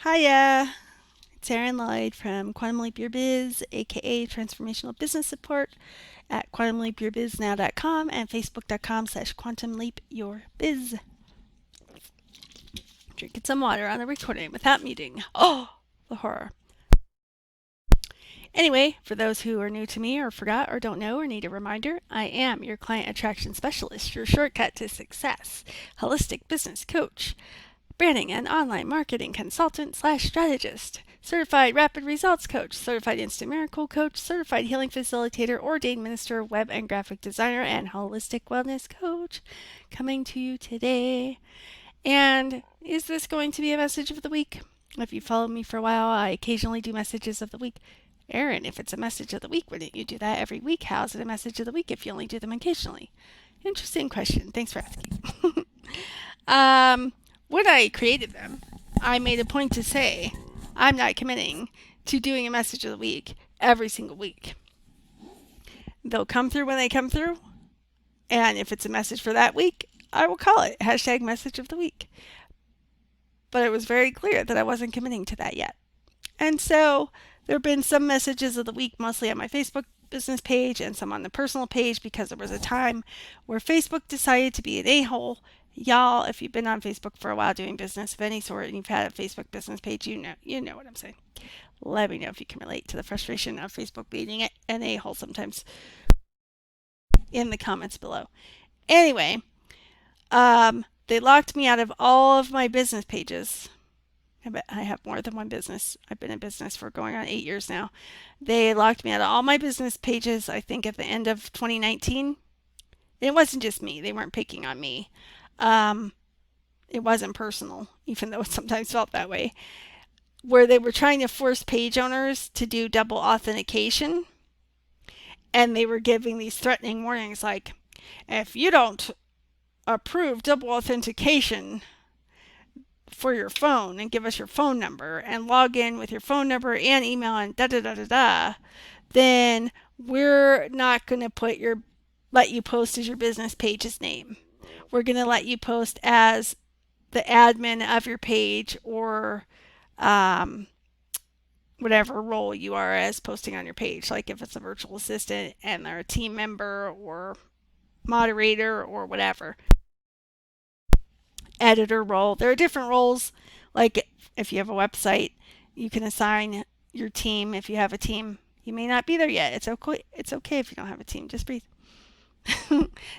Hiya, it's Erin Lloyd from Quantum Leap Your Biz, aka Transformational Business Support at quantumleapyourbiznaw.com and facebook.com/quantumleapyourbiz. Drinking some water on the recording without muting. Oh, the horror. Anyway, for those who are new to me or forgot or don't know or need a reminder, I am your client attraction specialist, your shortcut to success, holistic business coach, branding and online marketing consultant slash strategist, certified rapid results coach, certified instant miracle coach, certified healing facilitator, ordained minister, web and graphic designer, and holistic wellness coach, coming to you today. And is this going to be a message of the week? If you followed me for a while, I occasionally do messages of the week. Erin, if it's a message of the week, wouldn't you do that every week? How is it a message of the week if you only do them occasionally? Interesting question. Thanks for asking. When I created them, I made a point to say I'm not committing to doing a message of the week every single week. They'll come through when they come through, and if it's a message for that week, I will call it hashtag message of the week. But it was very clear that I wasn't committing to that yet. And so there have been some messages of the week, mostly on my Facebook business page and some on the personal page, because there was a time where Facebook decided to be an a-hole. Y'all, if you've been on Facebook for a while doing business of any sort and you've had a Facebook business page, you know what I'm saying. Let me know if you can relate to the frustration of Facebook being an a-hole sometimes in the comments below. Anyway, they locked me out of all of my business pages. I have more than one business. I've been in business for going on 8 years now. They locked me out of all my business pages, I think, at the end of 2019. It wasn't just me. They weren't picking on me. It wasn't personal, even though it sometimes felt that way. Where they were trying to force page owners to do double authentication. And they were giving these threatening warnings like, if you don't approve double authentication for your phone and give us your phone number and log in with your phone number and email and then we're not going to let you post as your business page's name. We're going to let you post as the admin of your page or whatever role you are as posting on your page. Like if it's a virtual assistant and they're a team member or moderator or whatever. Editor role. There are different roles. Like if you have a website, you can assign your team. If you have a team, you may not be there yet. It's okay. It's okay if you don't have a team. Just breathe.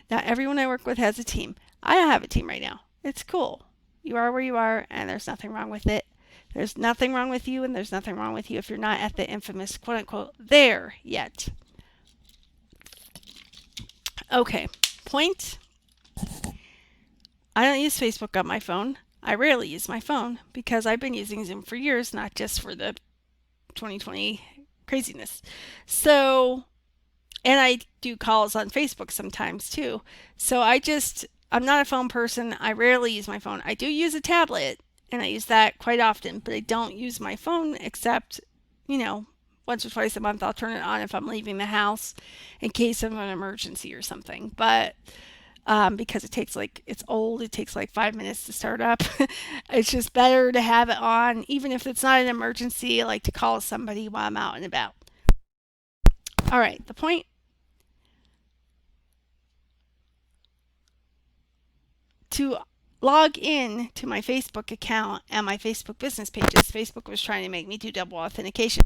Not everyone I work with has a team. I don't have a team right now. It's cool. You are where you are, and there's nothing wrong with it. There's nothing wrong with you, and there's nothing wrong with you if you're not at the infamous quote unquote there yet. Okay. Point. I don't use Facebook on my phone. I rarely use my phone because I've been using Zoom for years, not just for the 2020 craziness. So, and I do calls on Facebook sometimes too. So I'm not a phone person. I rarely use my phone. I do use a tablet and I use that quite often, but I don't use my phone except, once or twice a month I'll turn it on if I'm leaving the house in case of an emergency or something. But because it's old, it takes like 5 minutes to start up. It's just better to have it on, even if it's not an emergency, like to call somebody while I'm out and about. All right, the point. To log in to my Facebook account and my Facebook business pages, Facebook was trying to make me do double authentication,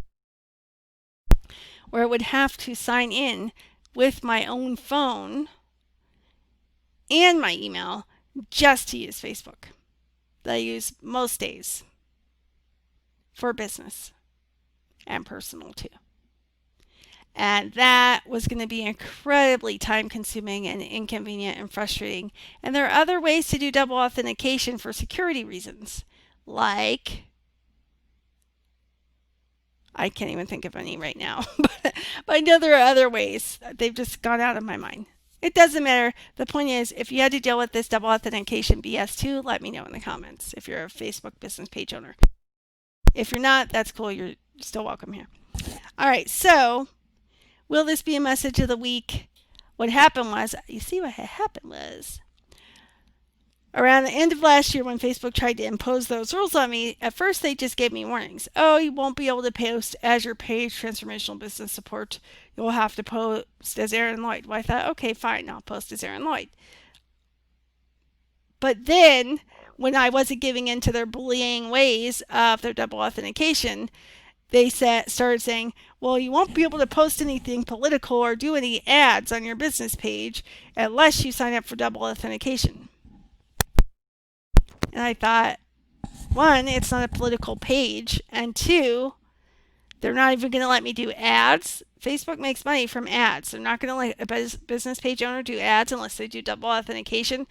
where I would have to sign in with my own phone and my email just to use Facebook that I use most days for business and personal too. And that was going to be incredibly time consuming and inconvenient and frustrating. And there are other ways to do double authentication for security reasons, like I can't even think of any right now, but I know there are other ways. They've just gone out of my mind. It doesn't matter. The point is, if you had to deal with this double authentication BS too, let me know in the comments if you're a Facebook business page owner. If you're not, that's cool. You're still welcome here. All right, so will this be a message of the week? What happened was Around the end of last year, when Facebook tried to impose those rules on me, at first they just gave me warnings. Oh, you won't be able to post as your page transformational business support. You'll have to post as Erin Lloyd. Well, I thought, okay, fine, I'll post as Erin Lloyd. But then, when I wasn't giving in to their bullying ways of their double authentication, they started saying, well, you won't be able to post anything political or do any ads on your business page unless you sign up for double authentication. And I thought, one, it's not a political page, and two, they're not even going to let me do ads. Facebook makes money from ads. They're not going to let a business page owner do ads unless they do double authentication.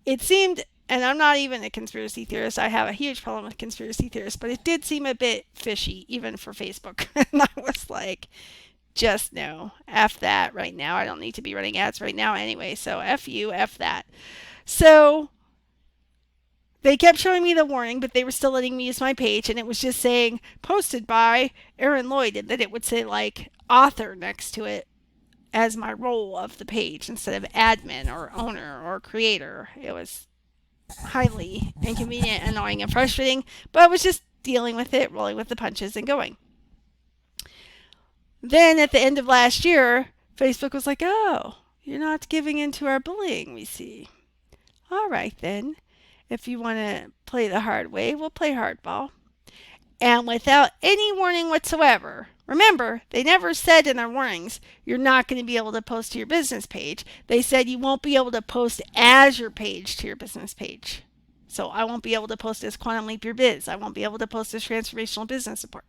It seemed, and I'm not even a conspiracy theorist, I have a huge problem with conspiracy theorists, but it did seem a bit fishy, even for Facebook. And I was like, just no, F that right now. I don't need to be running ads right now anyway, so F you, F that. So they kept showing me the warning, but they were still letting me use my page, and it was just saying posted by Erin Lloyd, and then it would say like author next to it as my role of the page instead of admin or owner or creator. It was highly inconvenient, annoying, and frustrating, but I was just dealing with it, rolling with the punches, and going. Then at the end of last year, Facebook was like, oh, you're not giving in to our bullying, we see. All right, then. If you want to play the hard way, we'll play hardball. And without any warning whatsoever, remember, they never said in their warnings, you're not going to be able to post to your business page. They said you won't be able to post as your page to your business page. So I won't be able to post as Quantum Leap Your Biz. I won't be able to post as Transformational Business Support.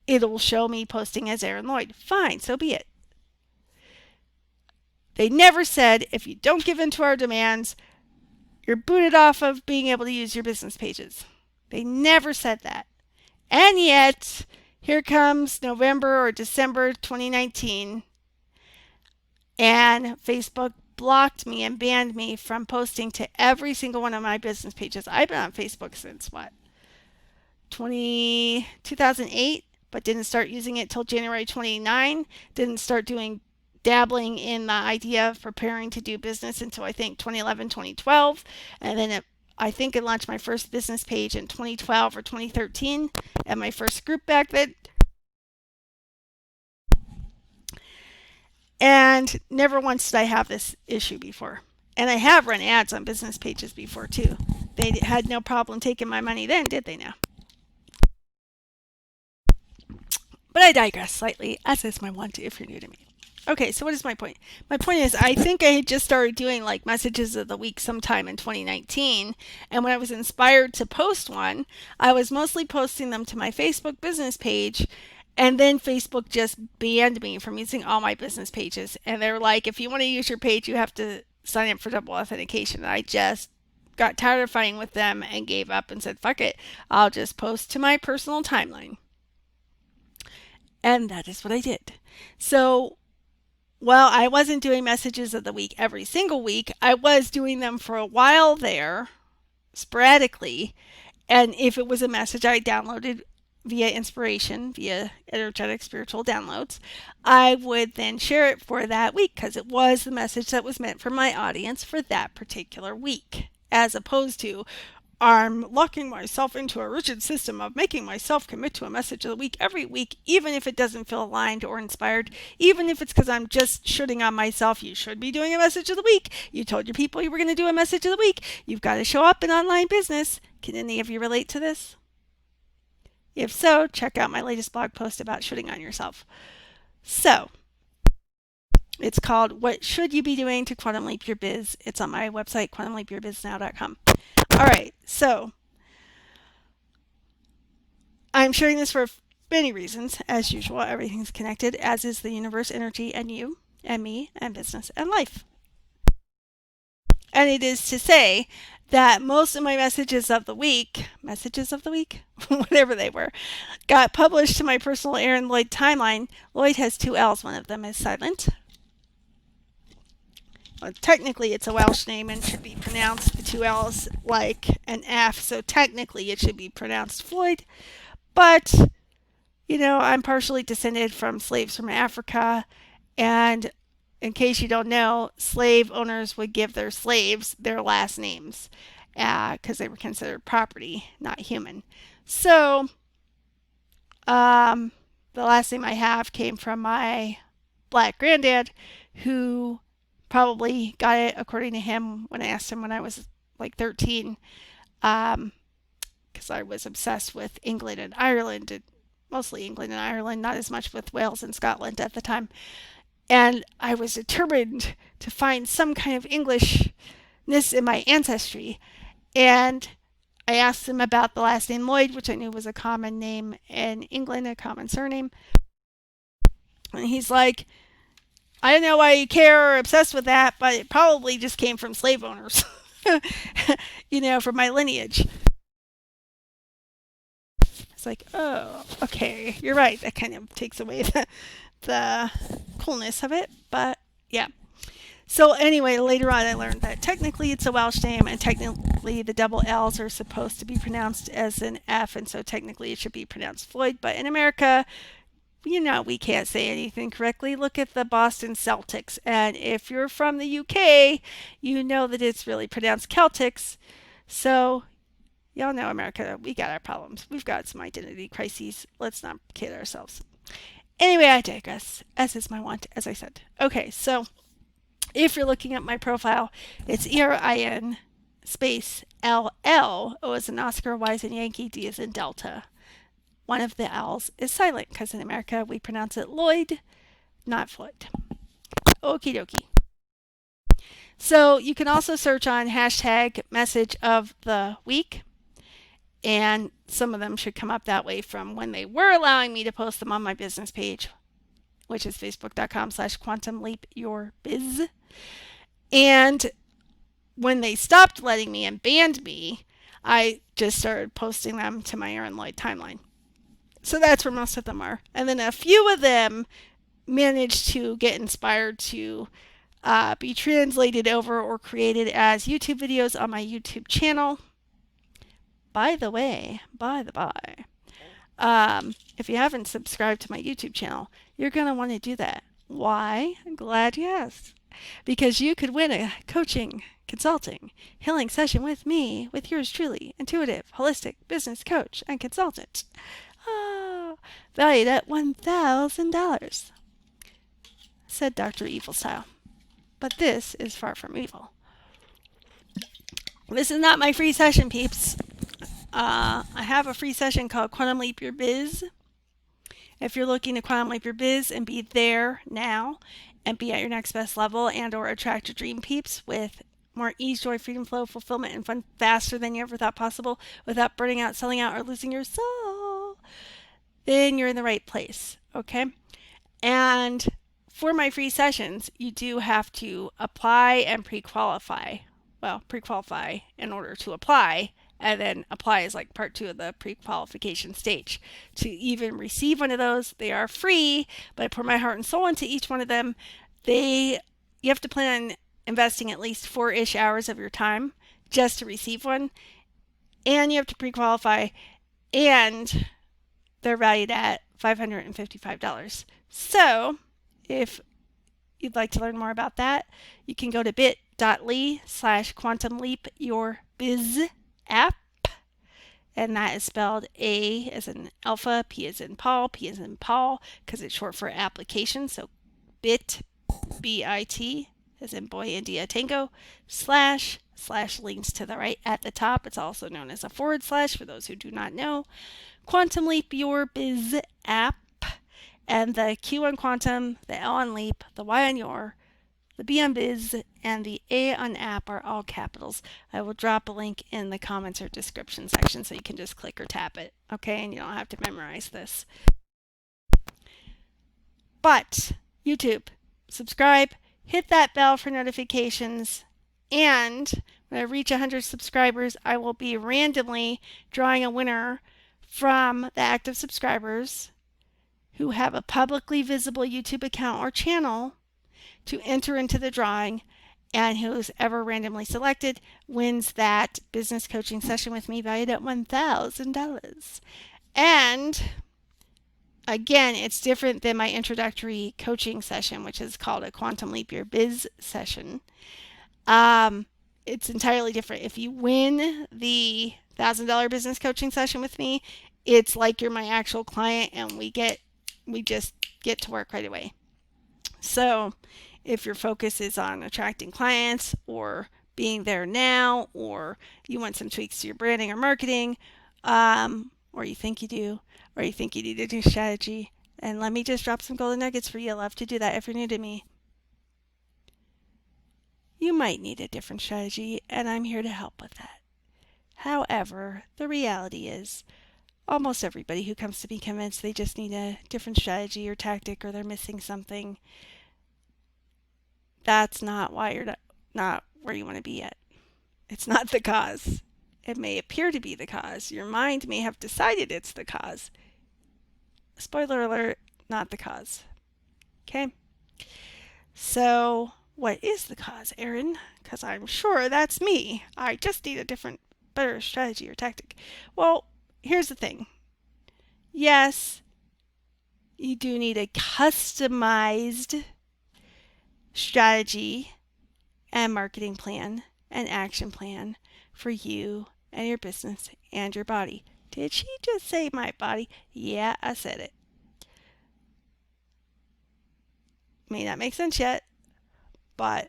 It'll show me posting as Erin Lloyd. Fine, so be it. They never said, if you don't give in to our demands, you're booted off of being able to use your business pages. They never said that. And yet, here comes November or December 2019, and Facebook blocked me and banned me from posting to every single one of my business pages. I've been on Facebook since what? 2008, but didn't start using it till January 29. Didn't start dabbling in the idea of preparing to do business until I think 2011, 2012. And then I think I launched my first business page in 2012 or 2013 at my first group back then. And never once did I have this issue before. And I have run ads on business pages before too. They had no problem taking my money then, did they now? But I digress slightly, as is my wont if you're new to me. Okay, so what is my point? My point is, I think I had just started doing like messages of the week sometime in 2019. And when I was inspired to post one, I was mostly posting them to my Facebook business page. And then Facebook just banned me from using all my business pages. And they're like, if you want to use your page, you have to sign up for double authentication. And I just got tired of fighting with them and gave up and said, fuck it, I'll just post to my personal timeline. And that is what I did. So, well, I wasn't doing messages of the week every single week. I was doing them for a while there, sporadically. And if it was a message I downloaded via inspiration, via energetic spiritual downloads, I would then share it for that week because it was the message that was meant for my audience for that particular week, as opposed to I'm locking myself into a rigid system of making myself commit to a message of the week every week, even if it doesn't feel aligned or inspired, even if it's because I'm just shooting on myself. You should be doing a message of the week. You told your people you were going to do a message of the week. You've got to show up in online business. Can any of you relate to this? If so, check out my latest blog post about shooting on yourself. So, it's called What Should You Be Doing to Quantum Leap Your Biz? It's on my website, quantumleapyourbiznow.com. All right, so I'm sharing this for many reasons. As usual, everything's connected, as is the universe, energy, and you, and me, and business, and life. And it is to say that most of my messages of the week, whatever they were, got published to my personal Erin Lloyd timeline. Lloyd has two L's. One of them is silent. Well, technically, it's a Welsh name and should be pronounced the two L's like an F, so technically it should be pronounced Floyd. But, you know, I'm partially descended from slaves from Africa, and in case you don't know, slave owners would give their slaves their last names. because they were considered property, not human. So the last name I have came from my black granddad, who probably got it, according to him, when I asked him when I was like 13, because I was obsessed with England and Ireland, and mostly England and Ireland, not as much with Wales and Scotland at the time. And I was determined to find some kind of Englishness in my ancestry. And I asked him about the last name Lloyd, which I knew was a common name in England, a common surname. And he's like, I don't know why you care or are obsessed with that, but it probably just came from slave owners, from my lineage. It's like, oh, okay, you're right. That kind of takes away the coolness of it, but yeah. So anyway, later on I learned that technically it's a Welsh name, and technically the double L's are supposed to be pronounced as an F, and so technically it should be pronounced Floyd. But in America, we can't say anything correctly. Look at the Boston Celtics, and if you're from the UK, you know that it's really pronounced Celtics. So y'all know America, we got our problems. We've got some identity crises. Let's not kid ourselves. Anyway, I digress, as is my wont, as I said. Okay, so if you're looking at my profile, it's ERIN space LL. O as in Oscar, Y as in Yankee, D as in Delta. One of the L's is silent because in America we pronounce it Lloyd, not Floyd. Okie dokie. So you can also search on hashtag message of the week, and some of them should come up that way from when they were allowing me to post them on my business page, which is facebook.com/quantumleapyourbiz. And when they stopped letting me and banned me, I just started posting them to my Erin Lloyd timeline. So that's where most of them are. And then a few of them managed to get inspired to be translated over or created as YouTube videos on my YouTube channel. By the way, if you haven't subscribed to my YouTube channel, you're going to want to do that. Why? I'm glad you asked. Because you could win a coaching, consulting, healing session with me, with yours truly, intuitive, holistic business coach and consultant. Valued at $1,000, said Dr. Evil style. But this is far from evil. This is not my free session, peeps. I have a free session called Quantum Leap Your Biz. If you're looking to quantum leap your biz and be there now and be at your next best level and or attract your dream peeps with more ease, joy, freedom, flow, fulfillment, and fun faster than you ever thought possible without burning out, selling out, or losing your soul, then you're in the right place, okay? And for my free sessions, you do have to apply and pre-qualify. Well, pre-qualify in order to apply, and then apply is like part 2 of the pre-qualification stage. To even receive one of those, they are free, but I pour my heart and soul into each one of them. You have to plan on investing at least 4-ish hours of your time just to receive one, and you have to pre-qualify, and they're valued at $555. So if you'd like to learn more about that, you can go to bit.ly/quantumleapyourbiz app, and that is spelled A as in alpha, P as in Paul, P as in Paul, because it's short for application. So bit, B-I-T, as in boy, India, Tango, / links to the right at the top. It's also known as a / for those who do not know. Quantum Leap Your Biz app, and the Q on Quantum, the L on Leap, the Y on Your, the B on Biz, and the A on App are all capitals. I will drop a link in the comments or description section so you can just click or tap it, okay? And you don't have to memorize this. But YouTube, subscribe, hit that bell for notifications, and when I reach 100 subscribers, I will be randomly drawing a winner from the active subscribers who have a publicly visible YouTube account or channel to enter into the drawing, and who's ever randomly selected wins that business coaching session with me valued at $1,000. And again, it's different than my introductory coaching session, which is called a Quantum Leap Your Biz session. it's entirely different. If you win the $1,000 business coaching session with me, it's like you're my actual client and we just get to work right away. So if your focus is on attracting clients or being there now, or you want some tweaks to your branding or marketing, or you think you do, or you think you need a new strategy, and let me just drop some golden nuggets for you. I love to do that if you're new to me. You might need a different strategy, and I'm here to help with that. However, the reality is almost everybody who comes to be convinced they just need a different strategy or tactic or they're missing something, that's not why you're not where you want to be yet. It's not the cause. It may appear to be the cause. Your mind may have decided it's the cause. Spoiler alert, not the cause. Okay? So, what is the cause, Erin? Because I'm sure that's me. I just need a different, better strategy or tactic. Well, here's the thing. Yes, you do need a customized strategy and marketing plan and action plan for you and your business and your body. Did she just say my body? Yeah, I said it. May not make sense yet, but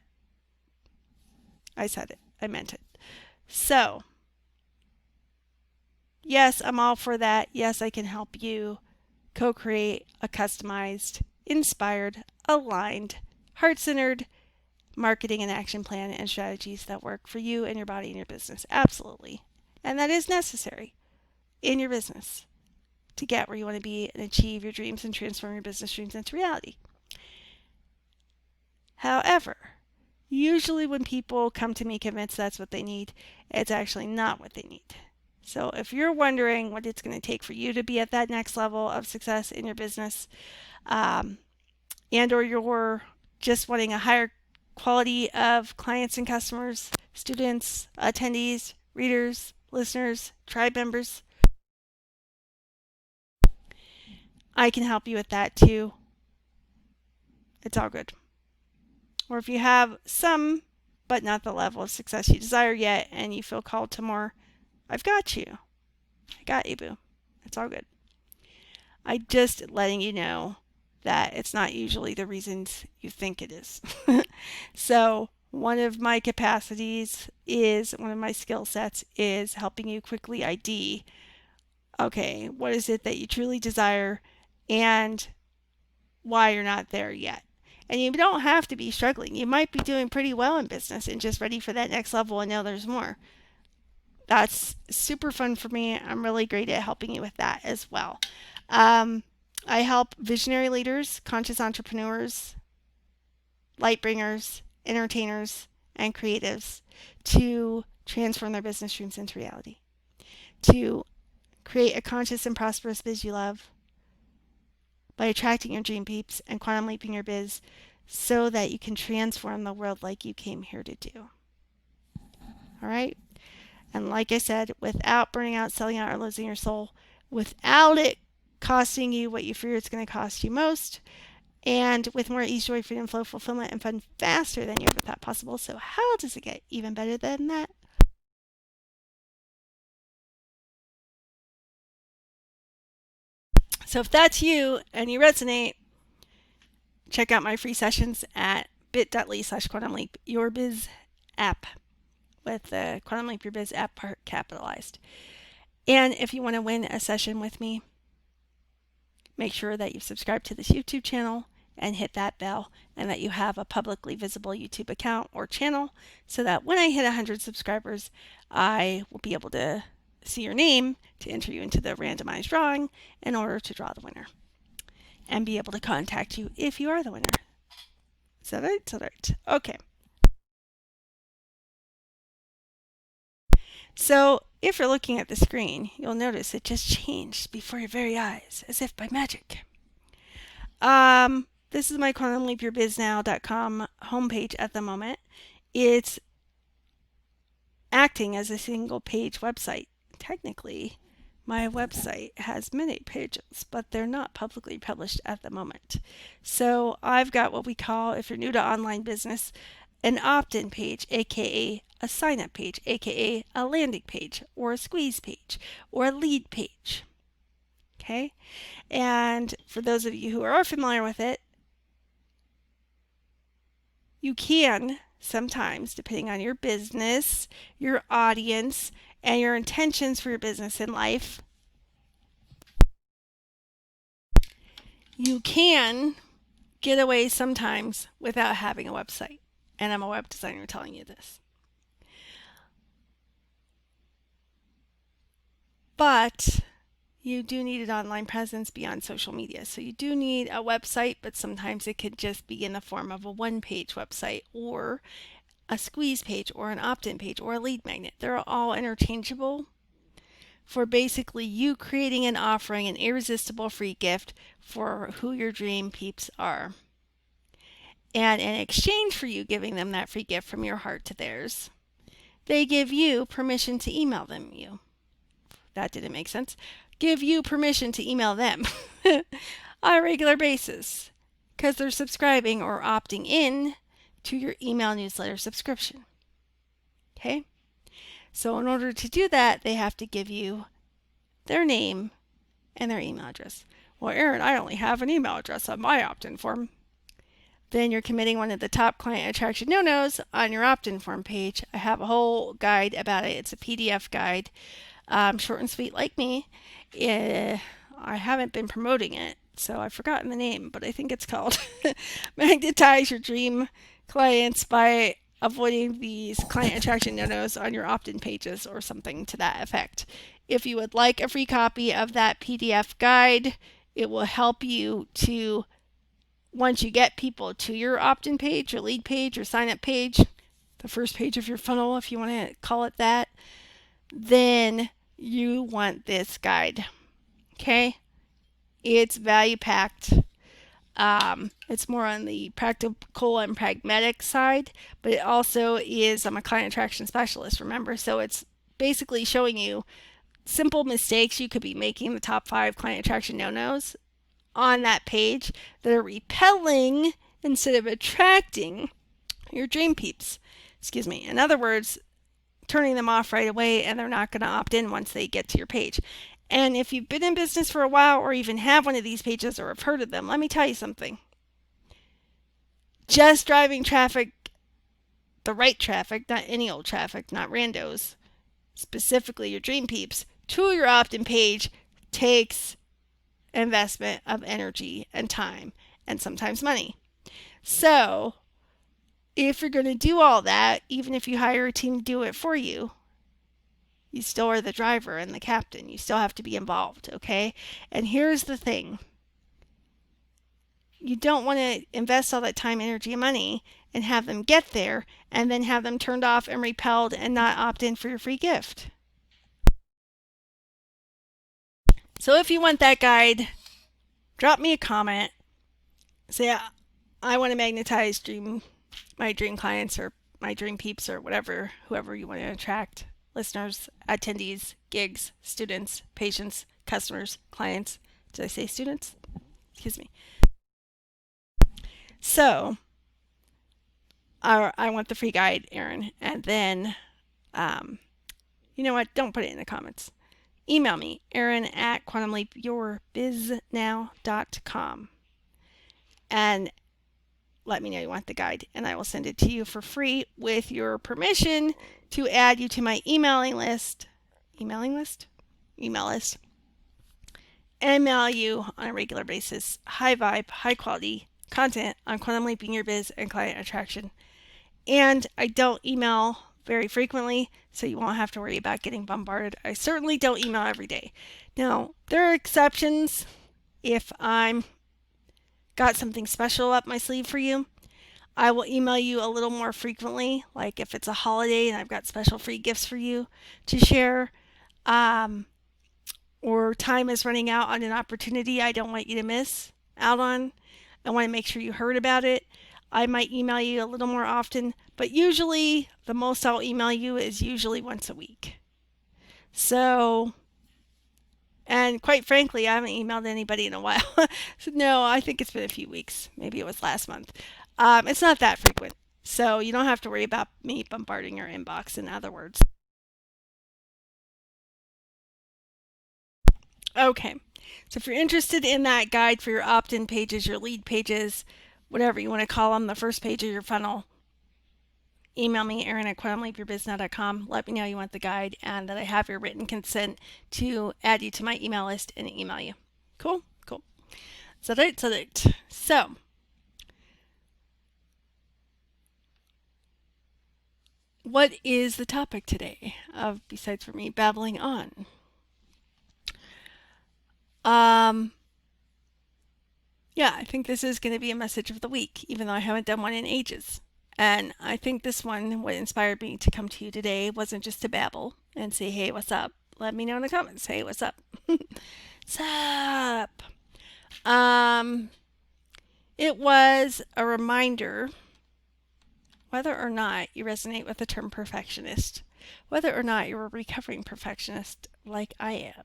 I said it. I meant it. So, yes, I'm all for that. Yes, I can help you co-create a customized, inspired, aligned, heart-centered marketing and action plan and strategies that work for you and your body and your business. Absolutely. And that is necessary in your business to get where you want to be and achieve your dreams and transform your business dreams into reality. However, usually when people come to me convinced that's what they need, it's actually not what they need. So if you're wondering what it's going to take for you to be at that next level of success in your business, and or you're just wanting a higher quality of clients and customers, students, attendees, readers, listeners, tribe members, I can help you with that too. It's all good. Or if you have some, but not the level of success you desire yet, and you feel called to more, I've got you. I got you, boo. It's all good. I'm just letting you know that it's not usually the reasons you think it is. So one of my capacities is, one of my skill sets is helping you quickly ID, okay, what is it that you truly desire and why you're not there yet. And you don't have to be struggling. You might be doing pretty well in business and just ready for that next level and know there's more. That's super fun for me. I'm really great at helping you with that as well. I help visionary leaders, conscious entrepreneurs, light bringers, entertainers, and creatives to transform their business dreams into reality, to create a conscious and prosperous biz you love by attracting your dream peeps and quantum leaping your biz so that you can transform the world like you came here to do. All right? And like I said, without burning out, selling out, or losing your soul, without it costing you what you fear it's going to cost you most, and with more ease, joy, freedom, flow, fulfillment, and fun faster than you ever thought possible. So how does it get even better than that? So if that's you and you resonate, check out my free sessions at bit.ly/Quantum Leap Your Biz app, with the Quantum Leap Your Biz app part capitalized. And if you want to win a session with me, make sure that you've subscribed to this YouTube channel and hit that bell, and that you have a publicly visible YouTube account or channel so that when I hit 100 subscribers, I will be able to see your name to enter you into the randomized drawing in order to draw the winner and be able to contact you if you are the winner. Is that right? Is that right? Okay. So if you're looking at the screen, you'll notice it just changed before your very eyes, as if by magic. This is my quantumleapyourbiznaw.com homepage at the moment. It's acting as a single page website. Technically, my website has many pages, but they're not publicly published at the moment. So I've got what we call, if you're new to online business, an opt-in page, aka a sign-up page, aka a landing page, or a squeeze page, or a lead page. Okay? And for those of you who are familiar with it, you can sometimes, depending on your business, your audience, and your intentions for your business in life, you can get away sometimes without having a website. And I'm a web designer telling you this. But you do need an online presence beyond social media. So you do need a website, but sometimes it could just be in the form of a one-page website or a squeeze page or an opt-in page or a lead magnet. They're all interchangeable for basically you creating and offering an irresistible free gift for who your dream peeps are. And in exchange for you giving them that free gift from your heart to theirs, they give you permission to email them you. That didn't make sense. Give you permission to email them on a regular basis because they're subscribing or opting in to your email newsletter subscription. Okay? So in order to do that, they have to give you their name and their email address. Well, Erin, I only have an email address on my opt-in form. Then you're committing one of the top client attraction no-nos on your opt-in form page. I have a whole guide about it. It's a PDF guide, short and sweet like me. I haven't been promoting it, so I've forgotten the name, but I think it's called Magnetize Your Dream Clients by Avoiding These Client Attraction No-Nos on Your Opt-in Pages or something to that effect. If you would like a free copy of that PDF guide, it will help you to, once you get people to your opt-in page, your lead page, your sign-up page, the first page of your funnel, if you want to call it that, then you want this guide. Okay? It's value-packed. It's more on the practical and pragmatic side, but it also is, I'm a client attraction specialist, remember? So it's basically showing you simple mistakes you could be making, the top 5 client attraction no-nos on that page that are repelling instead of attracting your dream peeps. Excuse me. In other words, turning them off right away and they're not going to opt in once they get to your page. And if you've been in business for a while or even have one of these pages or have heard of them, let me tell you something. Just driving traffic, the right traffic, not any old traffic, not randos, specifically your dream peeps, to your opt-in page takes investment of energy and time and sometimes money. So if you're going to do all that, even if you hire a team to do it for you, you still are the driver and the captain. You still have to be involved, okay? And here's the thing. You don't want to invest all that time, energy, and money and have them get there and then have them turned off and repelled and not opt in for your free gift. So if you want that guide, drop me a comment. Say, I want to magnetize my dream clients or my dream peeps or whatever, whoever you want to attract. Listeners, attendees, gigs, students, patients, customers, clients. Did I say students? Excuse me. So, I want the free guide, Erin. And then, you know what? Don't put it in the comments. Email me, erin@quantumleapyourbiznow.com. And let me know you want the guide, and I will send it to you for free with your permission to add you to my email list, and mail you on a regular basis high vibe, high quality content on quantum leaping your biz and client attraction. And I don't email very frequently, so you won't have to worry about getting bombarded. I certainly don't email every day. Now, there are exceptions. If I'm got something special up my sleeve for you, I will email you a little more frequently, like if it's a holiday and I've got special free gifts for you to share, or time is running out on an opportunity I don't want you to miss out on. I want to make sure you heard about it. I might email you a little more often, but usually the most I'll email you is usually once a week. So, and quite frankly, I haven't emailed anybody in a while. So no, I think it's been a few weeks. Maybe it was last month. It's not that frequent. So you don't have to worry about me bombarding your inbox, in other words. Okay, so if you're interested in that guide for your opt-in pages, your lead pages, whatever you want to call them, the first page of your funnel, email me, Erin@quantumleapyourbusiness.com. Let me know you want the guide and that I have your written consent to add you to my email list and email you. Cool? Cool. So, what is the topic today besides for me babbling on? Yeah, I think this is going to be a message of the week, even though I haven't done one in ages. And I think this one, what inspired me to come to you today, wasn't just to babble and say, hey, what's up? Let me know in the comments. Hey, what's up? What's up? It was a reminder, whether or not you resonate with the term perfectionist, whether or not you're a recovering perfectionist like I am.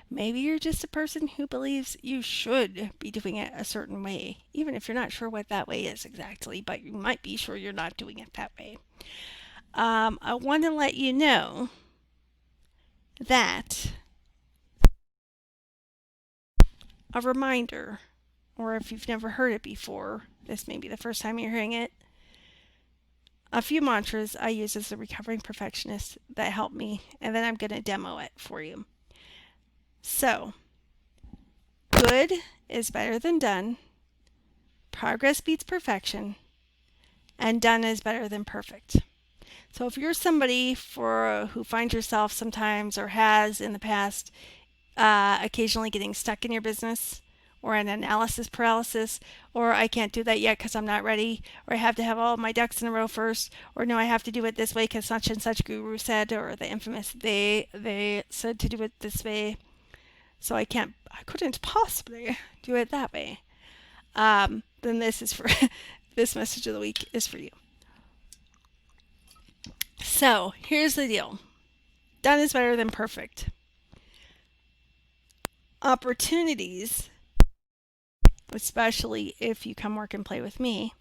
Maybe you're just a person who believes you should be doing it a certain way, even if you're not sure what that way is exactly, but you might be sure you're not doing it that way. I want to let you know that a reminder, or if you've never heard it before, this may be the first time you're hearing it, a few mantras I use as a recovering perfectionist that help me, and then I'm going to demo it for you. So, good is better than done, progress beats perfection, and done is better than perfect. So if you're somebody who finds yourself sometimes or has in the past occasionally getting stuck in your business, or an analysis paralysis, or I can't do that yet because I'm not ready, or I have to have all of my ducks in a row first, or no, I have to do it this way because such and such guru said, or the infamous they said to do it this way, so I couldn't possibly do it that way. Then this is for this message of the week is for you. So here's the deal. Done is better than perfect. Opportunities, especially if you come work and play with me,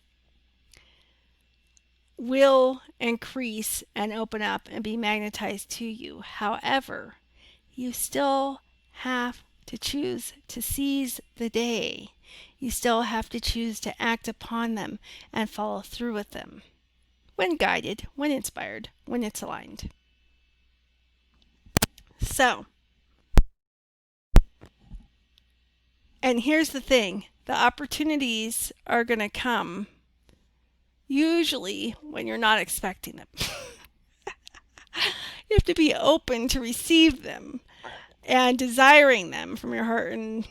will increase and open up and be magnetized to you. However, you still have to choose to seize the day. You still have to choose to act upon them and follow through with them. When guided, when inspired, when it's aligned. So, and here's the thing, the opportunities are going to come usually when you're not expecting them. You have to be open to receive them and desiring them from your heart and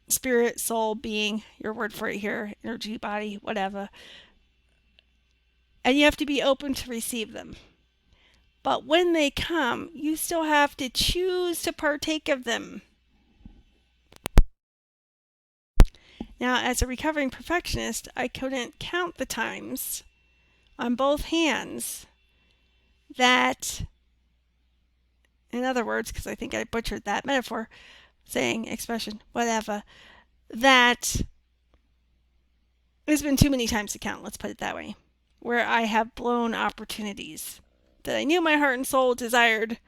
spirit, soul, being, your word for it here, energy, body, whatever. And you have to be open to receive them. But when they come, you still have to choose to partake of them. Now, as a recovering perfectionist, I couldn't count the times on both hands that, in other words, because I think I butchered that metaphor, saying, expression, whatever, that there's been too many times to count, let's put it that way, where I have blown opportunities that I knew my heart and soul desired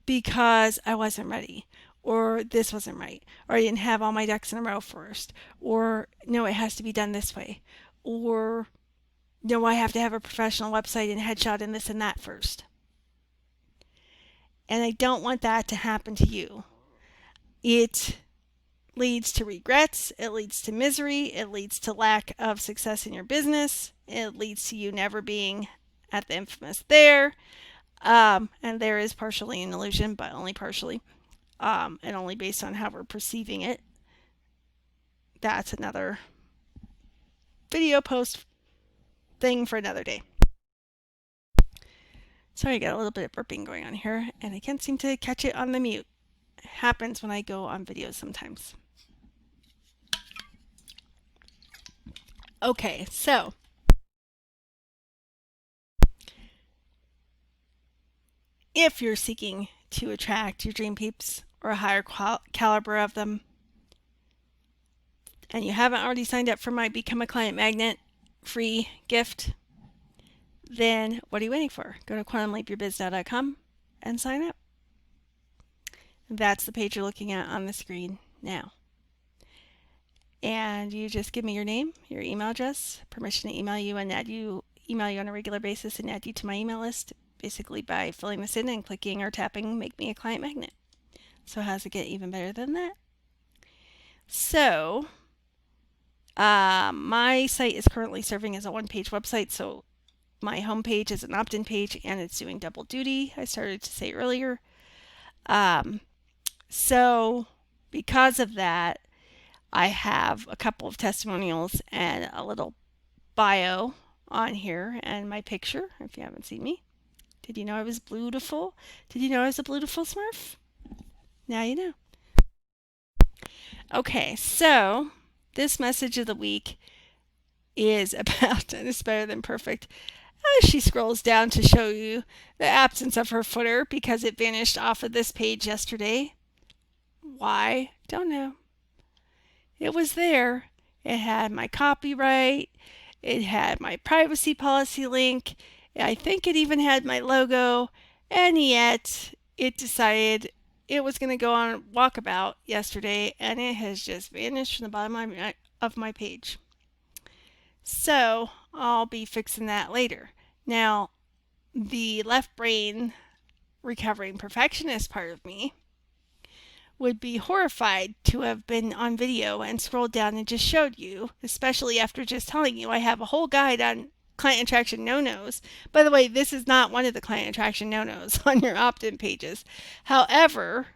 because I wasn't ready, or this wasn't right, or I didn't have all my ducks in a row first, or no, it has to be done this way, or no, I have to have a professional website and headshot and this and that first. And I don't want that to happen to you. It leads to regrets, it leads to misery, it leads to lack of success in your business, it leads to you never being at the infamous there. And there is partially an illusion, but only partially, and only based on how we're perceiving it. That's another video post thing for another day. Sorry, I got a little bit of burping going on here, and I can't seem to catch it on the mute. It happens when I go on videos sometimes. Okay, so if you're seeking to attract your dream peeps or a higher caliber of them, and you haven't already signed up for my Become a Client Magnet free gift, then what are you waiting for? Go to quantumleapyourbiz.com and sign up. That's the page you're looking at on the screen now. And you just give me your name, your email address, permission to email you and email you on a regular basis and add you to my email list, basically by filling this in and clicking or tapping Make Me a Client Magnet. So how does it get even better than that? So my site is currently serving as a one-page website, so my homepage is an opt-in page and it's doing double duty, I started to say earlier. So because of that, I have a couple of testimonials and a little bio on here and my picture, if you haven't seen me. Did you know I was beautiful? Did you know I was a beautiful Smurf? Now you know. Okay, so this message of the week is about, and it's better than perfect, as she scrolls down to show you the absence of her footer because it vanished off of this page yesterday. Why? Don't know. It was there. It had my copyright. It had my privacy policy link. I think it even had my logo. And yet it decided it was going to go on walkabout yesterday, and it has just vanished from the bottom of my page. So I'll be fixing that later. Now, the left brain recovering perfectionist part of me would be horrified to have been on video and scrolled down and just showed you, especially after just telling you I have a whole guide on client attraction no-nos. By the way, this is not one of the client attraction no-nos on your opt-in pages. However,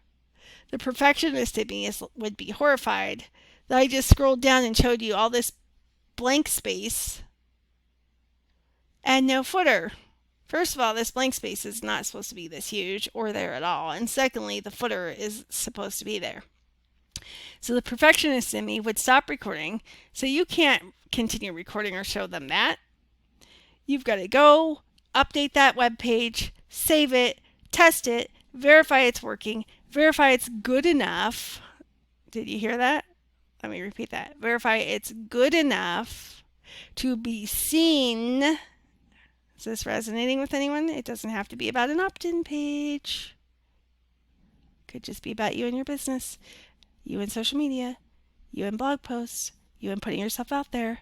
the perfectionist in me would be horrified that I just scrolled down and showed you all this blank space and no footer. First of all, this blank space is not supposed to be this huge or there at all. And secondly, the footer is supposed to be there. So the perfectionist in me would stop recording. So you can't continue recording or show them that. You've got to go, update that web page, save it, test it, verify it's working, verify it's good enough. Did you hear that? Let me repeat that. Verify it's good enough to be seen. Is this resonating with anyone? It doesn't have to be about an opt-in page. It could just be about you and your business, you and social media, you and blog posts, you and putting yourself out there,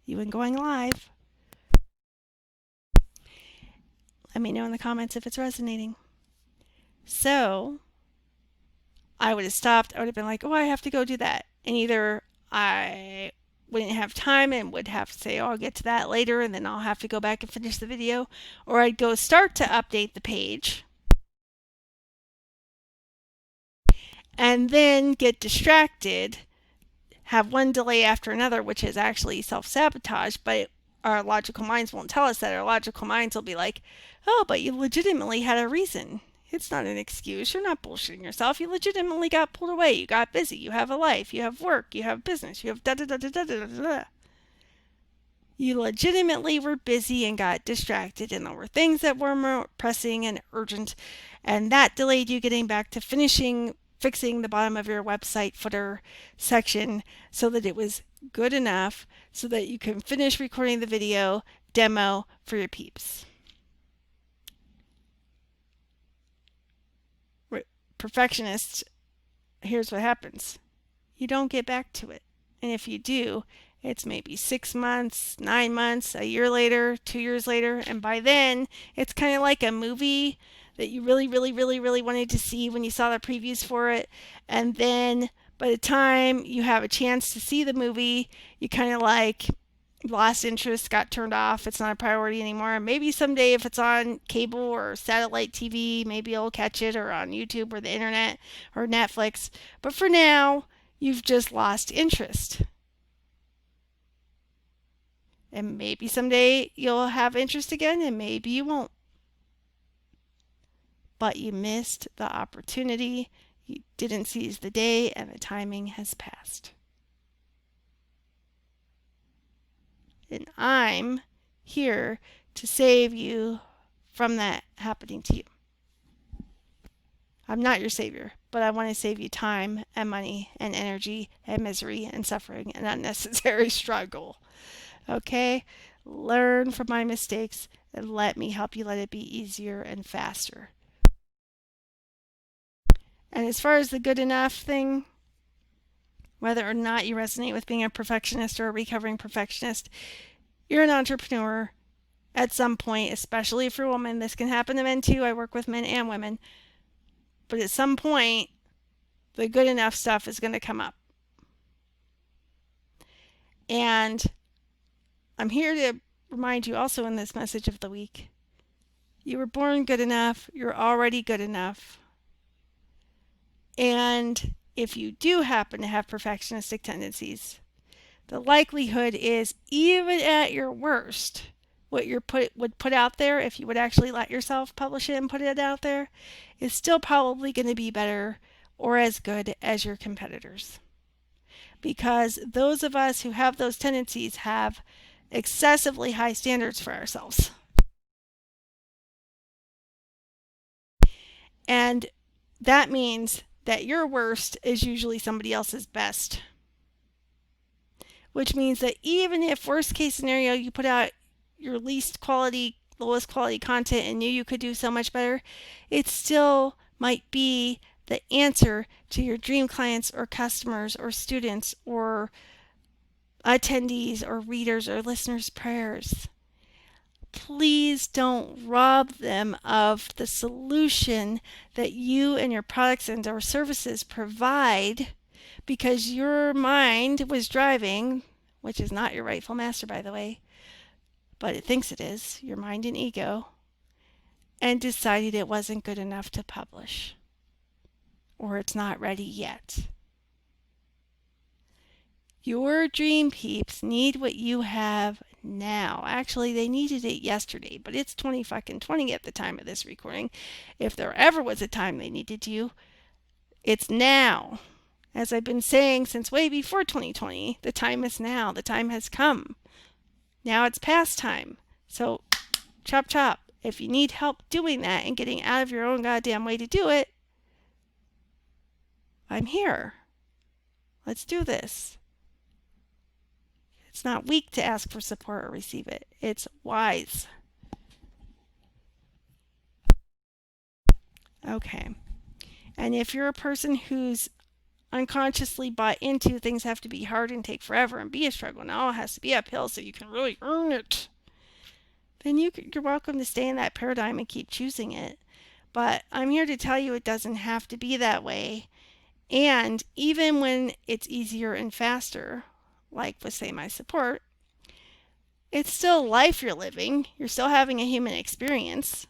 you and going live. Let me know in the comments if it's resonating. So I would have stopped. I would have been like, oh, I have to go do that. And either I wouldn't have time and would have to say, oh, I'll get to that later, and then I'll have to go back and finish the video. Or I'd go start to update the page and then get distracted, have one delay after another, which is actually self-sabotage, but our logical minds won't tell us that. Our logical minds will be like, oh, but you legitimately had a reason. It's not an excuse. You're not bullshitting yourself. You legitimately got pulled away. You got busy. You have a life. You have work. You have business. You have da-da-da-da-da-da-da. You legitimately were busy and got distracted, and there were things that were more pressing and urgent, and that delayed you getting back to fixing the bottom of your website footer section so that it was good enough so that you can finish recording the video demo for your peeps. Perfectionists, here's what happens. You don't get back to it. And if you do, it's maybe 6 months, 9 months, a year later, 2 years later, and by then it's kind of like a movie that you really, really, really, really wanted to see when you saw the previews for it. And then by the time you have a chance to see the movie, you kind of like lost interest, got turned off. It's not a priority anymore. Maybe someday if it's on cable or satellite TV, maybe I'll catch it, or on YouTube or the internet or Netflix. But for now, you've just lost interest. And maybe someday you'll have interest again, and maybe you won't. But you missed the opportunity. You didn't seize the day, and the timing has passed. And I'm here to save you from that happening to you. I'm not your savior, but I want to save you time and money and energy and misery and suffering and unnecessary struggle. Okay? Learn from my mistakes and let me help you let it be easier and faster. And as far as the good enough thing, whether or not you resonate with being a perfectionist or a recovering perfectionist, you're an entrepreneur at some point, especially for women. This can happen to men too. I work with men and women. But at some point, the good enough stuff is going to come up. And I'm here to remind you also in this message of the week, you were born good enough. You're already good enough. And if you do happen to have perfectionistic tendencies, the likelihood is, even at your worst, what you would put out there, if you would actually let yourself publish it and put it out there, is still probably going to be better or as good as your competitors. Because those of us who have those tendencies have excessively high standards for ourselves. And that means that your worst is usually somebody else's best. Which means that even if worst case scenario you put out your lowest quality content and knew you could do so much better, it still might be the answer to your dream clients or customers or students or attendees or readers or listeners' prayers. Please don't rob them of the solution that you and your products and or services provide because your mind was driving, which is not your rightful master, by the way, but it thinks it is, your mind and ego, and decided it wasn't good enough to publish, or it's not ready yet. Your dream peeps need what you have now. Actually, they needed it yesterday, but it's 2020 at the time of this recording. If there ever was a time they needed you, it's now. As I've been saying since way before 2020, the time is now. The time has come. Now it's past time. So, chop chop. If you need help doing that and getting out of your own goddamn way to do it, I'm here. Let's do this. It's not weak to ask for support or receive it. It's wise. Okay. And if you're a person who's unconsciously bought into things have to be hard and take forever and be a struggle and all has to be uphill so you can really earn it, then you're welcome to stay in that paradigm and keep choosing it. But I'm here to tell you it doesn't have to be that way. And even when it's easier and faster, like with say my support, it's still life you're living. You're still having a human experience.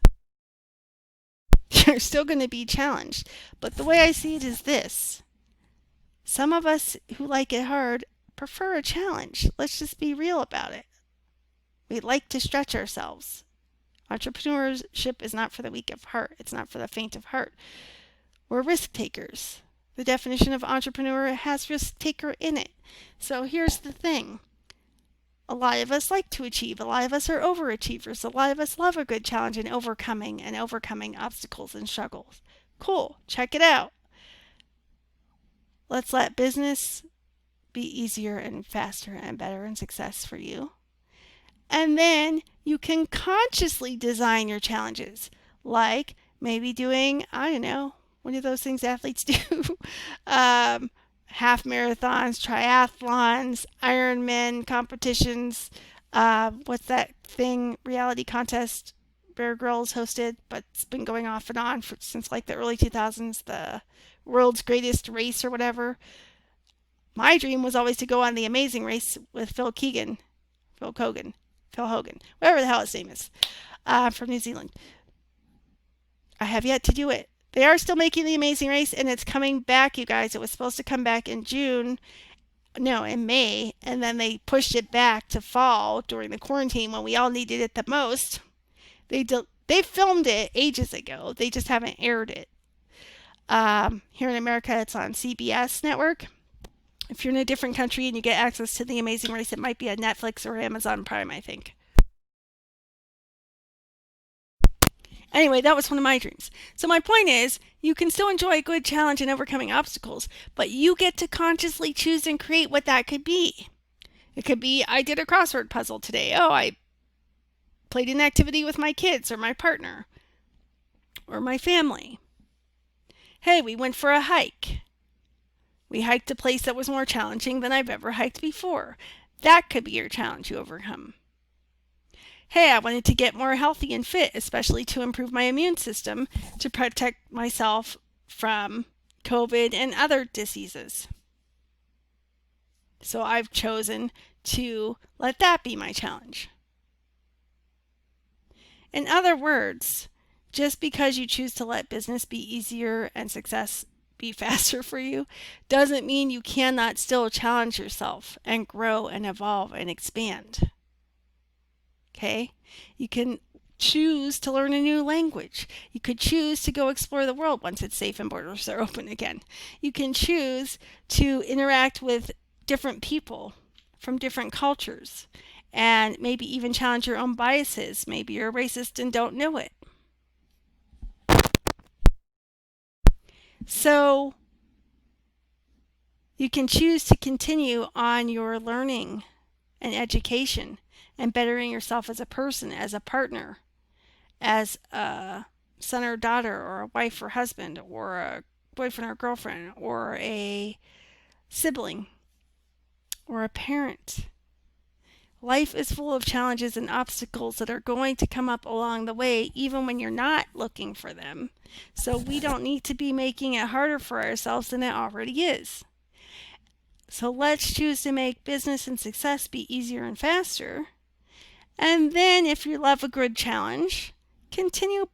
You're still going to be challenged. But the way I see it is this. Some of us who like it hard prefer a challenge. Let's just be real about it. We like to stretch ourselves. Entrepreneurship is not for the weak of heart. It's not for the faint of heart. We're risk takers. The definition of entrepreneur has risk taker in it. So here's the thing. A lot of us like to achieve. A lot of us are overachievers. A lot of us love a good challenge and overcoming obstacles and struggles. Cool. Check it out. Let's let business be easier and faster and better and success for you. And then you can consciously design your challenges, like maybe doing, I don't know, one of those things athletes do, half marathons, triathlons, Ironman competitions. What's that thing, reality contest Bear Grylls hosted, but it's been going off and on since like the early 2000s, the world's greatest race or whatever. My dream was always to go on the Amazing Race with Phil Hogan, whatever the hell his name is, from New Zealand. I have yet to do it. They are still making the Amazing Race, and it's coming back, you guys. It was supposed to come back in May, and then they pushed it back to fall during the quarantine when we all needed it the most. They filmed it ages ago. They just haven't aired it. Here in America, it's on CBS network. If you're in a different country and you get access to the Amazing Race, it might be on Netflix or Amazon Prime, I think. Anyway, that was one of my dreams. So my point is, you can still enjoy a good challenge and overcoming obstacles, but you get to consciously choose and create what that could be. It could be I did a crossword puzzle today. Oh, I played an activity with my kids or my partner or my family. Hey, we went for a hike. We hiked a place that was more challenging than I've ever hiked before. That could be your challenge you overcome. Hey, I wanted to get more healthy and fit, especially to improve my immune system to protect myself from COVID and other diseases. So I've chosen to let that be my challenge. In other words, just because you choose to let business be easier and success be faster for you doesn't mean you cannot still challenge yourself and grow and evolve and expand. Okay? You can choose to learn a new language. You could choose to go explore the world once it's safe and borders are open again. You can choose to interact with different people from different cultures and maybe even challenge your own biases. Maybe you're a racist and don't know it. So you can choose to continue on your learning and education and bettering yourself as a person, as a partner, as a son or daughter, or a wife or husband, or a boyfriend or girlfriend, or a sibling, or a parent. Life is full of challenges and obstacles that are going to come up along the way, even when you're not looking for them. So we don't need to be making it harder for ourselves than it already is. So let's choose to make business and success be easier and faster. And then if you love a good challenge, continue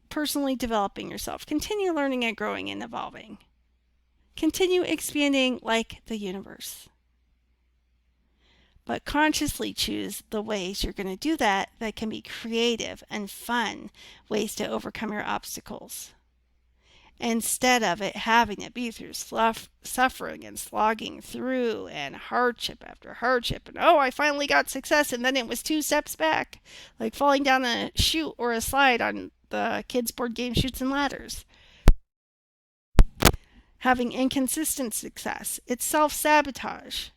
personally developing yourself. Continue learning and growing and evolving. Continue expanding like the universe. But consciously choose the ways you're going to do that can be creative and fun ways to overcome your obstacles. Instead of it having to be through suffering and slogging through and hardship after hardship. And oh, I finally got success, and then it was 2 steps back, like falling down a chute or a slide on the kids' board game Chutes and Ladders. Having inconsistent success. It's self-sabotage.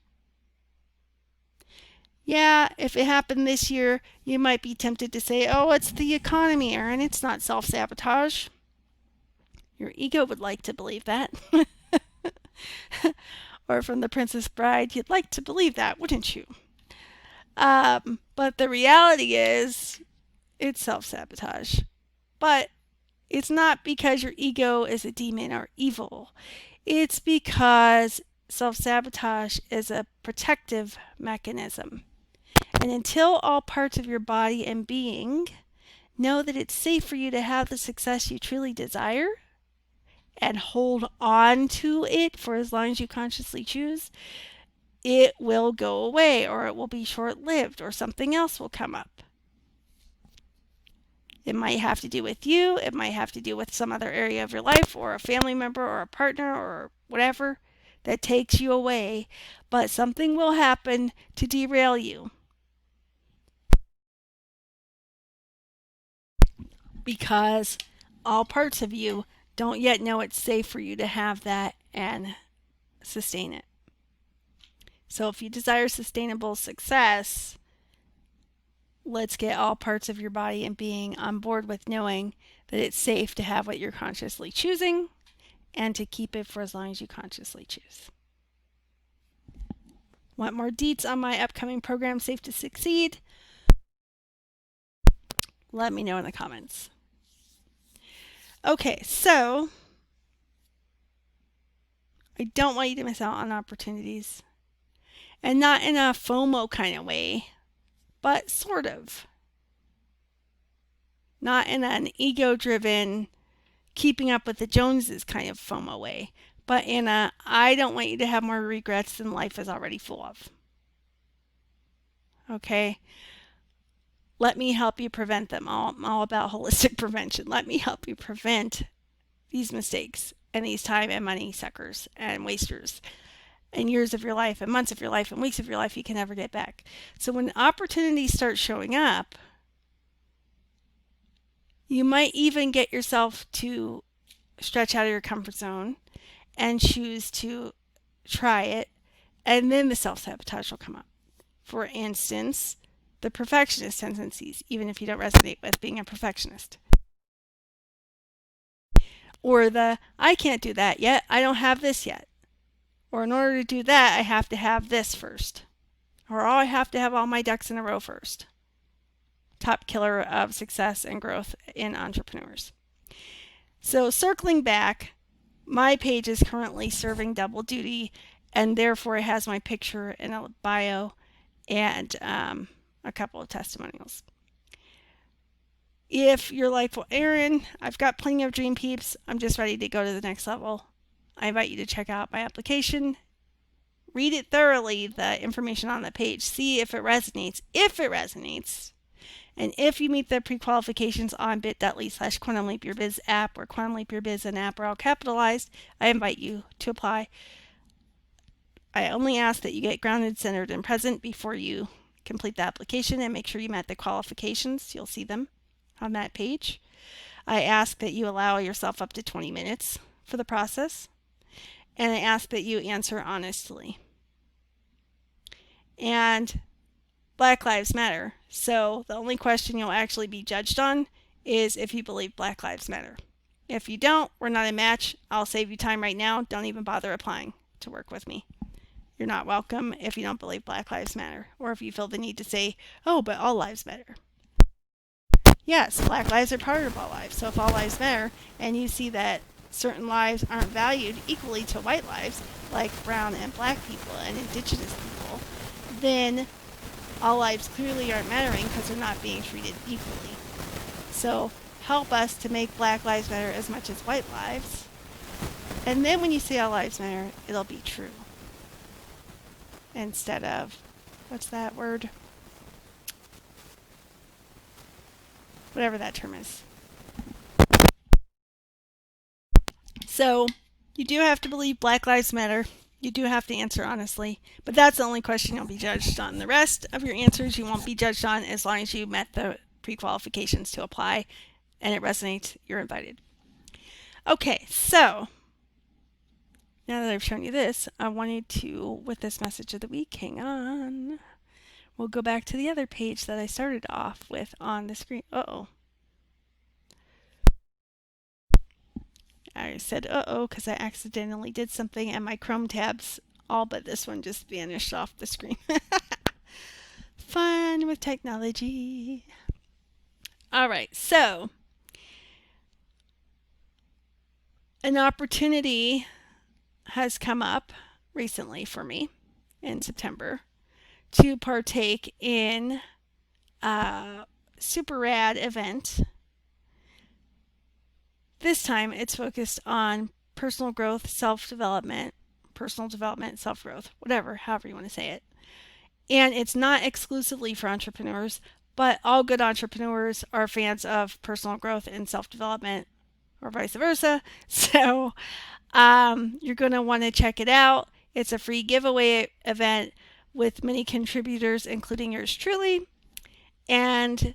Yeah, if it happened this year, you might be tempted to say, oh, it's the economy, Erin. It's not self-sabotage. Your ego would like to believe that. Or from The Princess Bride, you'd like to believe that, wouldn't you? But the reality is, it's self-sabotage. But it's not because your ego is a demon or evil. It's because self-sabotage is a protective mechanism. And until all parts of your body and being know that it's safe for you to have the success you truly desire, and hold on to it for as long as you consciously choose, it will go away, or it will be short-lived, or something else will come up. It might have to do with you, it might have to do with some other area of your life, or a family member, or a partner, or whatever that takes you away, but something will happen to derail you. Because all parts of you don't yet know it's safe for you to have that and sustain it. So if you desire sustainable success, let's get all parts of your body and being on board with knowing that it's safe to have what you're consciously choosing and to keep it for as long as you consciously choose. Want more deets on my upcoming program, Safe to Succeed? Let me know in the comments. Okay, so I don't want you to miss out on opportunities. And not in a FOMO kind of way, but sort of. Not in an ego-driven, keeping up with the Joneses kind of FOMO way, but in a, I don't want you to have more regrets than life is already full of. Okay? Let me help you prevent them. I'm all about holistic prevention. Let me help you prevent these mistakes and these time and money suckers and wasters and years of your life and months of your life and weeks of your life you can never get back. So when opportunities start showing up, you might even get yourself to stretch out of your comfort zone and choose to try it, and then the self-sabotage will come up. For instance, the perfectionist tendencies, even if you don't resonate with being a perfectionist. Or the, I can't do that yet, I don't have this yet. Or in order to do that, I have to have this first. Or I have to have all my ducks in a row first. Top killer of success and growth in entrepreneurs. So circling back, my page is currently serving double duty, and therefore it has my picture and a bio and a couple of testimonials. If you're like, well, Erin, I've got plenty of Dream Peeps, I'm just ready to go to the next level, I invite you to check out my application. Read it thoroughly, the information on the page. See if it resonates. If it resonates, and if you meet the pre-qualifications on bit.ly/Quantum Leap Your Biz app, or Quantum Leap Your Biz and app are all capitalized, I invite you to apply. I only ask that you get grounded, centered, and present before you complete the application, and make sure you met the qualifications. You'll see them on that page. I ask that you allow yourself up to 20 minutes for the process, and I ask that you answer honestly. And Black Lives Matter. So the only question you'll actually be judged on is if you believe Black Lives Matter. If you don't, we're not a match. I'll save you time right now. Don't even bother applying to work with me. You're not welcome if you don't believe Black Lives Matter, or if you feel the need to say, oh, but all lives matter. Yes, Black lives are part of all lives. So if all lives matter, and you see that certain lives aren't valued equally to white lives, like brown and black people and indigenous people, then all lives clearly aren't mattering because they're not being treated equally. So help us to make Black lives matter as much as white lives. And then when you say all lives matter, it'll be true. Instead of, what's that word? Whatever that term is. So you do have to believe Black Lives Matter. You do have to answer honestly, but that's the only question you'll be judged on. The rest of your answers you won't be judged on as long as you met the pre-qualifications to apply and it resonates, you're invited. Okay, so now that I've shown you this, I wanted to, with this message of the week, hang on. We'll go back to the other page that I started off with on the screen. Uh-oh. I said uh-oh because I accidentally did something and my Chrome tabs, all but this one, just vanished off the screen. Fun with technology. All right, so an opportunity has come up recently for me in September to partake in a super rad event. This time it's focused on personal growth, self-development, self-growth, whatever, however you want to say it. And it's not exclusively for entrepreneurs, but all good entrepreneurs are fans of personal growth and self-development, or vice versa. So you're going to want to check it out. It's a free giveaway event with many contributors, including yours truly. And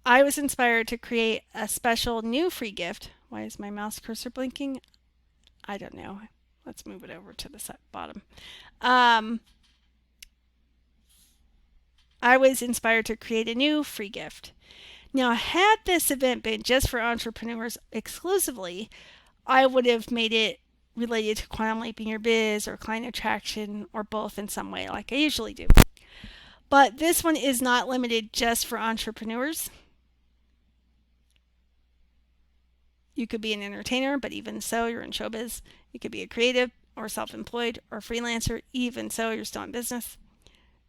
I was inspired to create a special new free gift. Why is my mouse cursor blinking? I don't know. Let's move it over to the bottom. I was inspired to create a new free gift. Now, had this event been just for entrepreneurs exclusively, I would have made it related to Quantum Leaping Your Biz or client attraction or both in some way, like I usually do. But this one is not limited just for entrepreneurs. You could be an entertainer, but even so, you're in showbiz. You could be a creative or self-employed or freelancer. Even so, you're still in business.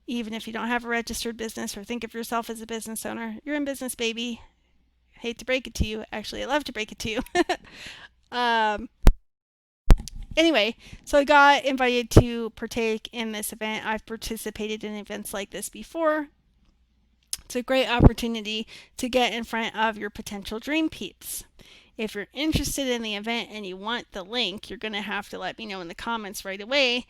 Even if you don't have a registered business or think of yourself as a business owner, you're in business, baby. Hate to break it to you. Actually, I love to break it to you. Anyway, so I got invited to partake in this event. I've participated in events like this before. It's a great opportunity to get in front of your potential dream peeps. If you're interested in the event and you want the link, you're going to have to let me know in the comments right away.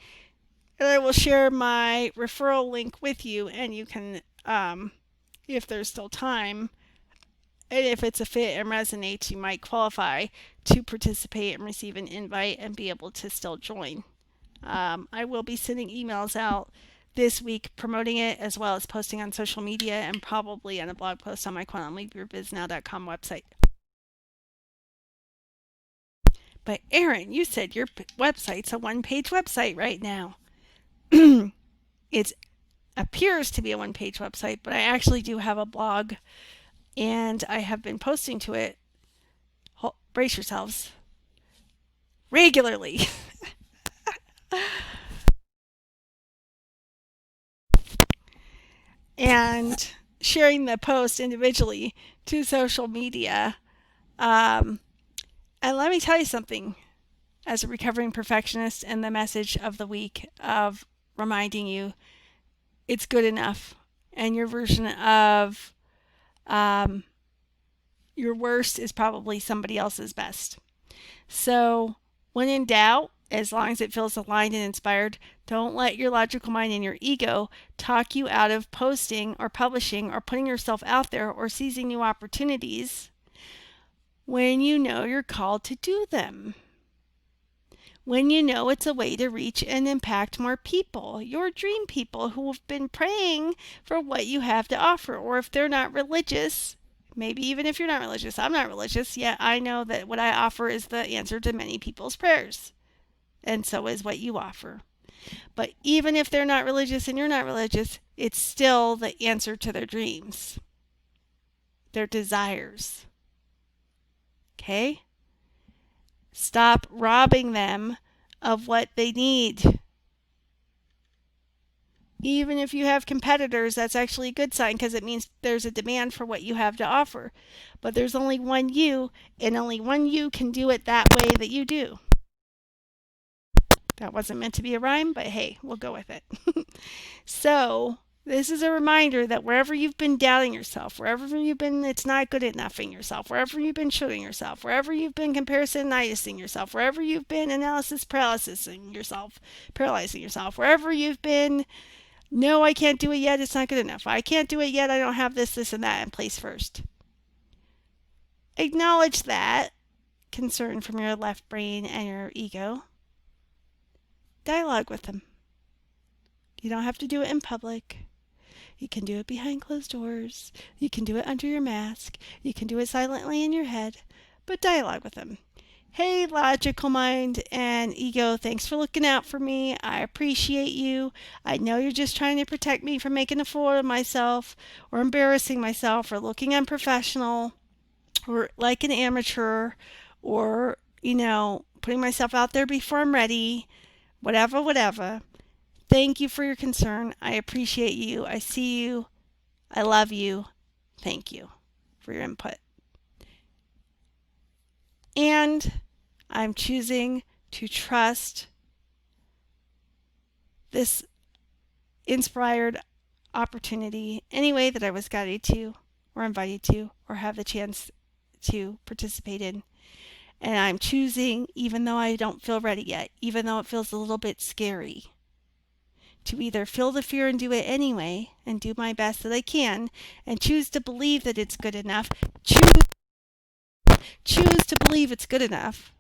And I will share my referral link with you, and you can, if there's still time, and if it's a fit and resonates, you might qualify to participate and receive an invite and be able to still join. I will be sending emails out this week promoting it, as well as posting on social media and probably on a blog post on my quantumleapyourbiznow.com website. But Erin, you said your website's a one-page website right now. It appears to be a one-page website, but I actually do have a blog, and I have been posting to it, brace yourselves, regularly. And sharing the post individually to social media. And let me tell you something, as a recovering perfectionist, and the message of the week of reminding you it's good enough, and your version of your worst is probably somebody else's best. So when in doubt, as long as it feels aligned and inspired, don't let your logical mind and your ego talk you out of posting or publishing or putting yourself out there or seizing new opportunities when you know you're called to do them. When you know it's a way to reach and impact more people, your dream people who have been praying for what you have to offer. Or if they're not religious, maybe even if you're not religious, I'm not religious, yet I know that what I offer is the answer to many people's prayers. And so is what you offer. But even if they're not religious and you're not religious, it's still the answer to their dreams, their desires. Okay? Stop robbing them of what they need. Even if you have competitors, that's actually a good sign, because it means there's a demand for what you have to offer. But there's only one you, and only one you can do it that way that you do. That wasn't meant to be a rhyme, but hey, we'll go with it. So this is a reminder that wherever you've been doubting yourself, wherever you've been it's not good enough-ing yourself, wherever you've been shooting yourself, wherever you've been comparison-itis-ing yourself, wherever you've been analysis paralysis-ing yourself, paralyzing yourself, wherever you've been, no, I can't do it yet, it's not good enough. I can't do it yet, I don't have this, and that in place first. Acknowledge that concern from your left brain and your ego. Dialogue with them. You don't have to do it in public. You can do it behind closed doors. You can do it under your mask. You can do it silently in your head. But dialogue with them. Hey, logical mind and ego, thanks for looking out for me. I appreciate you. I know you're just trying to protect me from making a fool of myself or embarrassing myself or looking unprofessional or like an amateur or, putting myself out there before I'm ready. Whatever. Thank you for your concern. I appreciate you. I see you. I love you. Thank you for your input. And I'm choosing to trust this inspired opportunity any way that I was guided to or invited to or have the chance to participate in. And I'm choosing, even though I don't feel ready yet, even though it feels a little bit scary, to either feel the fear and do it anyway and do my best that I can and choose to believe that it's good enough. Choose to believe it's good enough,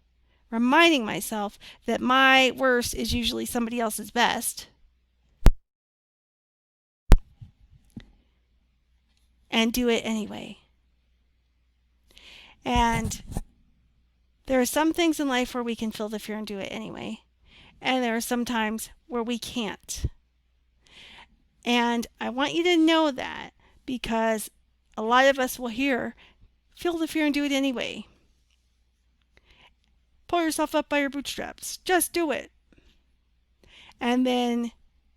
reminding myself that my worst is usually somebody else's best. And do it anyway. And there are some things in life where we can feel the fear and do it anyway. And there are some times where we can't. And I want you to know that, because a lot of us will hear, feel the fear and do it anyway. Pull yourself up by your bootstraps. Just do it. And then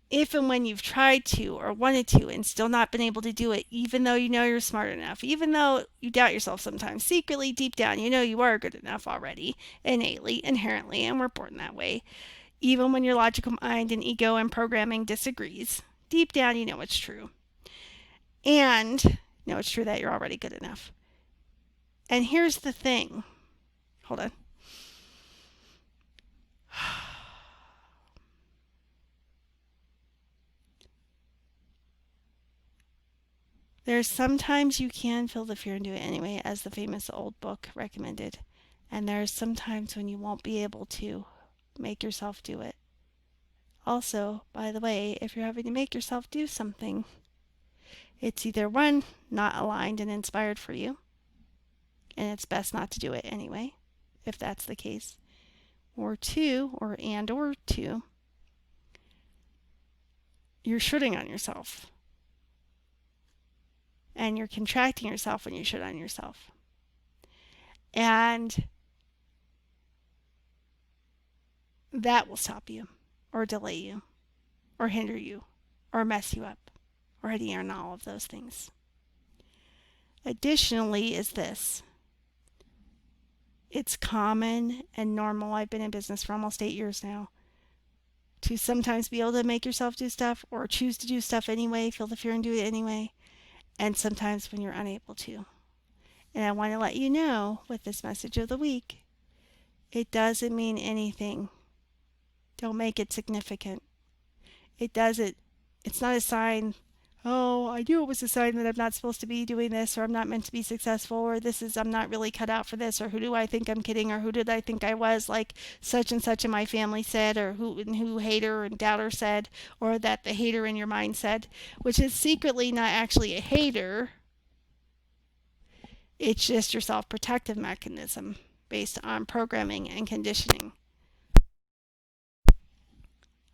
if and when you've tried to or wanted to and still not been able to do it, even though you know you're smart enough, even though you doubt yourself sometimes, secretly, deep down, you know you are good enough already, innately, inherently, and we're born that way. Even when your logical mind and ego and programming disagrees, deep down you know it's true. And you know it's true that you're already good enough. And here's the thing. Hold on. There's sometimes you can feel the fear and do it anyway, as the famous old book recommended. And there's sometimes when you won't be able to make yourself do it. Also, by the way, if you're having to make yourself do something, it's either one, not aligned and inspired for you, and it's best not to do it anyway, if that's the case, or two, or two, you're shooting on yourself. And you're contracting yourself when you shoot on yourself. And that will stop you, or delay you, or hinder you, or mess you up, or any and all of those things. Additionally is this. It's common and normal, I've been in business for almost 8 years now, to sometimes be able to make yourself do stuff or choose to do stuff anyway, feel the fear and do it anyway, and sometimes when you're unable to. And I want to let you know with this message of the week, it doesn't mean anything. Don't make it significant. It's not a sign, oh, I knew it was a sign that I'm not supposed to be doing this, or I'm not meant to be successful, or I'm not really cut out for this, or who do I think I'm kidding, or who did I think I was, like such and such in my family said, or who hater and doubter said, or that the hater in your mind said, which is secretly not actually a hater. It's just your self-protective mechanism based on programming and conditioning.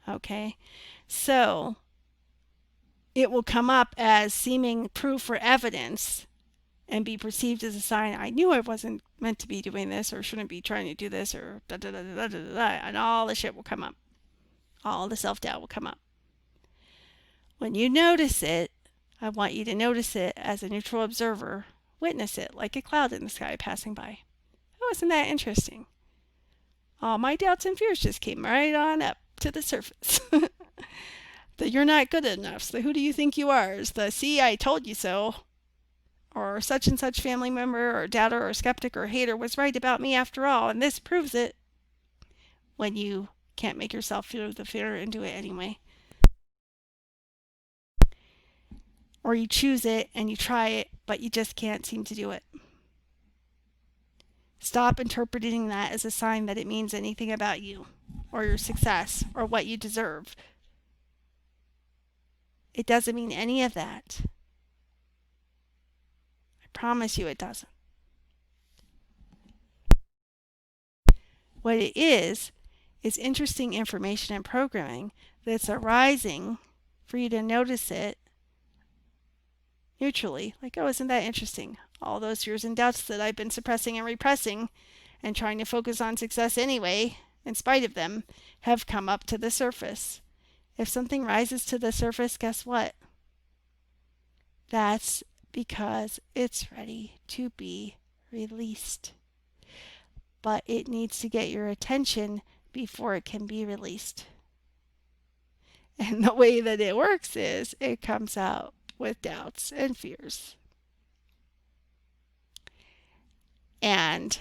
Okay, so it will come up as seeming proof or evidence and be perceived as a sign, I knew I wasn't meant to be doing this, or shouldn't be trying to do this, or da da da da da da, and all the shit will come up. All the self-doubt will come up. When you notice it, I want you to notice it as a neutral observer. Witness it like a cloud in the sky passing by. Oh, isn't that interesting? All my doubts and fears just came right on up to the surface. That you're not good enough. So who do you think you are? Is the see, I told you so. Or such and such family member or doubter or skeptic or hater was right about me after all, and this proves it. When you can't make yourself feel the fear and do it anyway. Or you choose it and you try it, but you just can't seem to do it. Stop interpreting that as a sign that it means anything about you, or your success, or what you deserve. It doesn't mean any of that. I promise you it doesn't. What it is interesting information and programming that's arising for you to notice it neutrally. Like, oh, isn't that interesting? All those fears and doubts that I've been suppressing and repressing and trying to focus on success anyway, in spite of them, have come up to the surface. If something rises to the surface, guess what? That's because it's ready to be released. But it needs to get your attention before it can be released. And the way that it works is it comes out with doubts and fears. And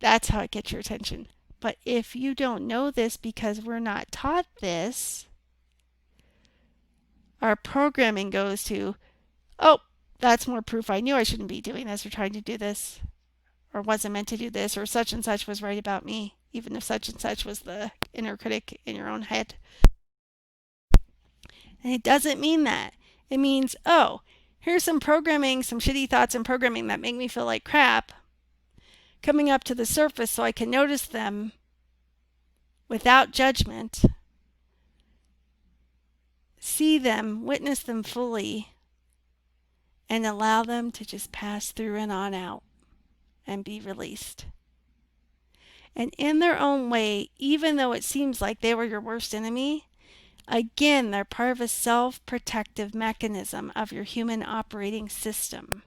that's how it gets your attention. But if you don't know this because we're not taught this, our programming goes to, oh, that's more proof I knew I shouldn't be doing this or trying to do this, or wasn't meant to do this, or such and such was right about me, even if such and such was the inner critic in your own head. And it doesn't mean that. It means, oh, here's some programming, some shitty thoughts and programming that make me feel like crap, coming up to the surface so I can notice them without judgment, see them, witness them fully, and allow them to just pass through and on out and be released. And in their own way, even though it seems like they were your worst enemy, again, they're part of a self-protective mechanism of your human operating system.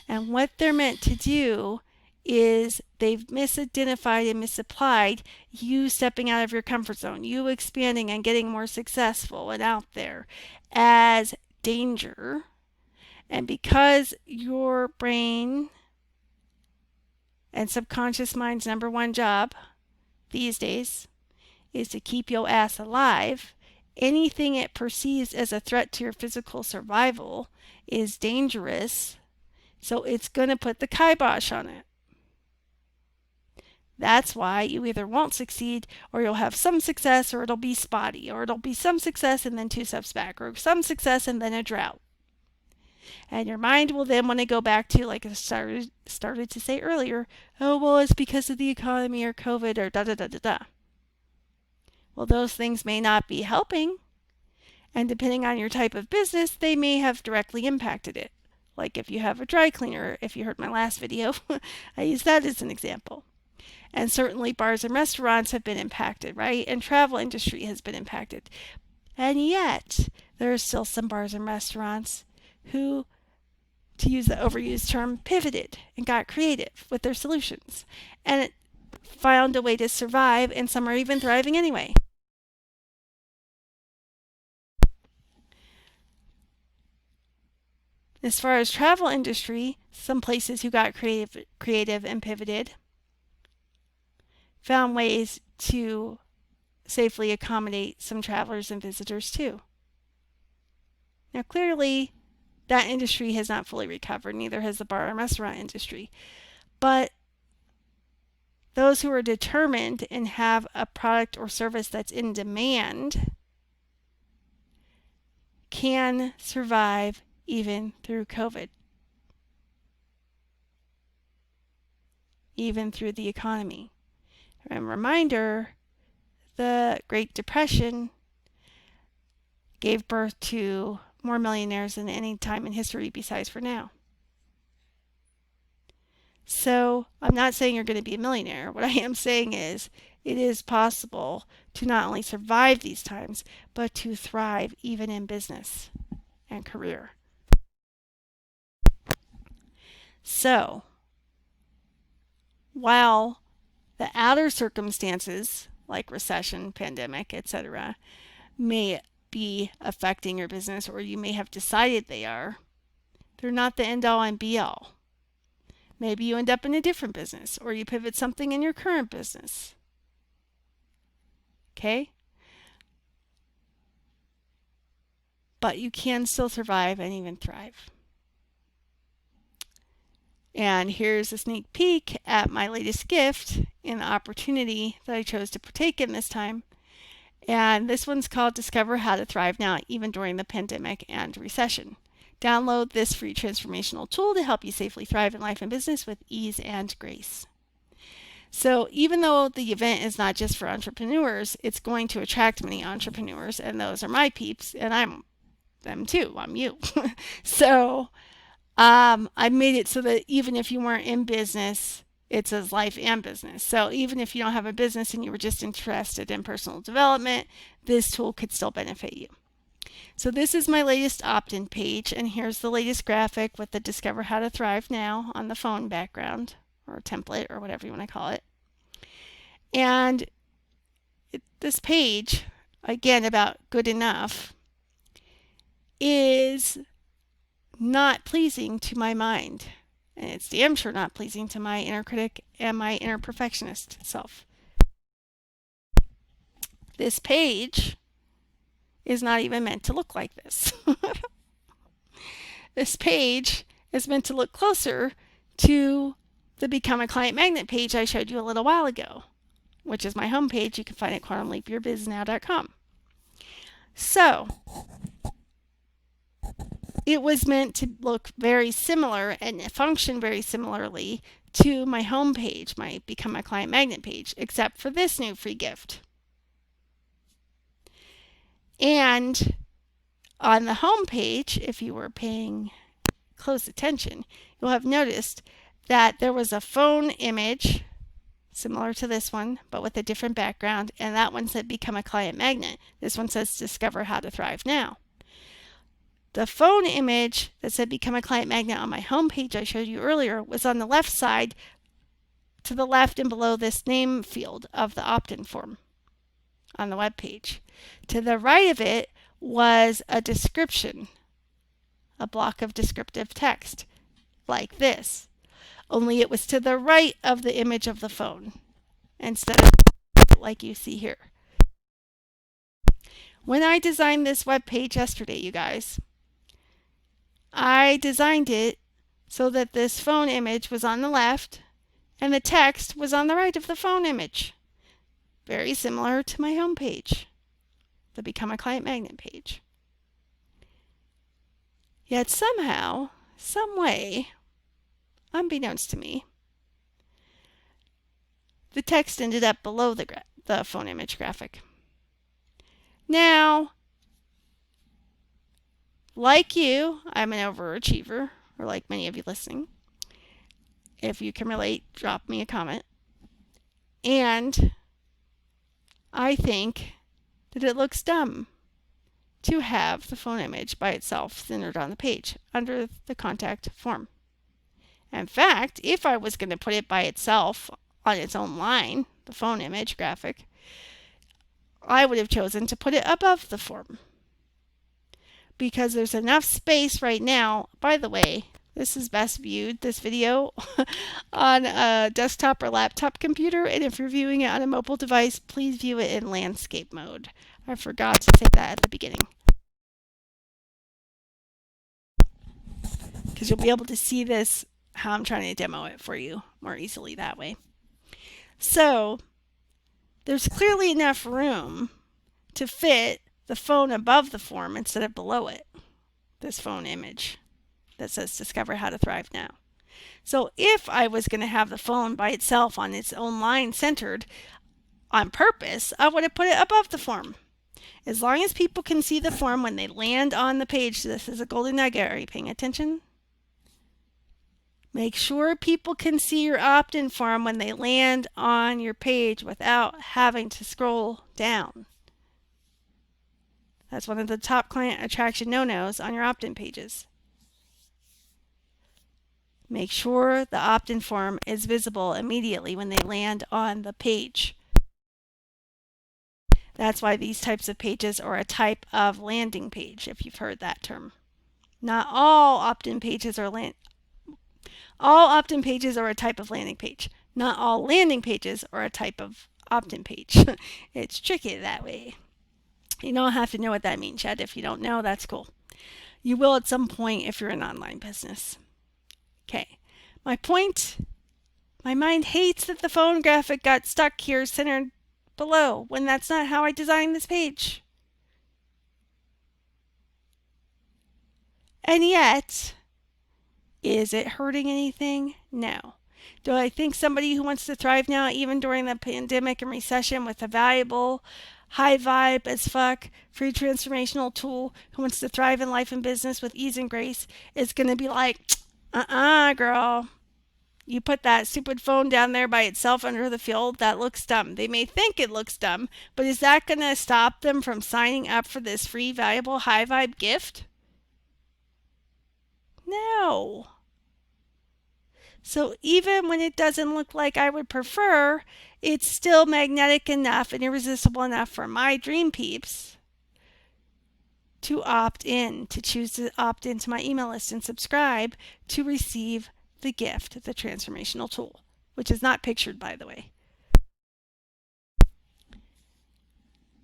And what they're meant to do is they've misidentified and misapplied you stepping out of your comfort zone, you expanding and getting more successful and out there as danger. And because your brain and subconscious mind's number one job these days is to keep your ass alive, anything it perceives as a threat to your physical survival is dangerous, so it's going to put the kibosh on it. That's why you either won't succeed, or you'll have some success, or it'll be spotty, or it'll be some success and then 2 steps back, or some success and then a drought. And your mind will then want to go back to, like I started to say earlier, oh, well, it's because of the economy or COVID or da da da da da. Well, those things may not be helping. And depending on your type of business, they may have directly impacted it. Like if you have a dry cleaner, if you heard my last video, I use that as an example. And certainly bars and restaurants have been impacted, right? And travel industry has been impacted. And yet, there are still some bars and restaurants who, to use the overused term, pivoted and got creative with their solutions and found a way to survive, and some are even thriving anyway. As far as travel industry, some places who got creative and pivoted found ways to safely accommodate some travelers and visitors too. Now clearly that industry has not fully recovered, neither has the bar and restaurant industry. But those who are determined and have a product or service that's in demand can survive even through COVID, even through the economy. And reminder, the Great Depression gave birth to more millionaires than any time in history besides for now. So I'm not saying you're going to be a millionaire. What I am saying is it is possible to not only survive these times, but to thrive even in business and career. So, while the outer circumstances, like recession, pandemic, etc., may be affecting your business, or you may have decided they are, they're not the end all and be all. Maybe you end up in a different business, or you pivot something in your current business. Okay? But you can still survive and even thrive. And here's a sneak peek at my latest gift in the opportunity that I chose to partake in this time. And this one's called Discover How to Thrive Now, even during the pandemic and recession. Download this free transformational tool to help you safely thrive in life and business with ease and grace. So even though the event is not just for entrepreneurs, it's going to attract many entrepreneurs, and those are my peeps, and I'm them too. I'm you. So I made it so that even if you weren't in business, it says life and business. So even if you don't have a business and you were just interested in personal development, this tool could still benefit you. So this is my latest opt-in page, and here's the latest graphic with the Discover How to Thrive Now on the phone background, or template, or whatever you want to call it. And this page, again about good enough, is not pleasing to my mind. And it's damn sure not pleasing to my inner critic and my inner perfectionist self. This page is not even meant to look like this. This page is meant to look closer to the Become a Client Magnet page I showed you a little while ago, which is my homepage. You can find it at quantumleapyourbiznow.com. So it was meant to look very similar and function very similarly to my homepage, my Become a Client Magnet page, except for this new free gift. And on the home page, if you were paying close attention, you'll have noticed that there was a phone image similar to this one, but with a different background, and that one said Become a Client Magnet. This one says Discover How to Thrive Now. The phone image that said Become a Client Magnet on my home page I showed you earlier was on the left side, to the left and below this name field of the opt-in form on the web page. To the right of it was a description, a block of descriptive text like this, only it was to the right of the image of the phone instead of like you see here. When I designed this web page yesterday, you guys, I designed it so that this phone image was on the left and the text was on the right of the phone image. Very similar to my home page, the Become a Client Magnet page. Yet somehow, some way, unbeknownst to me, the text ended up below the phone image graphic. Now, like you, I'm an overachiever, or like many of you listening. If you can relate, drop me a comment. And I think that it looks dumb to have the phone image by itself centered on the page under the contact form. In fact, if I was going to put it by itself on its own line, the phone image graphic, I would have chosen to put it above the form. Because there's enough space right now. By the way, this is best viewed, this video, on a desktop or laptop computer, and if you're viewing it on a mobile device, please view it in landscape mode. I forgot to say that at the beginning. Because you'll be able to see this, how I'm trying to demo it for you more easily that way. So, there's clearly enough room to fit the phone above the form instead of below it. This phone image that says Discover How to Thrive Now. So if I was going to have the phone by itself on its own line centered on purpose, I would have put it above the form. As long as people can see the form when they land on the page, this is a golden nugget. Are you paying attention? Make sure people can see your opt-in form when they land on your page without having to scroll down. That's one of the top client attraction no-nos on your opt-in pages. Make sure the opt-in form is visible immediately when they land on the page. That's why these types of pages are a type of landing page, if you've heard that term. Not all opt-in pages are all opt-in pages are a type of landing page. Not all landing pages are a type of opt-in page. It's tricky that way. You don't have to know what that means yet. If you don't know, that's cool. You will at some point if you're an online business. Okay, my point, my mind hates that the phone graphic got stuck here centered below when that's not how I designed this page. And yet, is it hurting anything? No. Do I think somebody who wants to thrive now, even during the pandemic and recession, with a valuable, high vibe as fuck, free transformational tool, who wants to thrive in life and business with ease and grace, is going to be like, girl, you put that stupid phone down there by itself under the field, that looks dumb. They may think it looks dumb, but is that going to stop them from signing up for this free, valuable, high vibe gift? No. So even when it doesn't look like I would prefer, it's still magnetic enough and irresistible enough for my dream peeps to opt in, to choose to opt into my email list and subscribe to receive the gift, the transformational tool, which is not pictured, by the way.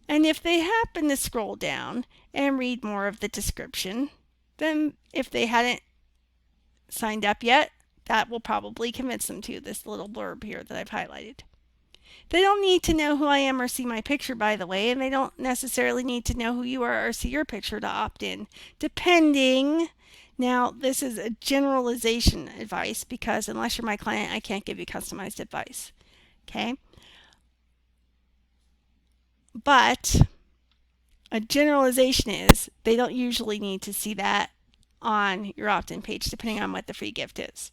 And if they happen to scroll down and read more of the description, then if they hadn't signed up yet, that will probably convince them to, this little blurb here that I've highlighted. They don't need to know who I am or see my picture, by the way, and they don't necessarily need to know who you are or see your picture to opt in, depending. Now, this is a generalization advice because unless you're my client, I can't give you customized advice. Okay? But a generalization is they don't usually need to see that on your opt-in page, depending on what the free gift is.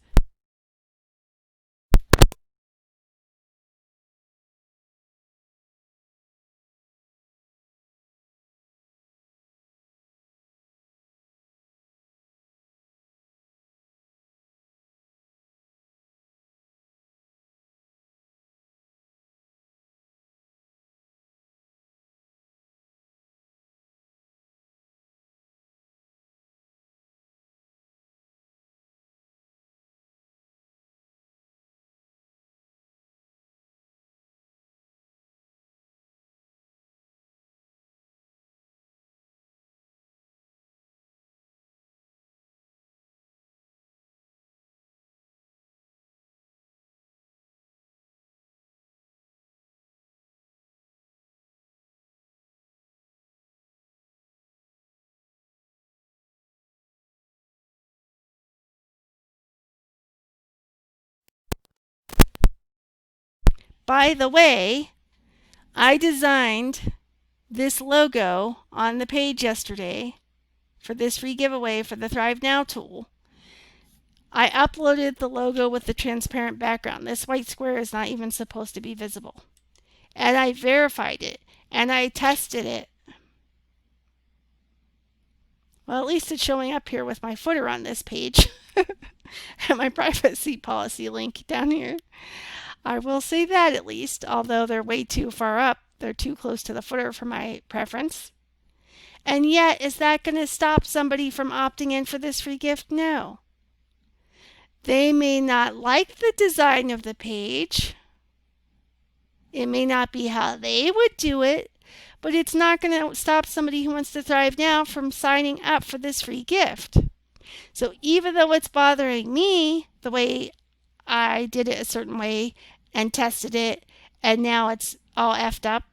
By the way, I designed this logo on the page yesterday for this free giveaway for the Thrive Now tool. I uploaded the logo with the transparent background. This white square is not even supposed to be visible. And I verified it and I tested it. Well, at least it's showing up here with my footer on this page and my privacy policy link down here. I will say that at least, although they're way too far up. They're too close to the footer for my preference. And yet, is that going to stop somebody from opting in for this free gift? No. They may not like the design of the page. It may not be how they would do it, but it's not going to stop somebody who wants to thrive now from signing up for this free gift. So even though it's bothering me the way I did it a certain way and tested it, and now it's all effed up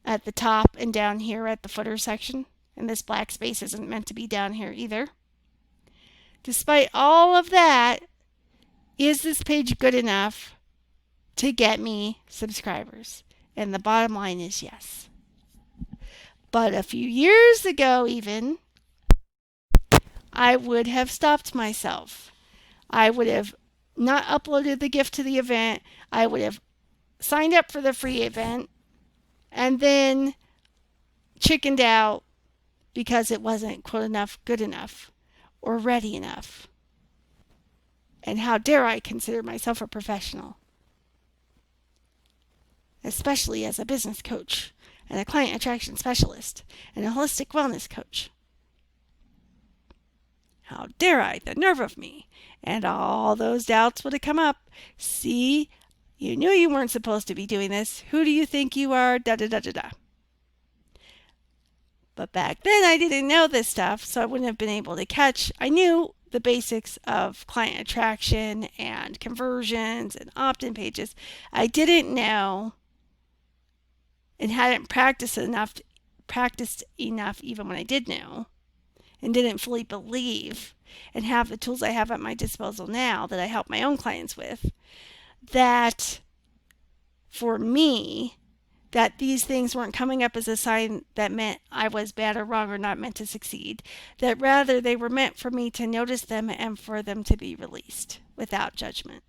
at the top and down here at the footer section, and this black space isn't meant to be down here either. Despite all of that, is this page good enough to get me subscribers? And the bottom line is yes. But a few years ago even, I would have stopped myself. I would have not uploaded the gift to the event. I would have signed up for the free event and then chickened out because it wasn't quote enough, good enough, or ready enough. And how dare I consider myself a professional, especially as a business coach and a client attraction specialist and a holistic wellness coach. How dare I? The nerve of me. And all those doubts would have come up. See, you knew you weren't supposed to be doing this. Who do you think you are? Da da da da da. But back then I didn't know this stuff, so I wouldn't have been able to catch. I knew the basics of client attraction and conversions and opt-in pages. I didn't know and hadn't practiced enough even when I did know, and didn't fully believe and have the tools I have at my disposal now that I help my own clients with, that for me, that these things weren't coming up as a sign that meant I was bad or wrong or not meant to succeed, that rather they were meant for me to notice them and for them to be released without judgment.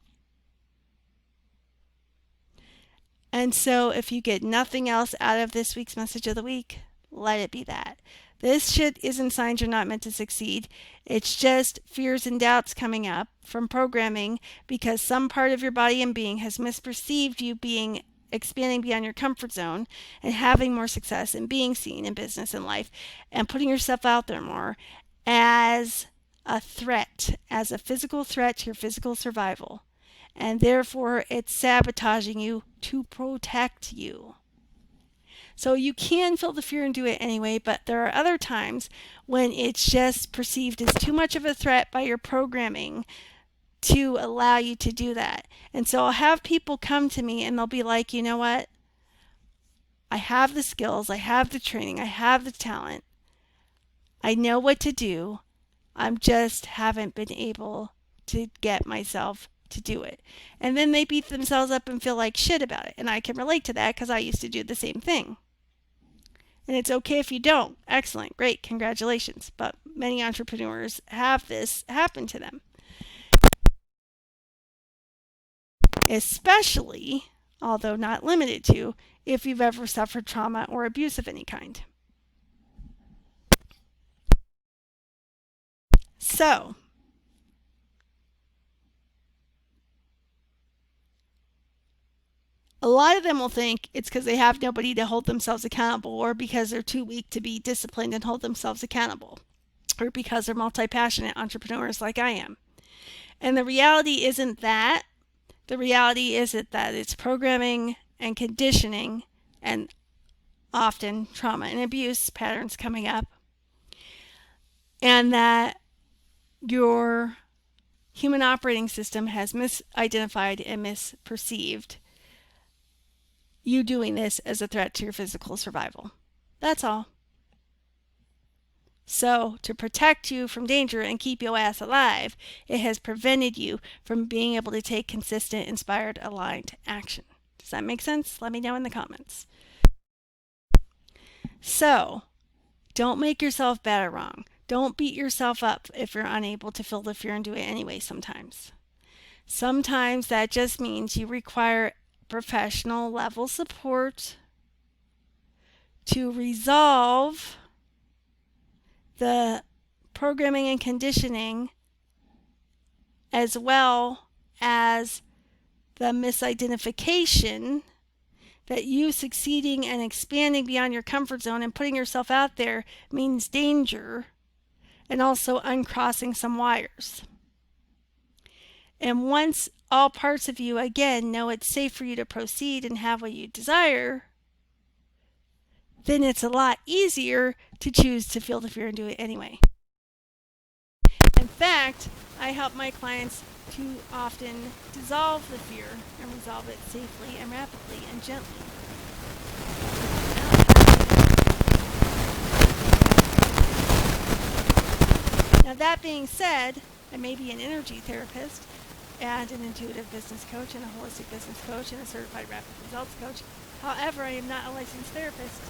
And so if you get nothing else out of this week's message of the week, let it be that. This shit isn't signs you're not meant to succeed. It's just fears and doubts coming up from programming because some part of your body and being has misperceived you being expanding beyond your comfort zone and having more success and being seen in business and life and putting yourself out there more as a threat, as a physical threat to your physical survival. And therefore, it's sabotaging you to protect you. So you can feel the fear and do it anyway, but there are other times when it's just perceived as too much of a threat by your programming to allow you to do that. And so I'll have people come to me and they'll be like, you know what? I have the skills, I have the training, I have the talent. I know what to do. I just haven't been able to get myself to do it. And then they beat themselves up and feel like shit about it. And I can relate to that because I used to do the same thing. And it's okay if you don't. Excellent, great, congratulations. But many entrepreneurs have this happen to them. Especially, although not limited to, if you've ever suffered trauma or abuse of any kind. So, a lot of them will think it's because they have nobody to hold themselves accountable, or because they're too weak to be disciplined and hold themselves accountable, or because they're multi-passionate entrepreneurs like I am. And the reality isn't that. The reality is that it's programming and conditioning and often trauma and abuse patterns coming up, and that your human operating system has misidentified and misperceived you doing this as a threat to your physical survival. That's all. So to protect you from danger and keep your ass alive, it has prevented you from being able to take consistent, inspired, aligned action. Does that make sense? Let me know in the comments. So don't make yourself bad or wrong. Don't beat yourself up if you're unable to feel the fear and do it anyway sometimes. Sometimes that just means you require professional level support to resolve the programming and conditioning as well as the misidentification that you succeeding and expanding beyond your comfort zone and putting yourself out there means danger, and also uncrossing some wires. And once all parts of you again know it's safe for you to proceed and have what you desire, then it's a lot easier to choose to feel the fear and do it anyway. In fact, I help my clients to often dissolve the fear and resolve it safely and rapidly and gently. Now that being said, I may be an energy therapist and an intuitive business coach and a holistic business coach and a certified rapid results coach. However, I am not a licensed therapist.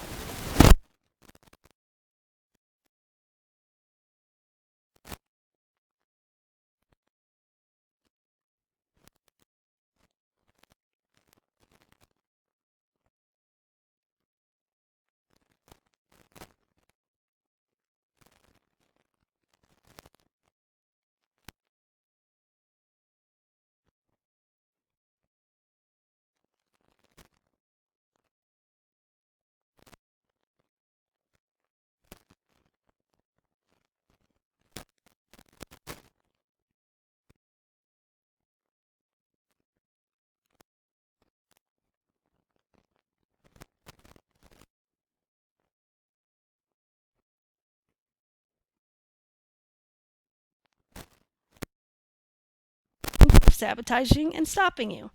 Sabotaging and stopping you.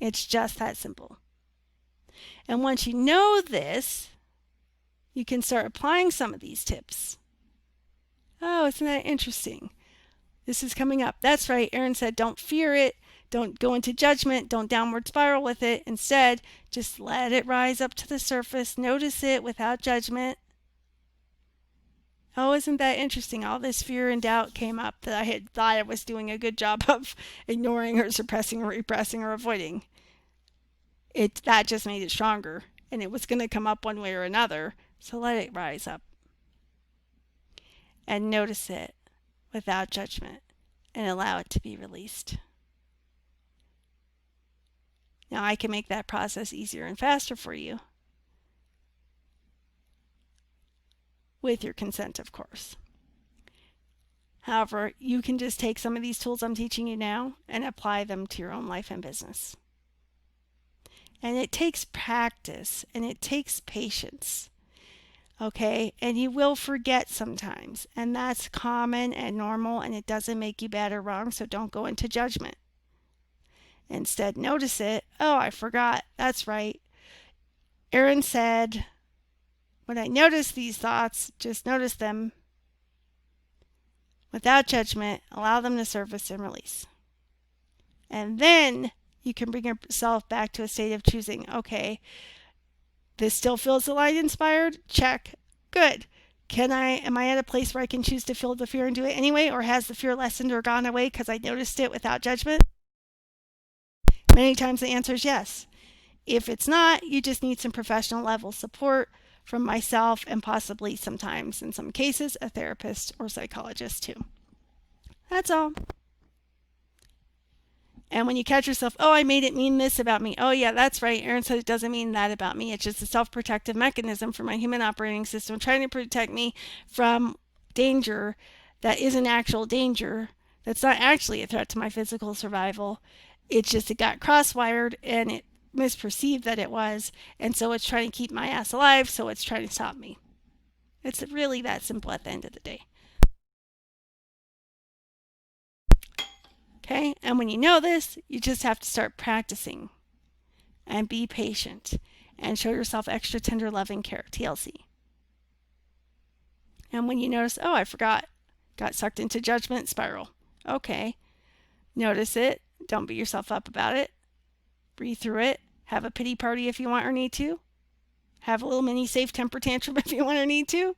It's just that simple. And once you know this, you can start applying some of these tips. Oh, isn't that interesting? This is coming up. That's right. Erin said, don't fear it. Don't go into judgment. Don't downward spiral with it. Instead, just let it rise up to the surface. Notice it without judgment. Oh, isn't that interesting? All this fear and doubt came up that I had thought I was doing a good job of ignoring or suppressing or repressing or avoiding. That just made it stronger, and it was going to come up one way or another. So let it rise up and notice it without judgment and allow it to be released. Now I can make that process easier and faster for you with your consent, of course. However, you can just take some of these tools I'm teaching you now and apply them to your own life and business. And it takes practice and it takes patience. Okay, and you will forget sometimes, and that's common and normal, and it doesn't make you bad or wrong, so don't go into judgment. Instead, notice it. Oh, I forgot. That's right. Erin said, when I notice these thoughts, just notice them without judgment, allow them to surface and release. And then you can bring yourself back to a state of choosing. Okay, this still feels aligned, inspired? Check. Good. Am I at a place where I can choose to feel the fear and do it anyway? Or has the fear lessened or gone away because I noticed it without judgment? Many times the answer is yes. If it's not, you just need some professional level support from myself and possibly sometimes, in some cases, a therapist or psychologist too. That's all. And when you catch yourself, oh, I made it mean this about me. Oh, yeah, that's right. Erin said it doesn't mean that about me. It's just a self-protective mechanism for my human operating system trying to protect me from danger that isn't actual danger. That's not actually a threat to my physical survival. It's just it got cross-wired and it misperceived that it was. And so it's trying to keep my ass alive, so it's trying to stop me. It's really that simple at the end of the day. Okay, and when you know this, you just have to start practicing and be patient and show yourself extra tender loving care. TLC. And when you notice, oh, I forgot, got sucked into judgment spiral. Okay, notice it. Don't beat yourself up about it. Breathe through it. Have a pity party if you want or need to. Have a little mini safe temper tantrum if you want or need to.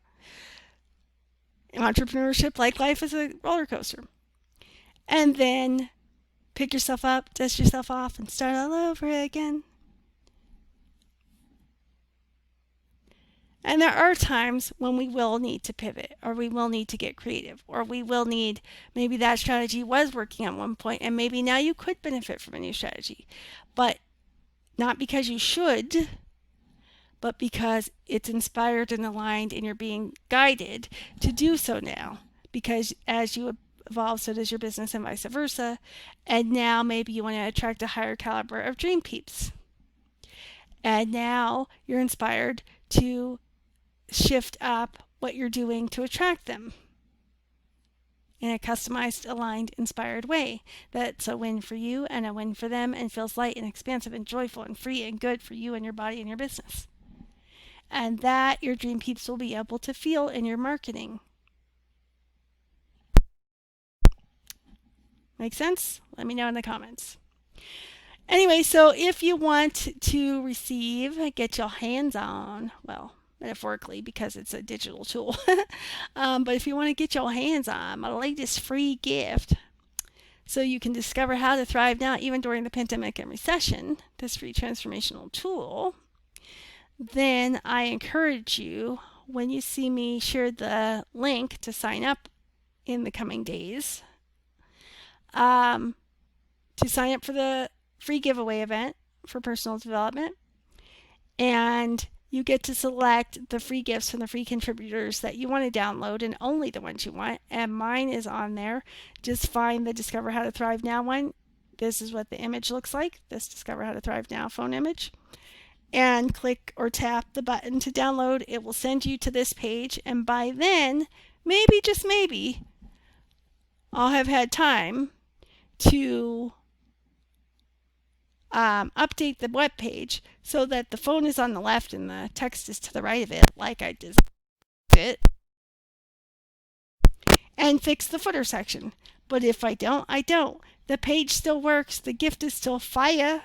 Entrepreneurship, like life, is a roller coaster. And then pick yourself up, dust yourself off, and start all over again. And there are times when we will need to pivot, or we will need to get creative, or we will need, maybe that strategy was working at one point, and maybe now you could benefit from a new strategy. But not because you should, but because it's inspired and aligned and you're being guided to do so now. Because as you evolve, so does your business and vice versa. And now maybe you want to attract a higher caliber of dream peeps. And now you're inspired to shift up what you're doing to attract them in a customized, aligned, inspired way that's a win for you and a win for them and feels light and expansive and joyful and free and good for you and your body and your business. And that your dream peeps will be able to feel in your marketing. Make sense? Let me know in the comments. Anyway, so if you want to receive, get your hands on, well, metaphorically because it's a digital tool, but if you want to get your hands on my latest free gift, so you can discover how to thrive now even during the pandemic and recession, this free transformational tool, then I encourage you, when you see me share the link to sign up in the coming days, to sign up for the free giveaway event for personal development. And you get to select the free gifts from the free contributors that you want to download, and only the ones you want. And mine is on there. Just find the Discover How to Thrive Now one. This is what the image looks like, this Discover How to Thrive Now phone image. And click or tap the button to download. It will send you to this page. And by then, maybe, just maybe, I'll have had time to update the web page so that the phone is on the left and the text is to the right of it, like I designed it, and fix the footer section. But if I don't, I don't. The page still works. The gift is still fire.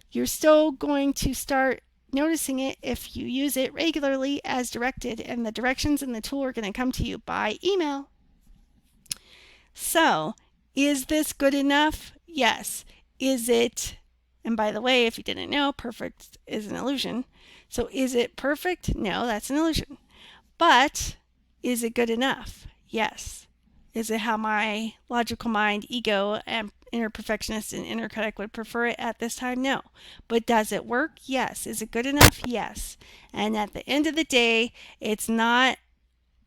You're still going to start noticing it if you use it regularly as directed, and the directions in the tool are going to come to you by email. So, is this good enough? Yes. Is it, and by the way, if you didn't know, perfect is an illusion. So is it perfect? No, that's an illusion. But is it good enough? Yes. Is it how my logical mind, ego, and inner perfectionist and inner critic would prefer it at this time? No. But does it work? Yes. Is it good enough? Yes. And at the end of the day, it's not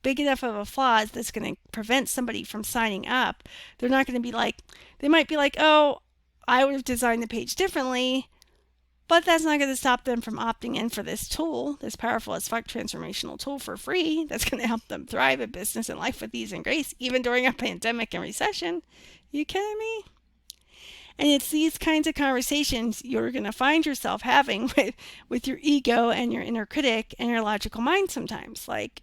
big enough of a flaw that's going to prevent somebody from signing up. They're not going to be like, they might be like, oh, I would have designed the page differently, but that's not going to stop them from opting in for this tool, this powerful as fuck transformational tool for free that's going to help them thrive in business and life with ease and grace, even during a pandemic and recession. You kidding me? And it's these kinds of conversations you're going to find yourself having with your ego and your inner critic and your logical mind sometimes. Like,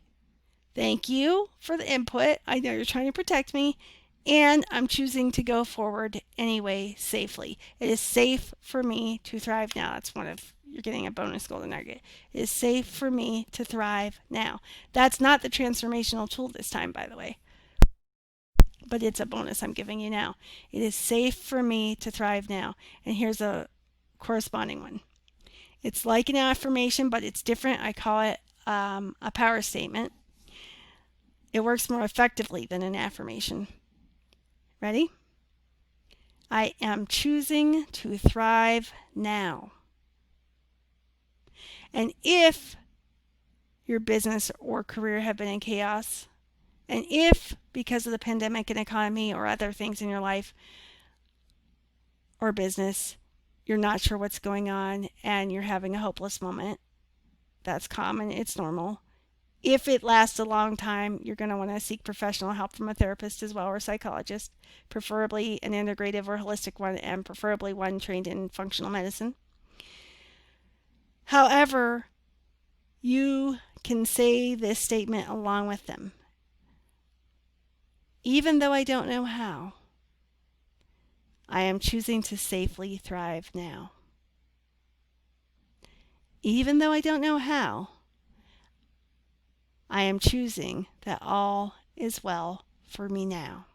thank you for the input. I know you're trying to protect me, and I'm choosing to go forward anyway safely. It is safe for me to thrive now. That's one of, you're getting a bonus golden nugget. It is safe for me to thrive now. That's not the transformational tool this time, by the way, but it's a bonus I'm giving you now. It is safe for me to thrive now. And here's a corresponding one. It's like an affirmation, but it's different. I call it a power statement. It works more effectively than an affirmation. Ready? I am choosing to thrive now. And if your business or career have been in chaos, and if because of the pandemic and economy or other things in your life or business, you're not sure what's going on and you're having a hopeless moment, that's common, it's normal. If it lasts a long time, you're going to want to seek professional help from a therapist as well, or a psychologist, preferably an integrative or holistic one, and preferably one trained in functional medicine. However, you can say this statement along with them. Even though I don't know how, I am choosing to safely thrive now. Even though I don't know how, I am choosing that all is well for me now.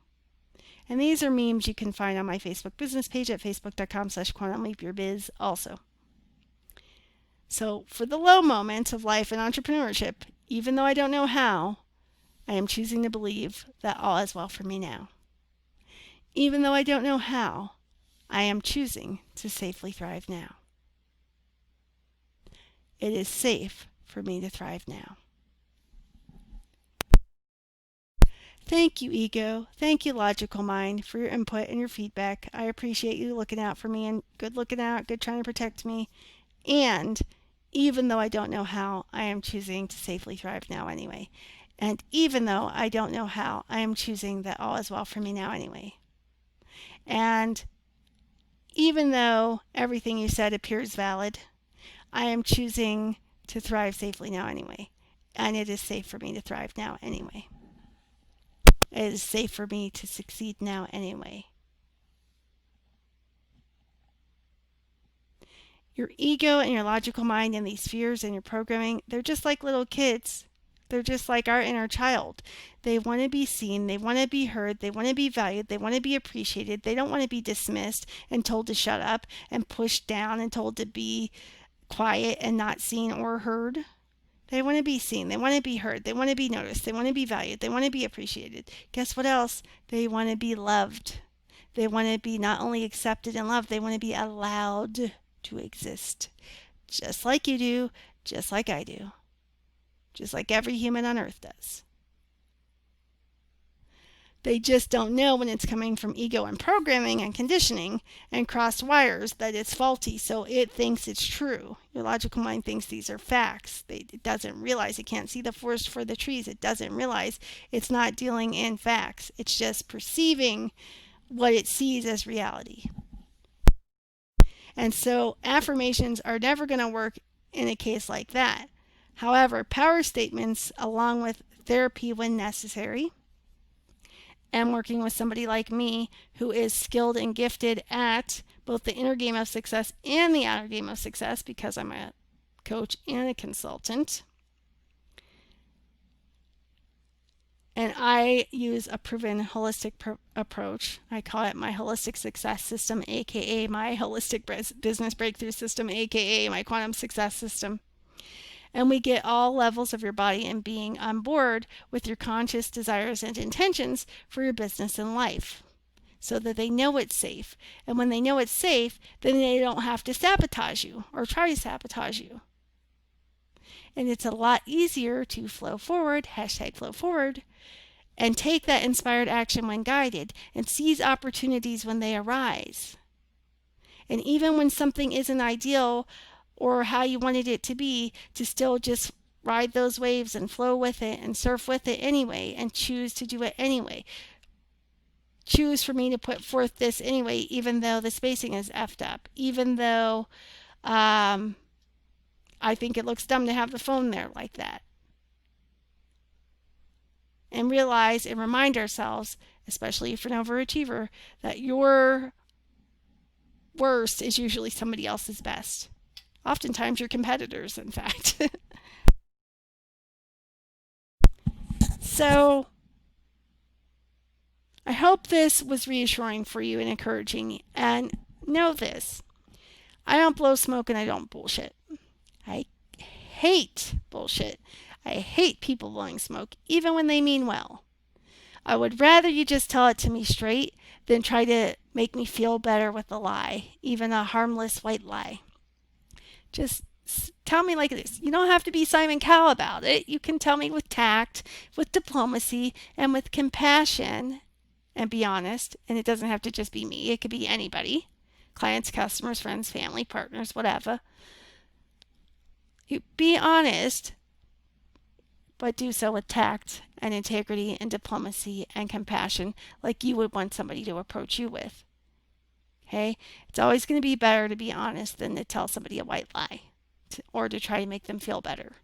And these are memes you can find on my Facebook business page at facebook.com/quantumleapyourbiz also. So for the low moments of life and entrepreneurship, even though I don't know how, I am choosing to believe that all is well for me now. Even though I don't know how, I am choosing to safely thrive now. It is safe for me to thrive now. Thank you, ego. Thank you, logical mind, for your input and your feedback. I appreciate you looking out for me and good looking out, good trying to protect me. And even though I don't know how, I am choosing to safely thrive now anyway. And even though I don't know how, I am choosing that all is well for me now anyway. And even though everything you said appears valid, I am choosing to thrive safely now anyway. And it is safe for me to thrive now anyway. It is safe for me to succeed now anyway. Your ego and your logical mind and these fears and your programming, they're just like little kids. They're just like our inner child. They want to be seen. They want to be heard. They want to be valued. They want to be appreciated. They don't want to be dismissed and told to shut up and pushed down and told to be quiet and not seen or heard. They want to be seen. They want to be heard. They want to be noticed. They want to be valued. They want to be appreciated. Guess what else? They want to be loved. They want to be not only accepted and loved, they want to be allowed to exist. Just like you do, just like I do. Just like every human on earth does. They just don't know when it's coming from ego and programming and conditioning and crossed wires that it's faulty, so it thinks it's true. Your logical mind thinks these are facts. It doesn't realize it can't see the forest for the trees. It doesn't realize it's not dealing in facts. It's just perceiving what it sees as reality. And so affirmations are never going to work in a case like that. However, power statements, along with therapy when necessary, and working with somebody like me who is skilled and gifted at both the inner game of success and the outer game of success, because I'm a coach and a consultant. And I use a proven holistic approach. I call it my holistic success system, aka my holistic business breakthrough system, aka my quantum success system. And we get all levels of your body and being on board with your conscious desires and intentions for your business and life so that they know it's safe. And when they know it's safe, then they don't have to sabotage you or try to sabotage you. And it's a lot easier to flow forward, #flow forward, and take that inspired action when guided and seize opportunities when they arise. And even when something isn't ideal or how you wanted it to be, to still just ride those waves and flow with it and surf with it anyway and choose to do it anyway. Choose for me to put forth this anyway, even though the spacing is effed up, even though I think it looks dumb to have the phone there like that. And realize and remind ourselves, especially if you're an overachiever, that your worst is usually somebody else's best. Oftentimes your competitors, in fact. So I hope this was reassuring for you and encouraging. And know this, I don't blow smoke and I don't bullshit. I hate bullshit. I hate people blowing smoke, even when they mean well. I would rather you just tell it to me straight than try to make me feel better with a lie, even a harmless white lie. Just tell me like this. You don't have to be Simon Cowell about it. You can tell me with tact, with diplomacy, and with compassion, and be honest. And it doesn't have to just be me. It could be anybody. Clients, customers, friends, family, partners, whatever. You be honest, but do so with tact and integrity and diplomacy and compassion, like you would want somebody to approach you with. Okay? It's always going to be better to be honest than to tell somebody a white lie or to try to make them feel better.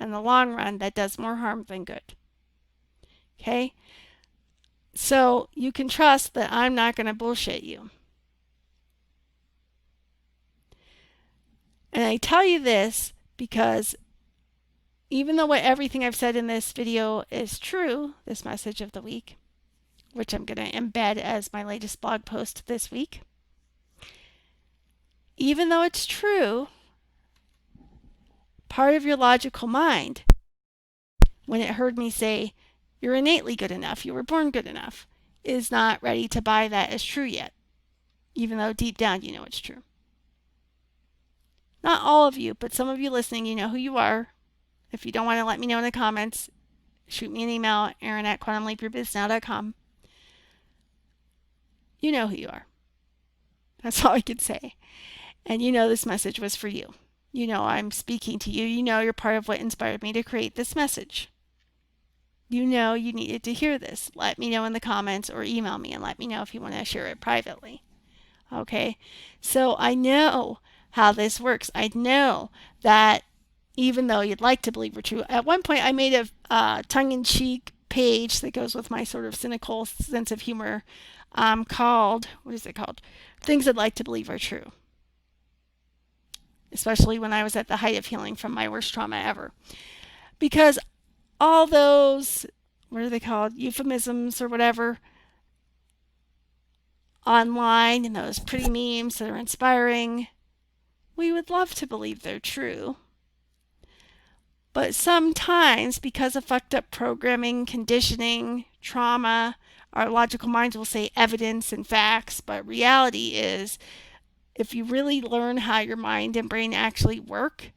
in the long run that does more harm than good. Okay? So you can trust that I'm not going to bullshit you. And I tell you this because even though everything I've said in this video is true, this message of the week, which I'm going to embed as my latest blog post this week, even though it's true, part of your logical mind, when it heard me say, you're innately good enough, you were born good enough, is not ready to buy that as true yet, even though deep down you know it's true. Not all of you, but some of you listening, you know who you are. If you don't want to let me know in the comments, shoot me an email, Erin@quantumleapyourbiznow.com. You know who you are. That's all I can say. And you know this message was for you. You know I'm speaking to you. You know you're part of what inspired me to create this message. You know you needed to hear this. Let me know in the comments or email me and let me know if you want to share it privately. Okay? So I know how this works. I know that even though you'd like to believe we're true, at one point I made a tongue-in-cheek page that goes with my sort of cynical sense of humor called, what is it called? Things I'd like to believe are true. Especially when I was at the height of healing from my worst trauma ever. Because all those, what are they called, euphemisms or whatever, online and those pretty memes that are inspiring, we would love to believe they're true. But sometimes, because of fucked up programming, conditioning, trauma, our logical minds will say evidence and facts, but reality is, if you really learn how your mind and brain actually work,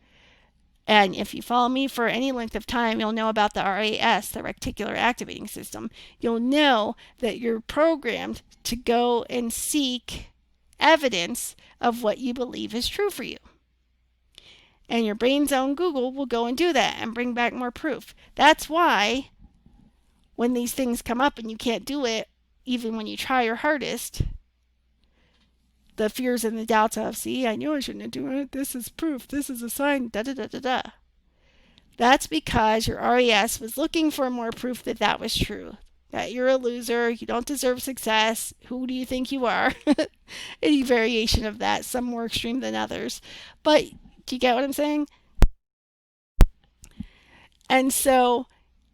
and if you follow me for any length of time, you'll know about the RAS, the reticular activating system. You'll know that you're programmed to go and seek evidence of what you believe is true for you. And your brain's own Google will go and do that and bring back more proof. That's why when these things come up and you can't do it, even when you try your hardest, the fears and the doubts of, see, I knew I shouldn't do it. This is proof. This is a sign. Da da da da da. That's because your RAS was looking for more proof that that was true. That you're a loser. You don't deserve success. Who do you think you are? Any variation of that, some more extreme than others. But do you get what I'm saying? And so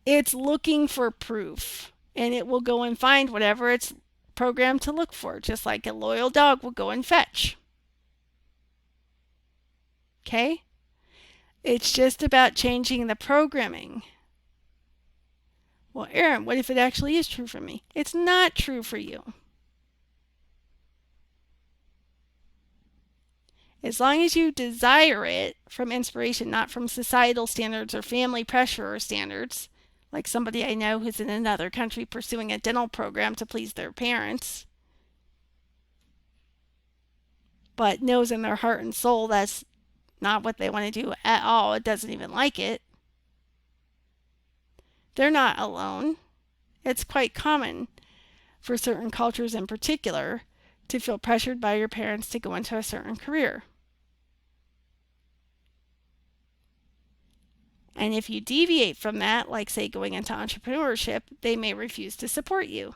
it's looking for proof. And it will go and find whatever it's programmed to look for, just like a loyal dog will go and fetch. Okay? It's just about changing the programming. Well, Erin, what if it actually is true for me? It's not true for you. As long as you desire it from inspiration, not from societal standards or family pressure or standards, like somebody I know who's in another country pursuing a dental program to please their parents, but knows in their heart and soul that's not what they want to do at all. It doesn't even like it. They're not alone. It's quite common for certain cultures in particular to feel pressured by your parents to go into a certain career. And if you deviate from that, like say going into entrepreneurship, they may refuse to support you,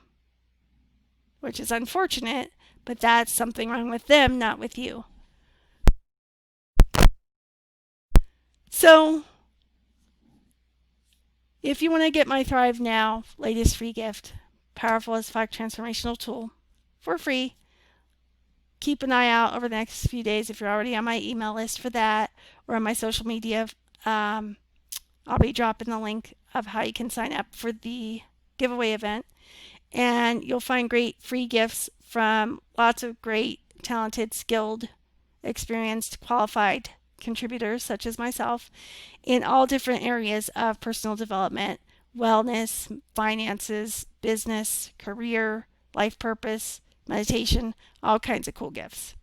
which is unfortunate, but that's something wrong with them, not with you. So, if you want to get my Thrive Now latest free gift, powerful as fuck transformational tool, for free, keep an eye out over the next few days if you're already on my email list for that, or on my social media. I'll be dropping the link of how you can sign up for the giveaway event. And you'll find great free gifts from lots of great, talented, skilled, experienced, qualified contributors such as myself in all different areas of personal development, wellness, finances, business, career, life purpose, meditation, all kinds of cool gifts.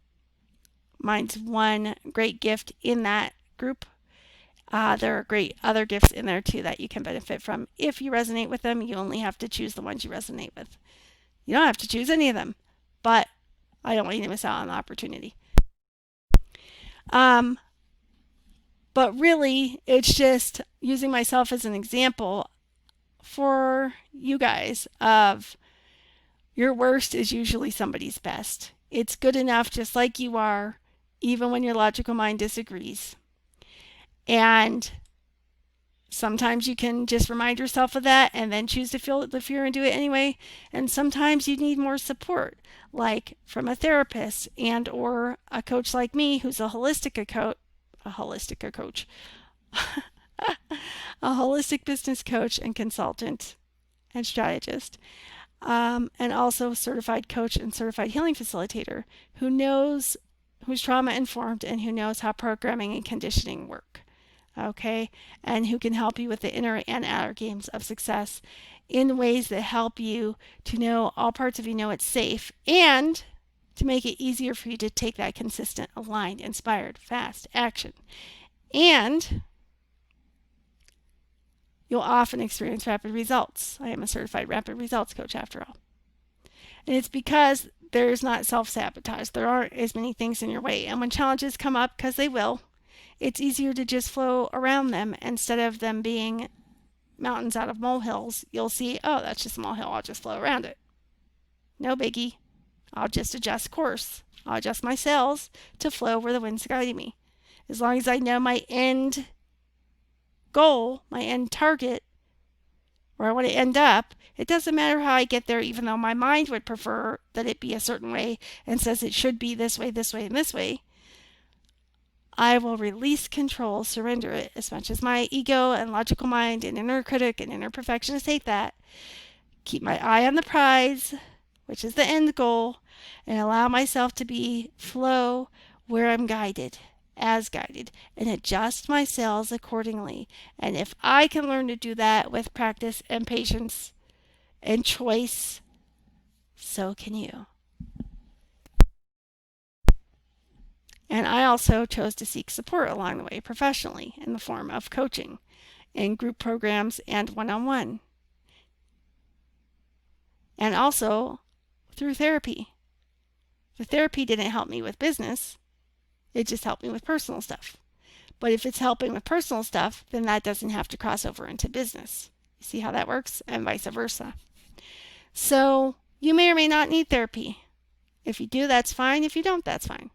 Mine's one great gift in that group. There are great other gifts in there too that you can benefit from. If you resonate with them, you only have to choose the ones you resonate with. You don't have to choose any of them, but I don't want you to miss out on the opportunity. But really, it's just using myself as an example for you guys of your worst is usually somebody's best. It's good enough just like you are, even when your logical mind disagrees. And sometimes you can just remind yourself of that and then choose to feel the fear and do it anyway. And sometimes you need more support, like from a therapist and or a coach like me who's a holistic coach, a holistic business coach and consultant and strategist, and also certified coach and certified healing facilitator who's trauma informed and who knows how programming and conditioning work. Okay, and who can help you with the inner and outer games of success in ways that help you to know all parts of you know it's safe and to make it easier for you to take that consistent, aligned, inspired, fast action. And you'll often experience rapid results. I am a certified rapid results coach after all. And it's because there's not self-sabotage. There aren't as many things in your way. And when challenges come up, because they will, it's easier to just flow around them instead of them being mountains out of molehills. You'll see, oh, that's just a molehill. I'll just flow around it. No biggie. I'll just adjust course. I'll adjust my sails to flow where the wind's guiding me. As long as I know my end goal, my end target, where I want to end up, it doesn't matter how I get there, even though my mind would prefer that it be a certain way and says it should be this way, and this way. I will release control, surrender it, as much as my ego and logical mind and inner critic and inner perfectionist hate that. Keep my eye on the prize, which is the end goal, and allow myself to be flow where I'm guided, as guided, and adjust my sails accordingly. And if I can learn to do that with practice and patience and choice, so can you. And I also chose to seek support along the way professionally in the form of coaching in group programs and one-on-one. And also through therapy. The therapy didn't help me with business. It just helped me with personal stuff. But if it's helping with personal stuff, then that doesn't have to cross over into business. You see how that works? And vice versa. So you may or may not need therapy. If you do, that's fine. If you don't, that's fine.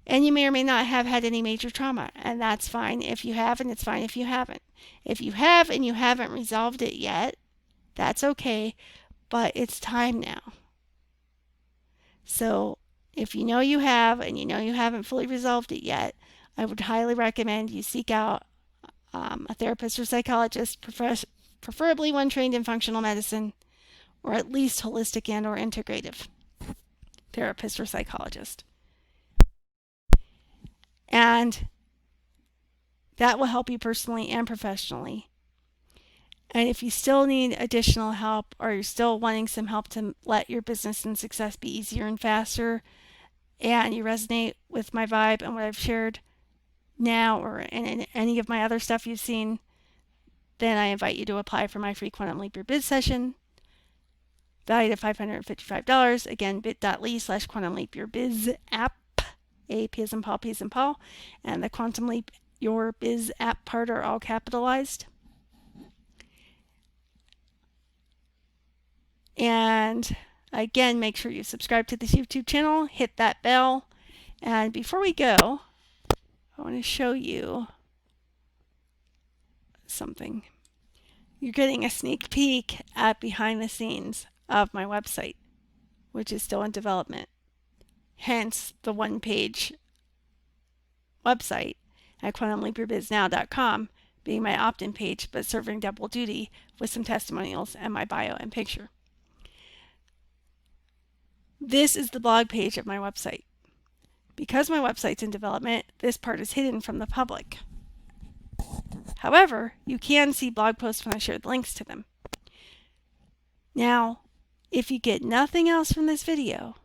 And you may or may not have had any major trauma, and that's fine if you have, and it's fine if you haven't. If you have and you haven't resolved it yet, that's okay, but it's time now. So if you know you have and you know you haven't fully resolved it yet, I would highly recommend you seek out a therapist or psychologist, preferably one trained in functional medicine, or at least holistic and or integrative therapist or psychologist. And that will help you personally and professionally. And if you still need additional help, or you're still wanting some help to let your business and success be easier and faster, and you resonate with my vibe and what I've shared now or in any of my other stuff you've seen, then I invite you to apply for my free Quantum Leap Your Biz session, valued at $555. Again, bit.ly/Quantum Leap Your Biz app. A, P as in Paul, P as in Paul, and the Quantum Leap Your Biz app part are all capitalized. And again, make sure you subscribe to this YouTube channel, hit that bell. And before we go, I want to show you something. You're getting a sneak peek at behind the scenes of my website, which is still in development. Hence the one-page website at quantumleapyourbiznaw.com being my opt-in page, but serving double duty with some testimonials and my bio and picture. This is the blog page of my website. Because my website's in development, this part is hidden from the public. However, you can see blog posts when I shared links to them. Now, if you get nothing else from this video,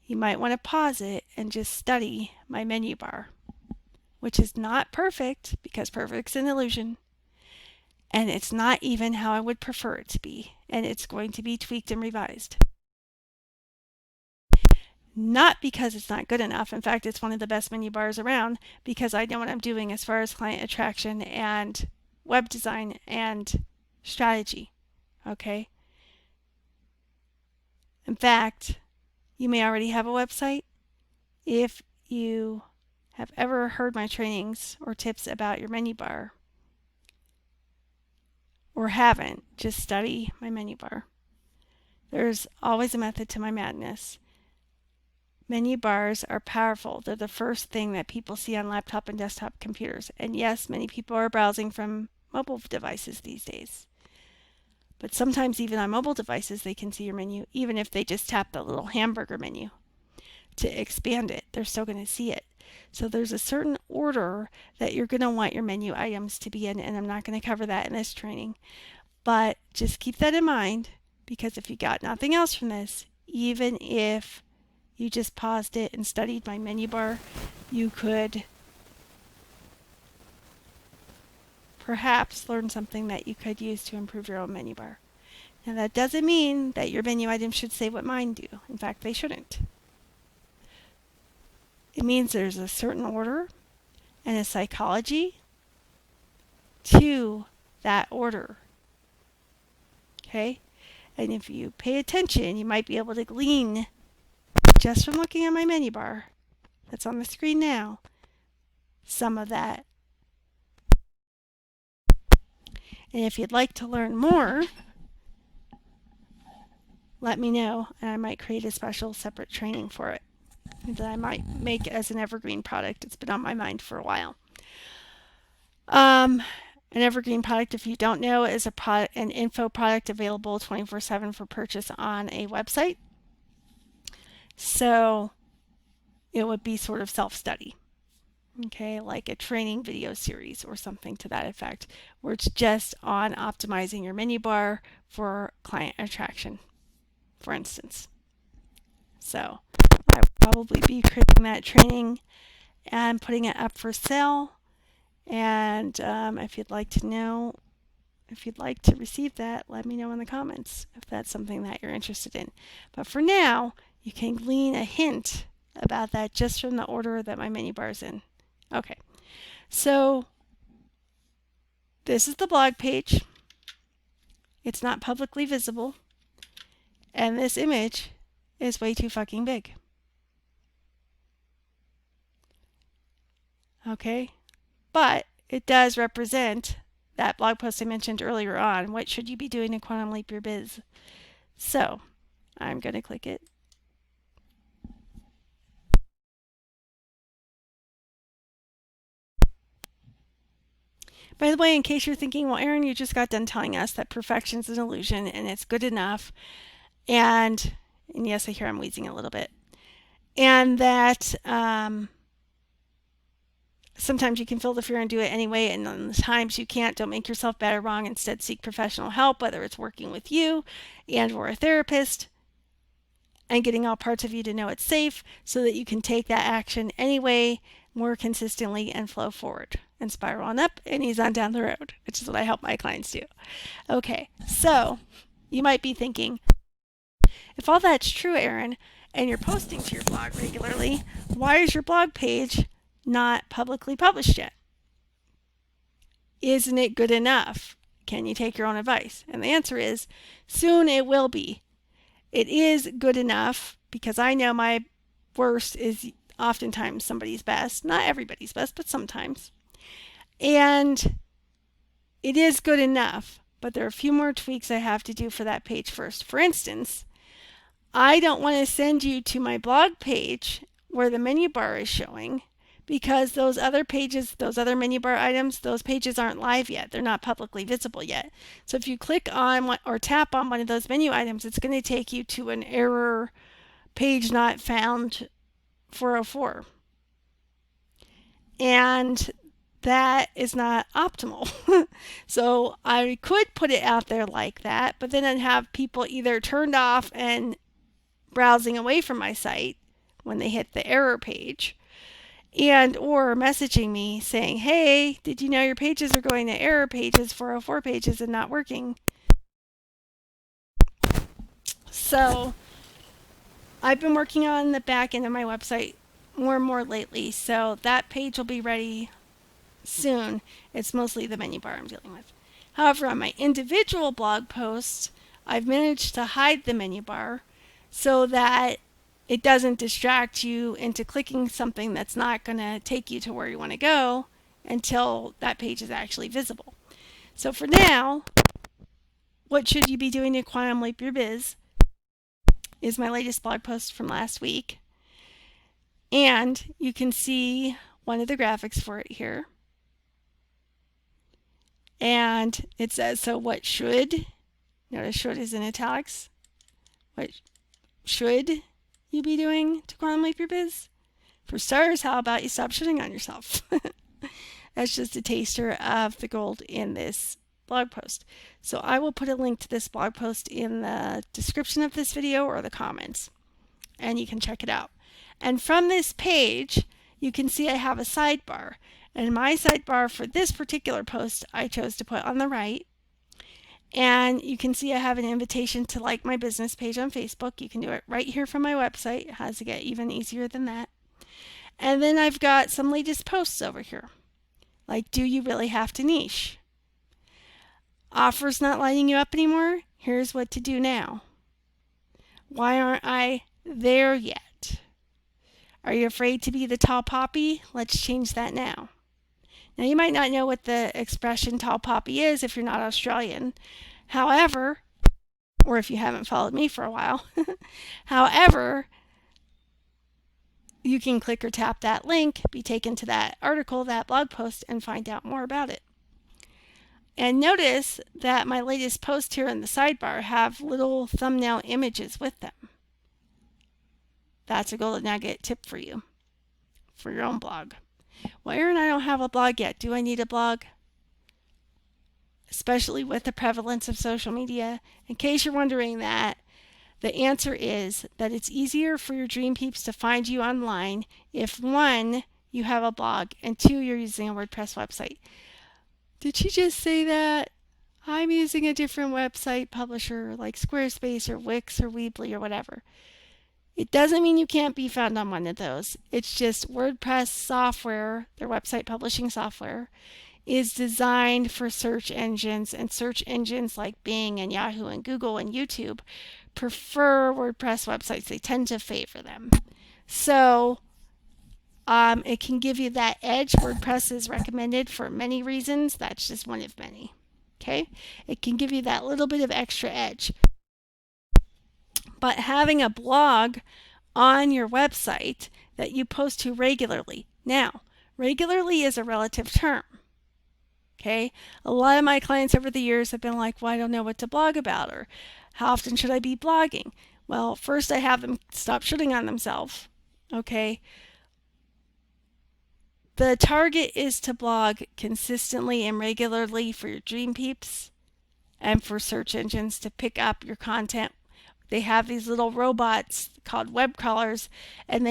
you might want to pause it and just study my menu bar, which is not perfect because perfect's an illusion, and it's not even how I would prefer it to be, and it's going to be tweaked and revised. Not because it's not good enough. In fact, it's one of the best menu bars around because I know what I'm doing as far as client attraction and web design and strategy. Okay? In fact, you may already have a website. If you have ever heard my trainings or tips about your menu bar, or haven't, just study my menu bar. There's always a method to my madness. Menu bars are powerful. They're the first thing that people see on laptop and desktop computers. And yes, many people are browsing from mobile devices these days. But sometimes even on mobile devices they can see your menu, even if they just tap the little hamburger menu to expand it. They're still going to see it. So there's a certain order that you're going to want your menu items to be in, and I'm not going to cover that in this training. But just keep that in mind, because if you got nothing else from this, even if you just paused it and studied my menu bar, you could perhaps learn something that you could use to improve your own menu bar. Now that doesn't mean that your menu items should say what mine do. In fact, they shouldn't. It means there's a certain order and a psychology to that order. Okay? And if you pay attention, you might be able to glean just from looking at my menu bar that's on the screen now, some of that. And if you'd like to learn more, let me know, and I might create a special separate training for it that I might make as an evergreen product. It's been on my mind for a while. An evergreen product, if you don't know, is an info product available 24/7 for purchase on a website. So it would be sort of self-study, okay, like a training video series or something to that effect, where it's just on optimizing your menu bar for client attraction, for instance. So I will probably be creating that training and putting it up for sale. And if you'd like to receive that, let me know in the comments if that's something that you're interested in. But for now, you can glean a hint about that just from the order that my menu bar is in. Okay, so this is the blog page. It's not publicly visible, and this image is way too fucking big. Okay, but it does represent that blog post I mentioned earlier on, what should you be doing to Quantum Leap your biz? So I'm going to click it. By the way, in case you're thinking, well, Erin, you just got done telling us that perfection is an illusion and it's good enough. And yes, I hear I'm wheezing a little bit. And that sometimes you can feel the fear and do it anyway, and on the times you can't, don't make yourself bad or wrong. Instead, seek professional help, whether it's working with you and or a therapist, and getting all parts of you to know it's safe so that you can take that action anyway, more consistently, and flow forward and spiral on up and ease on down the road, which is what I help my clients do. Okay, so you might be thinking, if all that's true, Erin, and you're posting to your blog regularly, why is your blog page not publicly published yet? Isn't it good enough? Can you take your own advice? And the answer is, soon it will be. It is good enough because I know my worst is oftentimes somebody's best. Not everybody's best, but sometimes. And it is good enough, but there are a few more tweaks I have to do for that page first. For instance, I don't want to send you to my blog page where the menu bar is showing, because those other pages, those other menu bar items, those pages aren't live yet. They're not publicly visible yet. So if you click on or tap on one of those menu items, it's going to take you to an error page not found 404. And that is not optimal. So I could put it out there like that, but then I'd have people either turned off and browsing away from my site when they hit the error page, and or messaging me saying, hey, did you know your pages are going to error pages, 404 pages, and not working? So I've been working on the back end of my website more and more lately, so that page will be ready soon. It's mostly the menu bar I'm dealing with. However, on my individual blog posts, I've managed to hide the menu bar so that it doesn't distract you into clicking something that's not going to take you to where you want to go until that page is actually visible. So for now, what should you be doing to Quantum Leap Your Biz is my latest blog post from last week. And you can see one of the graphics for it here. And it says, so what should, notice should is in italics, what should you be doing to Quantum Leap Your Biz? For starters, how about you stop shitting on yourself? That's just a taster of the gold in this blog post. So I will put a link to this blog post in the description of this video or the comments, and you can check it out. And from this page, you can see I have a sidebar. And my sidebar for this particular post, I chose to put on the right. And you can see I have an invitation to like my business page on Facebook. You can do it right here from my website. It has to get even easier than that. And then I've got some latest posts over here. Like, do you really have to niche? Offers not lighting you up anymore? Here's what to do now. Why aren't I there yet? Are you afraid to be the tall poppy? Let's change that now. Now, you might not know what the expression tall poppy is if you're not Australian. However, or if you haven't followed me for a while. However, you can click or tap that link, be taken to that article, that blog post, and find out more about it. And notice that my latest posts here in the sidebar have little thumbnail images with them. That's a golden nugget tip for you, for your own blog. Well, Erin, I don't have a blog yet. Do I need a blog? Especially with the prevalence of social media. In case you're wondering that, the answer is that it's easier for your dream peeps to find you online if 1, you have a blog, and 2, you're using a WordPress website. Did she just say that? I'm using a different website publisher like Squarespace or Wix or Weebly or whatever. It doesn't mean you can't be found on one of those. It's just WordPress software, their website publishing software, is designed for search engines, and search engines like Bing and Yahoo and Google and YouTube prefer WordPress websites. They tend to favor them. So it can give you that edge. WordPress is recommended for many reasons. That's just one of many. Okay? It can give you that little bit of extra edge. But having a blog on your website that you post to regularly. Now, regularly is a relative term. Okay? A lot of my clients over the years have been like, well, I don't know what to blog about, or how often should I be blogging? Well, first I have them stop shitting on themselves. Okay? The target is to blog consistently and regularly for your dream peeps and for search engines to pick up your content. They have these little robots called web crawlers, and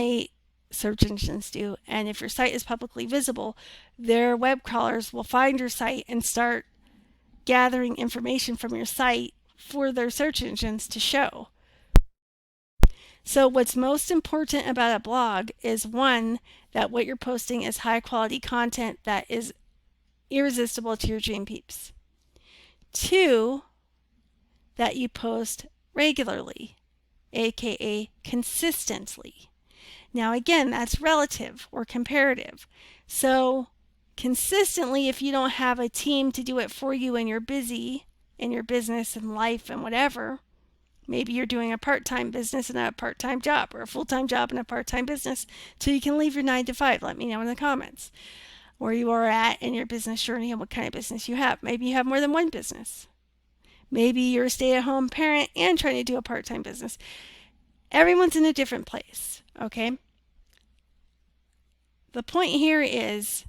search engines do. And if your site is publicly visible, their web crawlers will find your site and start gathering information from your site for their search engines to show. So what's most important about a blog is 1, that what you're posting is high quality content that is irresistible to your dream peeps. 2, that you post regularly, aka consistently. Now again, that's relative or comparative. So consistently, if you don't have a team to do it for you and you're busy in your business and life and whatever, maybe you're doing a part-time business and a part-time job, or a full-time job and a part-time business, so you can leave your 9 to 5. Let me know in the comments where you are at in your business journey and what kind of business you have. Maybe you have more than one business. Maybe you're a stay-at-home parent and trying to do a part-time business. Everyone's in a different place, okay? The point here is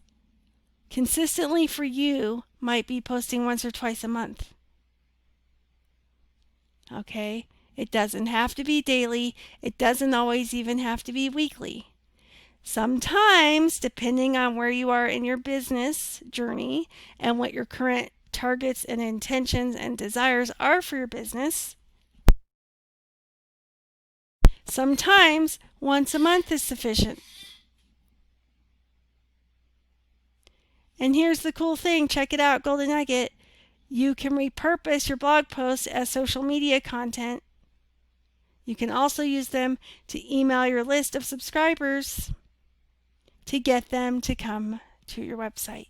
consistently for you might be posting once or twice a month. Okay? It doesn't have to be daily. It doesn't always even have to be weekly. Sometimes, depending on where you are in your business journey and what your current targets and intentions and desires are for your business, Sometimes once a month is sufficient. And here's the cool thing, check it out, golden nugget. You can repurpose your blog posts as social media content. You can also use them to email your list of subscribers to get them to come to your website.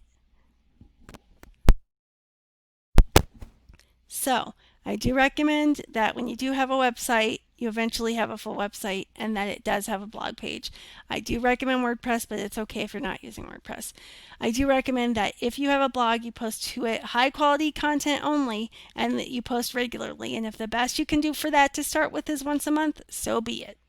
So I do recommend that when you do have a website, you eventually have a full website and that it does have a blog page. I do recommend WordPress, but it's okay if you're not using WordPress. I do recommend that if you have a blog, you post to it high quality content only and that you post regularly. And if the best you can do for that to start with is once a month, so be it.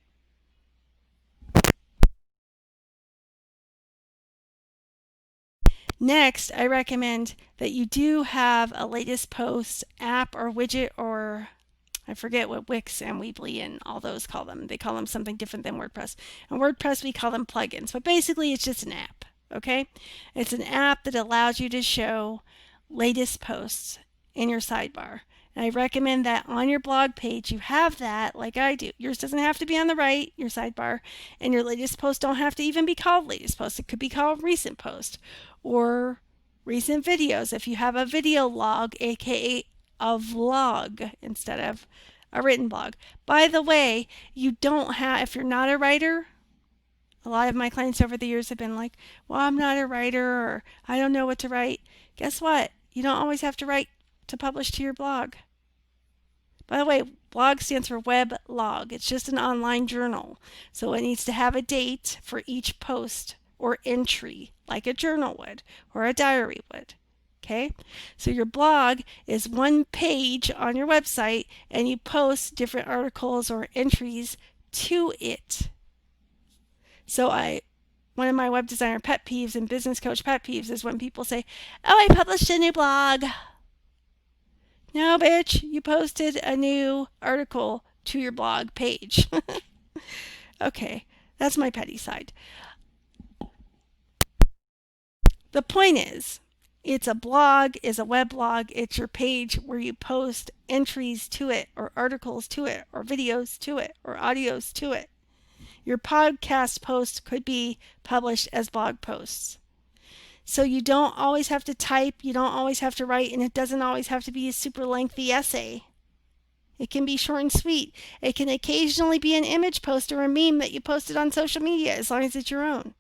Next, I recommend that you do have a latest post app or widget, or I forget what Wix and Weebly and all those call them. They call them something different than WordPress. And WordPress, we call them plugins. But basically, it's just an app, okay? It's an app that allows you to show latest posts in your sidebar. And I recommend that on your blog page, you have that like I do. Yours doesn't have to be on the right, your sidebar, and your latest post don't have to even be called latest post. It could be called recent post or recent videos if you have a video log, aka a vlog instead of a written blog. By the way, you don't have, if you're not a writer, a lot of my clients over the years have been like, well, I'm not a writer, or I don't know what to write. Guess what? You don't always have to write to publish to your blog. By the way, blog stands for web log. It's just an online journal. So it needs to have a date for each post or entry, like a journal would or a diary would. Okay, so your blog is one page on your website and you post different articles or entries to it. So one of my web designer pet peeves and business coach pet peeves is when people say, oh, I published a new blog. No, bitch, you posted a new article to your blog page. Okay, that's my petty side. The point is, it's a blog, it's a web blog, it's your page where you post entries to it, or articles to it, or videos to it, or audios to it. Your podcast post could be published as blog posts. So you don't always have to type, you don't always have to write, and it doesn't always have to be a super lengthy essay. It can be short and sweet. It can occasionally be an image post or a meme that you posted on social media, as long as it's your own.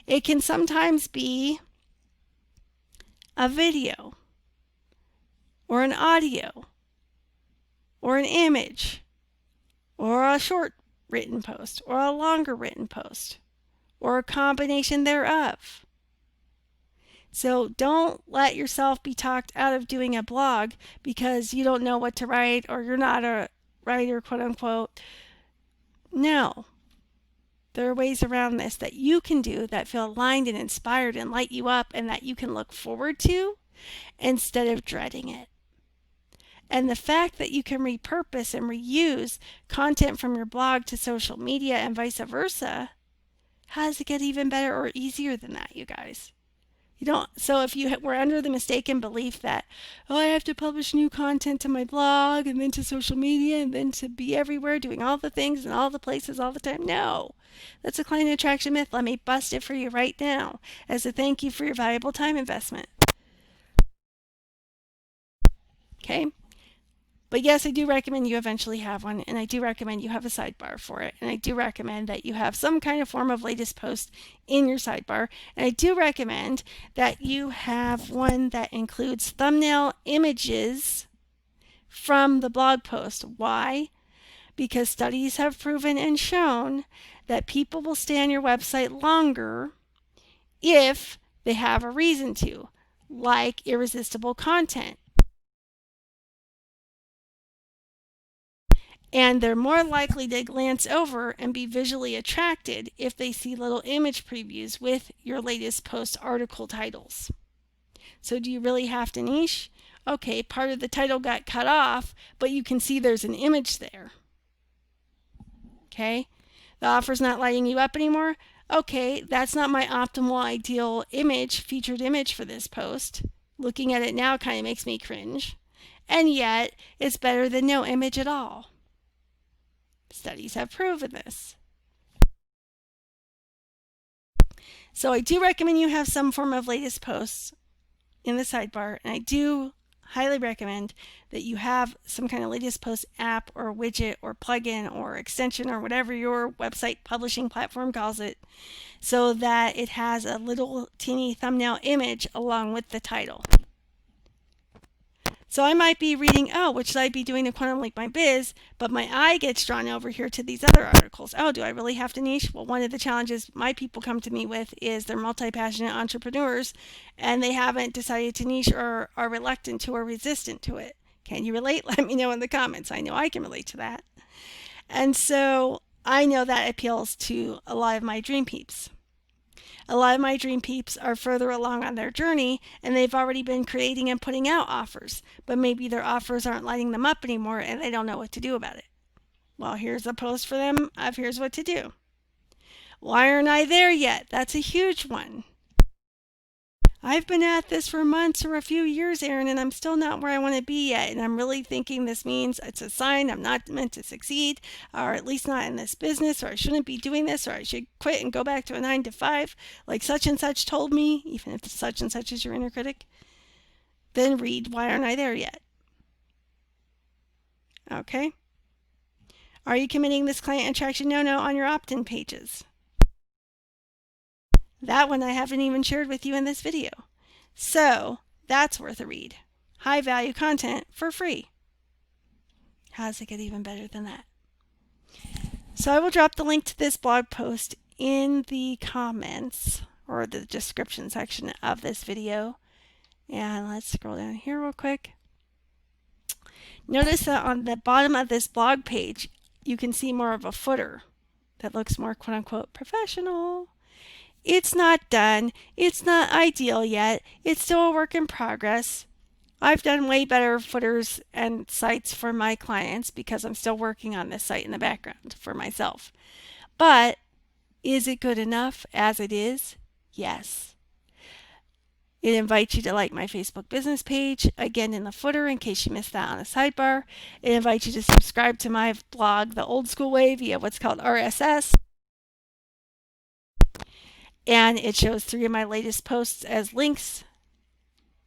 It can sometimes be a video or an audio or an image or a short written post or a longer written post or a combination thereof. So don't let yourself be talked out of doing a blog because you don't know what to write or you're not a writer, quote unquote. No. There are ways around this that you can do that feel aligned and inspired and light you up and that you can look forward to instead of dreading it. And the fact that you can repurpose and reuse content from your blog to social media and vice versa, how does it get even better or easier than that, you guys? You don't. So if you were under the mistaken belief that, oh, I have to publish new content to my blog and then to social media and then to be everywhere doing all the things and all the places all the time. No, that's a client attraction myth. Let me bust it for you right now as a thank you for your valuable time investment. Okay. But yes, I do recommend you eventually have one, and I do recommend you have a sidebar for it, and I do recommend that you have some kind of form of latest post in your sidebar, and I do recommend that you have one that includes thumbnail images from the blog post. Why? Because studies have proven and shown that people will stay on your website longer if they have a reason to, like irresistible content. And they're more likely to glance over and be visually attracted if they see little image previews with your latest post article titles. So do you really have to niche? Okay, part of the title got cut off, but you can see there's an image there. Okay, the offer's not lighting you up anymore. Okay, that's not my optimal ideal image, featured image for this post. Looking at it now kind of makes me cringe. And yet, it's better than no image at all. Studies have proven this. So I do recommend you have some form of latest posts in the sidebar, and I do highly recommend that you have some kind of latest post app or widget or plugin or extension or whatever your website publishing platform calls it, so that it has a little teeny thumbnail image along with the title. So I might be reading, oh, what should I be doing to Quantum Leap My Biz? But my eye gets drawn over here to these other articles. Oh, do I really have to niche? Well, one of the challenges my people come to me with is they're multi-passionate entrepreneurs and they haven't decided to niche or are reluctant to or resistant to it. Can you relate? Let me know in the comments. I know I can relate to that. And so I know that appeals to a lot of my dream peeps. A lot of my dream peeps are further along on their journey and they've already been creating and putting out offers, but maybe their offers aren't lighting them up anymore and they don't know what to do about it. Well, here's a post for them of here's what to do. Why aren't I there yet? That's a huge one. I've been at this for months or a few years, Erin, and I'm still not where I want to be yet. And I'm really thinking this means it's a sign I'm not meant to succeed, or at least not in this business, or I shouldn't be doing this, or I should quit and go back to a 9 to 5, like such and such told me, even if such and such is your inner critic. Then read, why aren't I there yet? Okay. Are you committing this client attraction no-no on your opt-in pages? That one I haven't even shared with you in this video. So that's worth a read. High value content for free. How does it get even better than that? So I will drop the link to this blog post in the comments or the description section of this video. And let's scroll down here real quick. Notice that on the bottom of this blog page, you can see more of a footer that looks more quote unquote professional. It's not done. It's not ideal yet. It's still a work in progress. I've done way better footers and sites for my clients because I'm still working on this site in the background for myself. But is it good enough as it is? Yes. It invites you to like my Facebook business page, again in the footer in case you missed that on the sidebar. It invites you to subscribe to my blog the old school way via what's called RSS. And it shows 3 of my latest posts as links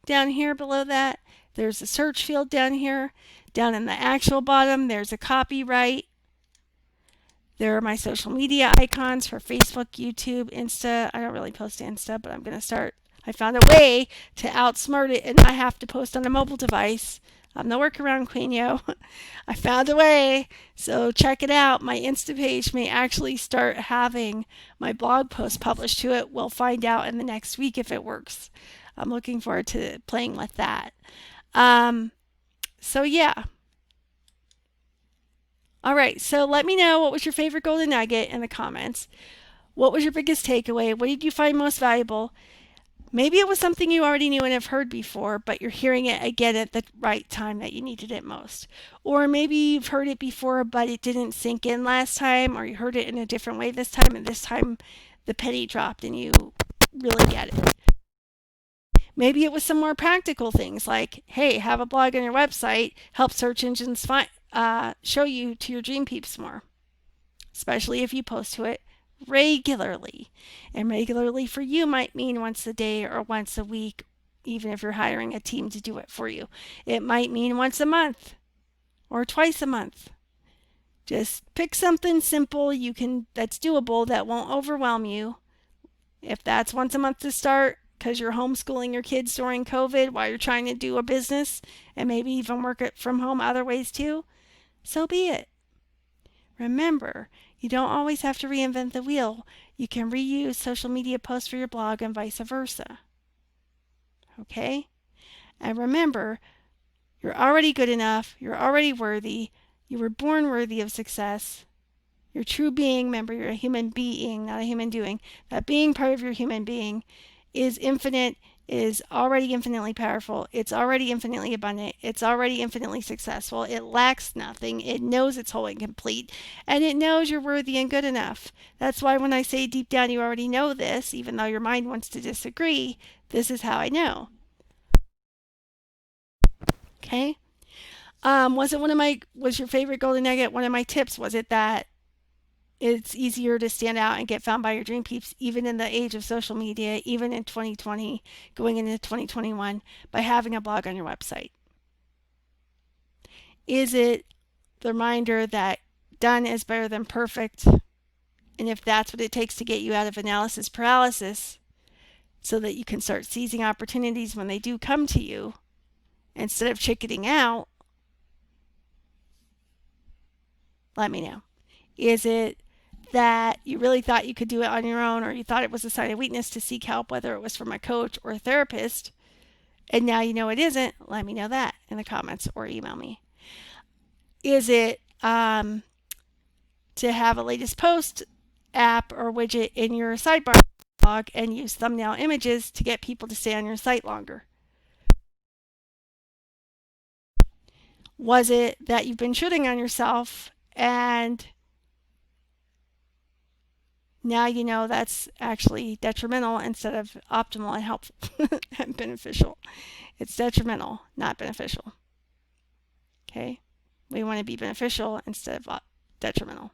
down here below that. There's a search field down here. Down in the actual bottom, there's a copyright. There are my social media icons for Facebook, YouTube, Insta. I don't really post to Insta, but I'm going to start. I found a way to outsmart it and not have to post on a mobile device. I'm the workaround queen, yo. I found a way. So check it out. My Insta page may actually start having my blog post published to it. We'll find out in the next week if it works. I'm looking forward to playing with that. So yeah. All right. So let me know what was your favorite golden nugget in the comments. What was your biggest takeaway? What did you find most valuable? Maybe it was something you already knew and have heard before, but you're hearing it again at the right time that you needed it most. Or maybe you've heard it before, but it didn't sink in last time, or you heard it in a different way this time, and this time the penny dropped and you really get it. Maybe it was some more practical things like, hey, have a blog on your website, help search engines show you to your dream peeps more, especially if you post to it regularly. And regularly for you might mean once a day or once a week, even if you're hiring a team to do it for you. It might mean once a month or twice a month. Just pick something simple that's doable, that won't overwhelm you. If that's once a month to start because you're homeschooling your kids during COVID while you're trying to do a business and maybe even work it from home other ways too, so be it. Remember, you don't always have to reinvent the wheel. You can reuse social media posts for your blog and vice versa. Okay? And remember, you're already good enough. You're already worthy. You were born worthy of success. Your true being, remember, you're a human being, not a human doing. That being part of your human being is infinite, is already infinitely powerful. It's already infinitely abundant. It's already infinitely successful. It lacks nothing. It knows it's whole and complete. And it knows you're worthy and good enough. That's why when I say deep down you already know this, even though your mind wants to disagree, this is how I know. Okay? Was your favorite golden nugget one of my tips? Was it that it's easier to stand out and get found by your dream peeps, even in the age of social media, even in 2020, going into 2021, by having a blog on your website? Is it the reminder that done is better than perfect? And if that's what it takes to get you out of analysis paralysis, so that you can start seizing opportunities when they do come to you, instead of chickening out, let me know. Is it that you really thought you could do it on your own, or you thought it was a sign of weakness to seek help, whether it was from a coach or a therapist, and now you know it isn't? Let me know that in the comments or email me. Is it to have a latest post app or widget in your sidebar blog and use thumbnail images to get people to stay on your site longer? Was it that you've been shooting on yourself and now you know that's actually detrimental instead of optimal and helpful and beneficial? It's detrimental, not beneficial. Okay? We want to be beneficial instead of detrimental.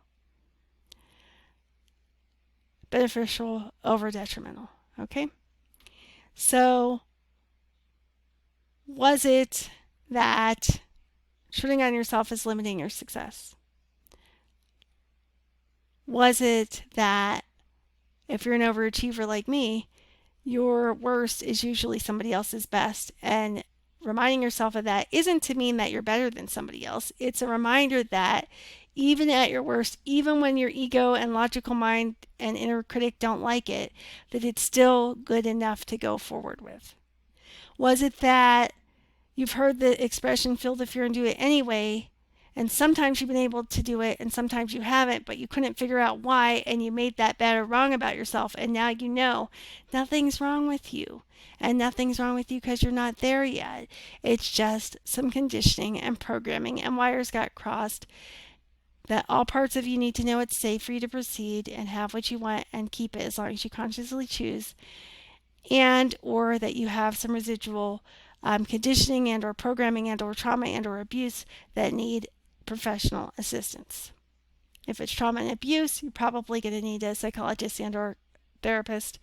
Beneficial over detrimental. Okay? So, was it that shooting on yourself is limiting your success? Was it that if you're an overachiever like me, your worst is usually somebody else's best? And reminding yourself of that isn't to mean that you're better than somebody else. It's a reminder that even at your worst, even when your ego and logical mind and inner critic don't like it, that it's still good enough to go forward with. Was it that you've heard the expression, feel the fear and do it anyway, and sometimes you've been able to do it and sometimes you haven't, but you couldn't figure out why, and you made that bad or wrong about yourself, and now you know nothing's wrong with you. And nothing's wrong with you because you're not there yet. It's just some conditioning and programming and wires got crossed, that all parts of you need to know it's safe for you to proceed and have what you want and keep it as long as you consciously choose, and or that you have some residual conditioning and or programming and or trauma and or abuse that need professional assistance. If it's trauma and abuse, you're probably going to need a psychologist and or therapist,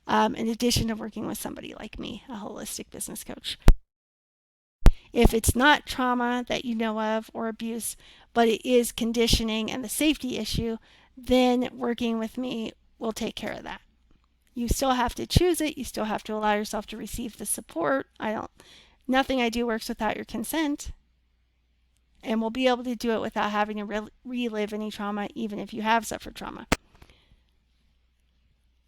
in addition to working with somebody like me, a holistic business coach. If it's not trauma that you know of or abuse, but it is conditioning and the safety issue, then working with me will take care of that. You still have to choose it. You still have to allow yourself to receive the support. Nothing I do works without your consent. And we'll be able to do it without having to relive any trauma, even if you have suffered trauma.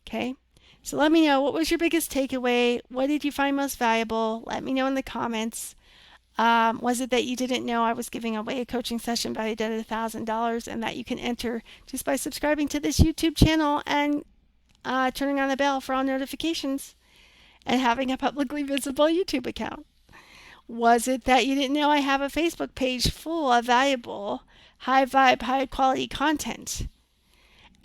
Okay? So let me know, what was your biggest takeaway? What did you find most valuable? Let me know in the comments. Was it that you didn't know I was giving away a coaching session valued at $1,000 and that you can enter just by subscribing to this YouTube channel and turning on the bell for all notifications and having a publicly visible YouTube account? Was it that you didn't know I have a Facebook page full of valuable, high vibe, high quality content?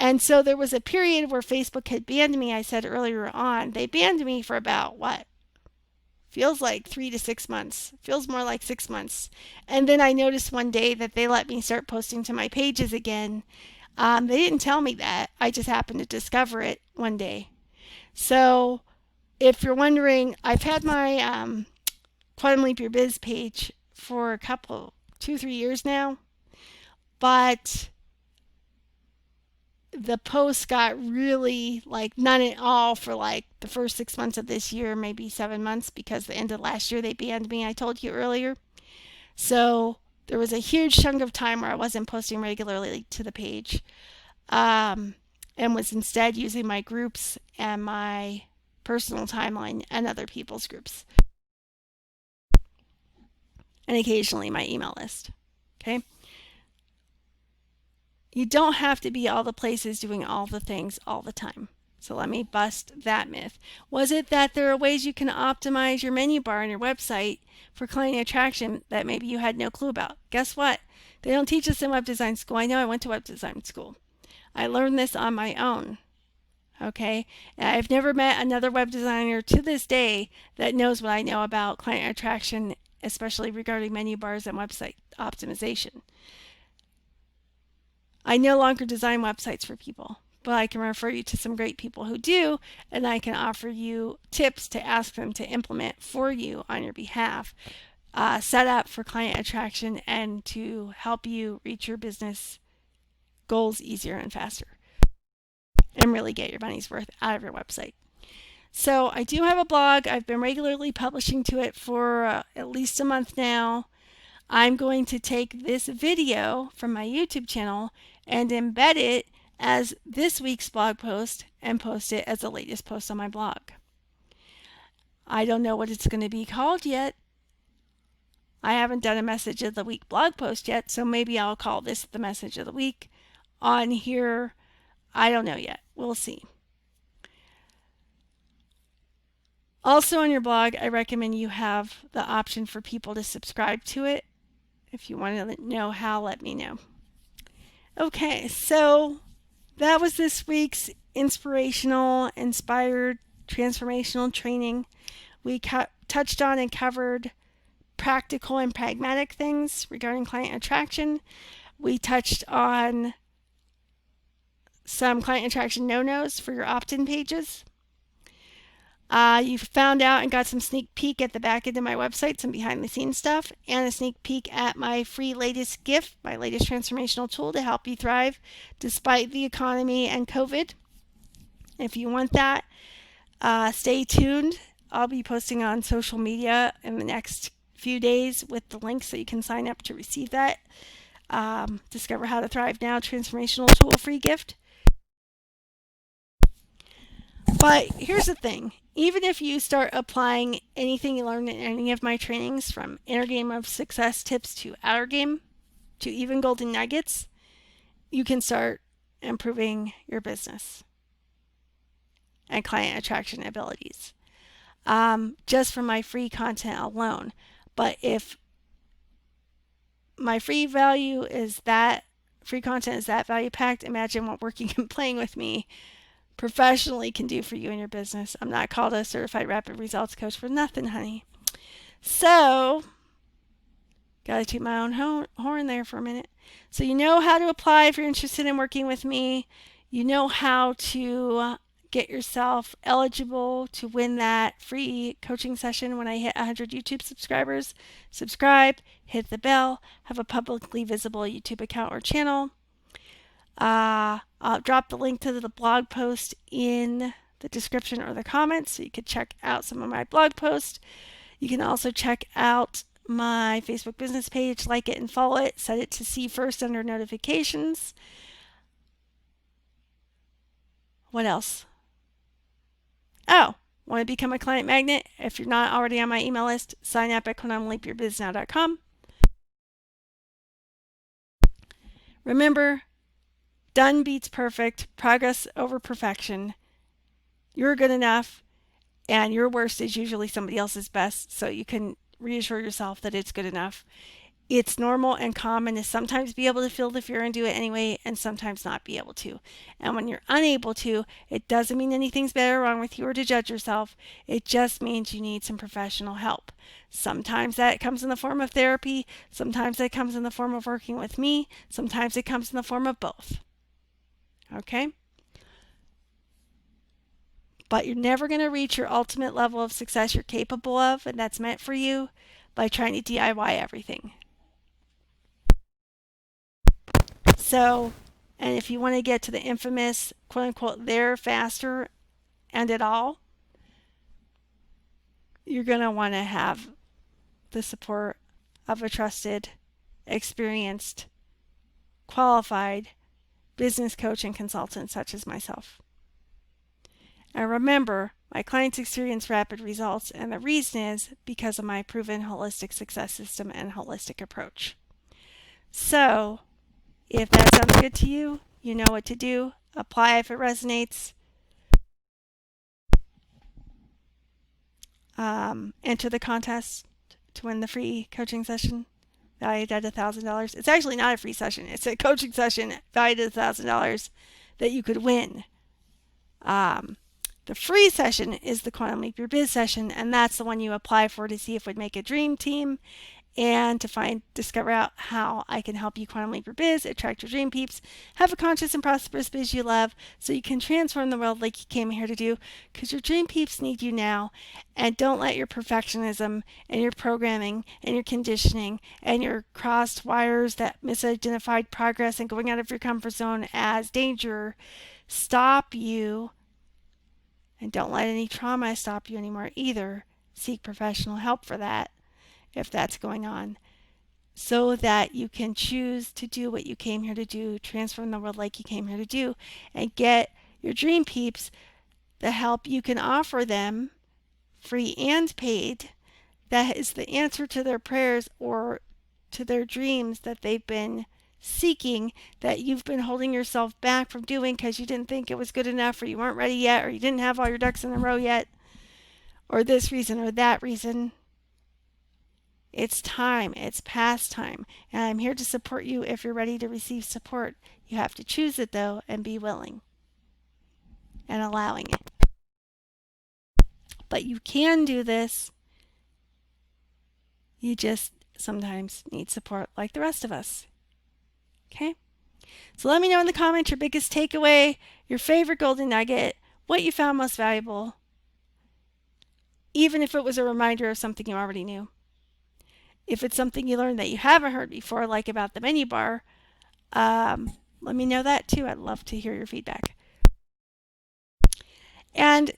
And so there was a period where Facebook had banned me. I said earlier on, they banned me for about what? Feels like 3 to 6 months. Feels more like 6 months. And then I noticed one day that they let me start posting to my pages again. They didn't tell me that. I just happened to discover it one day. So if you're wondering, I've had my Quantum Leap Your Biz page for a couple, 2-3 years now. But the posts got really none at all for the first 6 months of this year, maybe 7 months, because the end of last year they banned me, I told you earlier. So there was a huge chunk of time where I wasn't posting regularly to the page, and was instead using my groups and my personal timeline and other people's groups, and occasionally my email list. Okay? You don't have to be all the places doing all the things all the time. So let me bust that myth. Was it that there are ways you can optimize your menu bar on your website for client attraction that maybe you had no clue about? Guess what? They don't teach us in web design school. I know, I went to web design school. I learned this on my own. Okay? And I've never met another web designer to this day that knows what I know about client attraction especially regarding menu bars and website optimization. I no longer design websites for people, but I can refer you to some great people who do, and I can offer you tips to ask them to implement for you on your behalf, set up for client attraction, and to help you reach your business goals easier and faster, and really get your money's worth out of your website. So I do have a blog. I've been regularly publishing to it for at least a month now. I'm going to take this video from my YouTube channel and embed it as this week's blog post and post it as the latest post on my blog. I don't know what it's going to be called yet. I haven't done a message of the week blog post yet, so maybe I'll call this the message of the week on here. I don't know yet. We'll see. Also on your blog, I recommend you have the option for people to subscribe to it. If you want to know how, let me know. Okay, so that was this week's inspired, transformational training. We touched on and covered practical and pragmatic things regarding client attraction. We touched on some client attraction no-nos for your opt-in pages. You found out and got some sneak peek at the back end of my website, some behind the scenes stuff, and a sneak peek at my free latest gift, my latest transformational tool to help you thrive despite the economy and COVID. If you want that, stay tuned. I'll be posting on social media in the next few days with the link so you can sign up to receive that. Discover How to Thrive Now transformational tool free gift. But here's the thing. Even if you start applying anything you learned in any of my trainings, from inner game of success tips to outer game to even golden nuggets, you can start improving your business and client attraction abilities just from my free content alone. But if my free value is that, free content is that value packed, imagine what working and playing with me professionally can do for you in your business. I'm not called a certified rapid results coach for nothing, honey. So, gotta toot my own horn there for a minute. So you know how to apply if you're interested in working with me. You know how to get yourself eligible to win that free coaching session when I hit 100 YouTube subscribers. Subscribe, hit the bell, have a publicly visible YouTube account or channel. I'll drop the link to the blog post in the description or the comments so you can check out some of my blog posts. You can also check out my Facebook business page, like it and follow it, set it to see first under notifications. What else? Oh, want to become a client magnet? If you're not already on my email list, sign up at quantumleapyourbiznow.com. Remember, done beats perfect, progress over perfection. You're good enough, and your worst is usually somebody else's best, so you can reassure yourself that it's good enough. It's normal and common to sometimes be able to feel the fear and do it anyway, and sometimes not be able to. And when you're unable to, it doesn't mean anything's bad or wrong with you or to judge yourself. It just means you need some professional help. Sometimes that comes in the form of therapy. Sometimes that comes in the form of working with me. Sometimes it comes in the form of both. Okay? But you're never going to reach your ultimate level of success you're capable of, and that's meant for you, by trying to DIY everything. So, and if you want to get to the infamous, quote unquote, there, faster, and it all, you're going to want to have the support of a trusted, experienced, qualified business coach and consultant such as myself. And remember, my clients experience rapid results, and the reason is because of my proven holistic success system and holistic approach. So, if that sounds good to you, you know what to do. Apply if it resonates. Enter the contest to win the free coaching session valued at $1,000. It's actually not a free session. It's a coaching session valued at $1,000 that you could win. The free session is the Quantum Leap Your Biz session, and that's the one you apply for to see if we'd make a dream team and to discover out how I can help you quantum leap your biz, attract your dream peeps, have a conscious and prosperous biz you love so you can transform the world like you came here to do, because your dream peeps need you now. And don't let your perfectionism and your programming and your conditioning and your crossed wires that misidentified progress and going out of your comfort zone as danger stop you. And don't let any trauma stop you anymore either. Seek professional help for that if that's going on, so that you can choose to do what you came here to do, transform the world like you came here to do, and get your dream peeps the help you can offer them, free and paid, that is the answer to their prayers or to their dreams that they've been seeking, that you've been holding yourself back from doing because you didn't think it was good enough, or you weren't ready yet, or you didn't have all your ducks in a row yet, or this reason or that reason. It's time. It's past time. And I'm here to support you if you're ready to receive support. You have to choose it, though, and be willing and allowing it. But you can do this. You just sometimes need support like the rest of us. Okay? So let me know in the comments your biggest takeaway, your favorite golden nugget, what you found most valuable, even if it was a reminder of something you already knew. If it's something you learned that you haven't heard before, like about the menu bar, let me know that too. I'd love to hear your feedback. And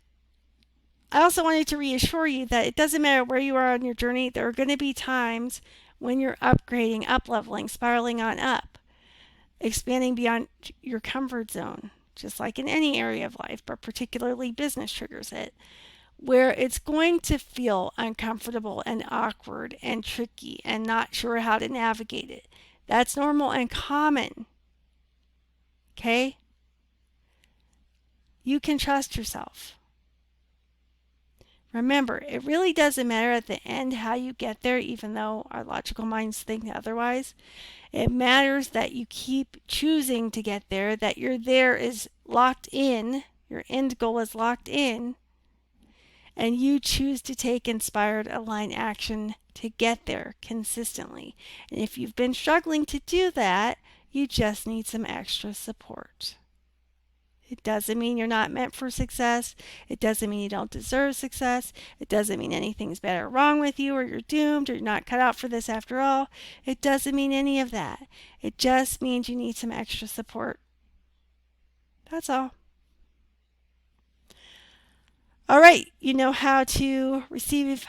I also wanted to reassure you that it doesn't matter where you are on your journey. There are going to be times when you're upgrading, up-leveling, spiraling on up, expanding beyond your comfort zone, just like in any area of life, but particularly business triggers it, where it's going to feel uncomfortable and awkward and tricky and not sure how to navigate it. That's normal and common. Okay? You can trust yourself. Remember, it really doesn't matter at the end how you get there, even though our logical minds think otherwise. It matters that you keep choosing to get there, that your there is locked in, your end goal is locked in, and you choose to take inspired, aligned action to get there consistently. And if you've been struggling to do that, you just need some extra support. It doesn't mean you're not meant for success. It doesn't mean you don't deserve success. It doesn't mean anything's bad or wrong with you, or you're doomed, or you're not cut out for this after all. It doesn't mean any of that. It just means you need some extra support. That's all. All right, you know how to receive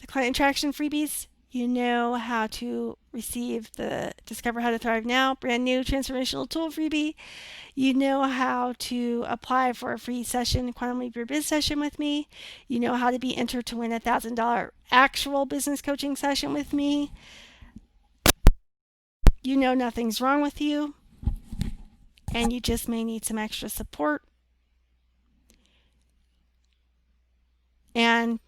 the client attraction freebies. You know how to receive the Discover How to Thrive Now brand new transformational tool freebie. You know how to apply for a free session, Quantum Leap Your Biz session with me. You know how to be entered to win a $1,000 actual business coaching session with me. You know nothing's wrong with you, and you just may need some extra support. And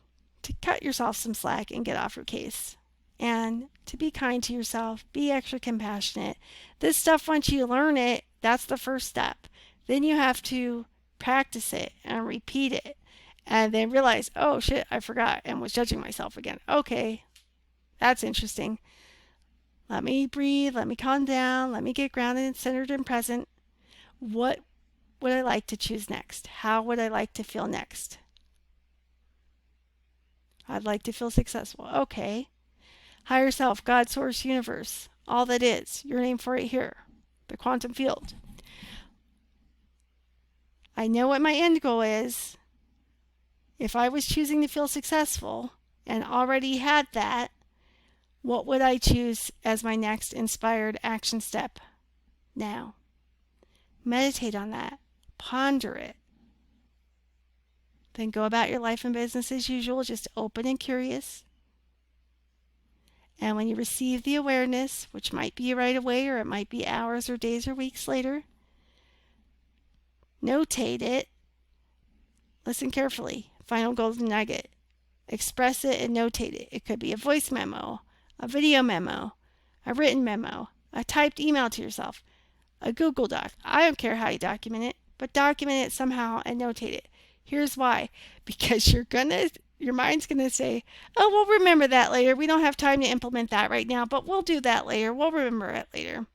to cut yourself some slack and get off your case. And to be kind to yourself, be extra compassionate. This stuff, once you learn it, that's the first step. Then you have to practice it and repeat it. And then realize, oh shit, I forgot and was judging myself again. Okay, that's interesting. Let me breathe, let me calm down, let me get grounded and centered and present. What would I like to choose next? How would I like to feel next? I'd like to feel successful. Okay. Higher self, God, source, universe, all that is, your name for it here, the quantum field. I know what my end goal is. If I was choosing to feel successful and already had that, what would I choose as my next inspired action step now? Meditate on that. Ponder it. Then go about your life and business as usual, just open and curious. And when you receive the awareness, which might be right away or it might be hours or days or weeks later, notate it. Listen carefully. Final golden nugget. Express it and notate it. It could be a voice memo, a video memo, a written memo, a typed email to yourself, a Google Doc. I don't care how you document it, but document it somehow and notate it. Here's why. Because your mind's going to say, oh, we'll remember that later. We don't have time to implement that right now, but we'll do that later. We'll remember it later.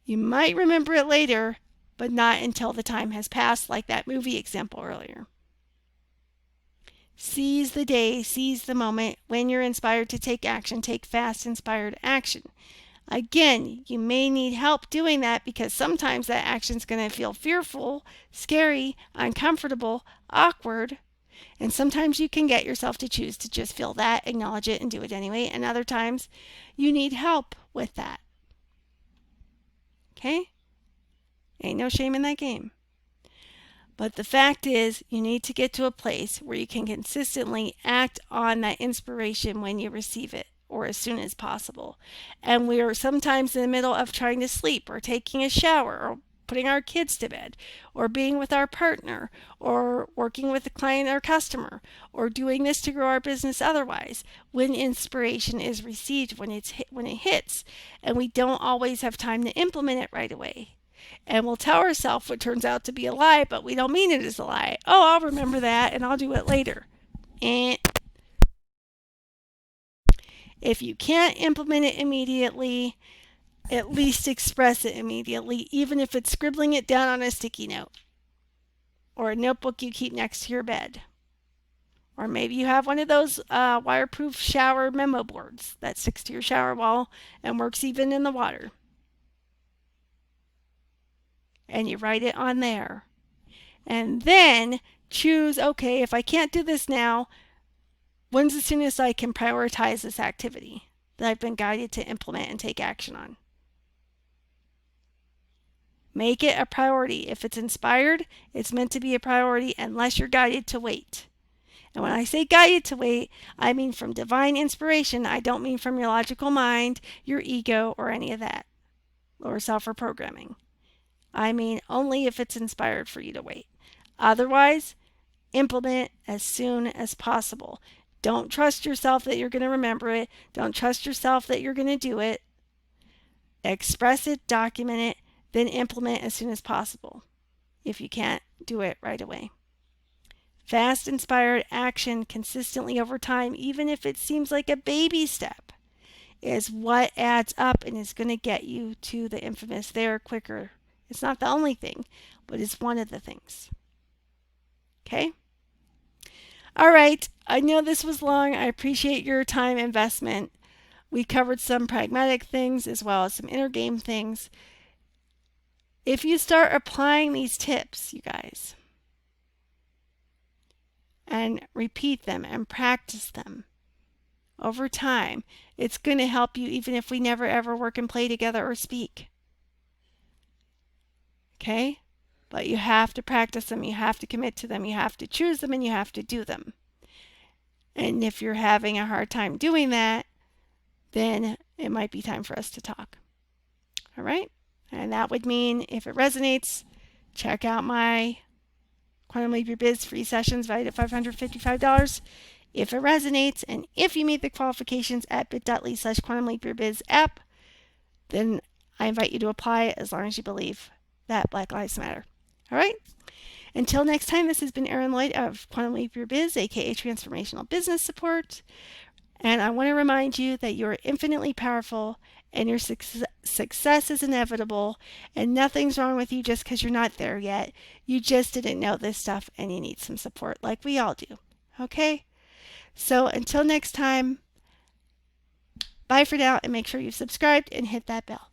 You might remember it later, but not until the time has passed, like that movie example earlier. Seize the day, seize the moment. When you're inspired to take action, take fast, inspired action. Again, you may need help doing that because sometimes that action is going to feel fearful, scary, uncomfortable, awkward. And sometimes you can get yourself to choose to just feel that, acknowledge it, and do it anyway. And other times you need help with that. Okay? Ain't no shame in that game. But the fact is, you need to get to a place where you can consistently act on that inspiration when you receive it, or as soon as possible. And we are sometimes in the middle of trying to sleep, or taking a shower, or putting our kids to bed, or being with our partner, or working with a client or customer, or doing this to grow our business otherwise, when inspiration is received, when it hits, and we don't always have time to implement it right away. And we'll tell ourselves what turns out to be a lie, but we don't mean it as a lie. Oh, I'll remember that and I'll do it later. And if you can't implement it immediately, at least express it immediately, even if it's scribbling it down on a sticky note or a notebook you keep next to your bed. Or maybe you have one of those wireproof shower memo boards that sticks to your shower wall and works even in the water. And you write it on there. And then choose, okay, if I can't do this now, when's the soonest I can prioritize this activity that I've been guided to implement and take action on? Make it a priority. If it's inspired, it's meant to be a priority unless you're guided to wait. And when I say guided to wait, I mean from divine inspiration. I don't mean from your logical mind, your ego, or any of that, or software programming. I mean only if it's inspired for you to wait. Otherwise, implement as soon as possible. Don't trust yourself that you're going to remember it. Don't trust yourself that you're going to do it. Express it, document it, then implement as soon as possible if you can't do it right away. Fast, inspired action consistently over time, even if it seems like a baby step, is what adds up and is going to get you to the infamous there quicker. It's not the only thing, but it's one of the things. Okay? All right. I know this was long. I appreciate your time investment. We covered some pragmatic things as well as some inner game things. If you start applying these tips, you guys, and repeat them and practice them over time, it's going to help you even if we never ever work and play together or speak. Okay? But you have to practice them, you have to commit to them, you have to choose them, and you have to do them. And if you're having a hard time doing that, then it might be time for us to talk. All right? And that would mean if it resonates, check out my Quantum Leap Your Biz free sessions valued at $555. If it resonates, and if you meet the qualifications at bit.ly/Quantum Leap Your Biz app, then I invite you to apply as long as you believe that Black Lives Matter. All right? Until next time, this has been Erin Lloyd of Quantum Leap Your Biz, aka Transformational Business Support. And I want to remind you that you are infinitely powerful and your success is inevitable, and nothing's wrong with you just because you're not there yet. You just didn't know this stuff and you need some support like we all do. Okay? So until next time, bye for now, and make sure you've subscribed and hit that bell.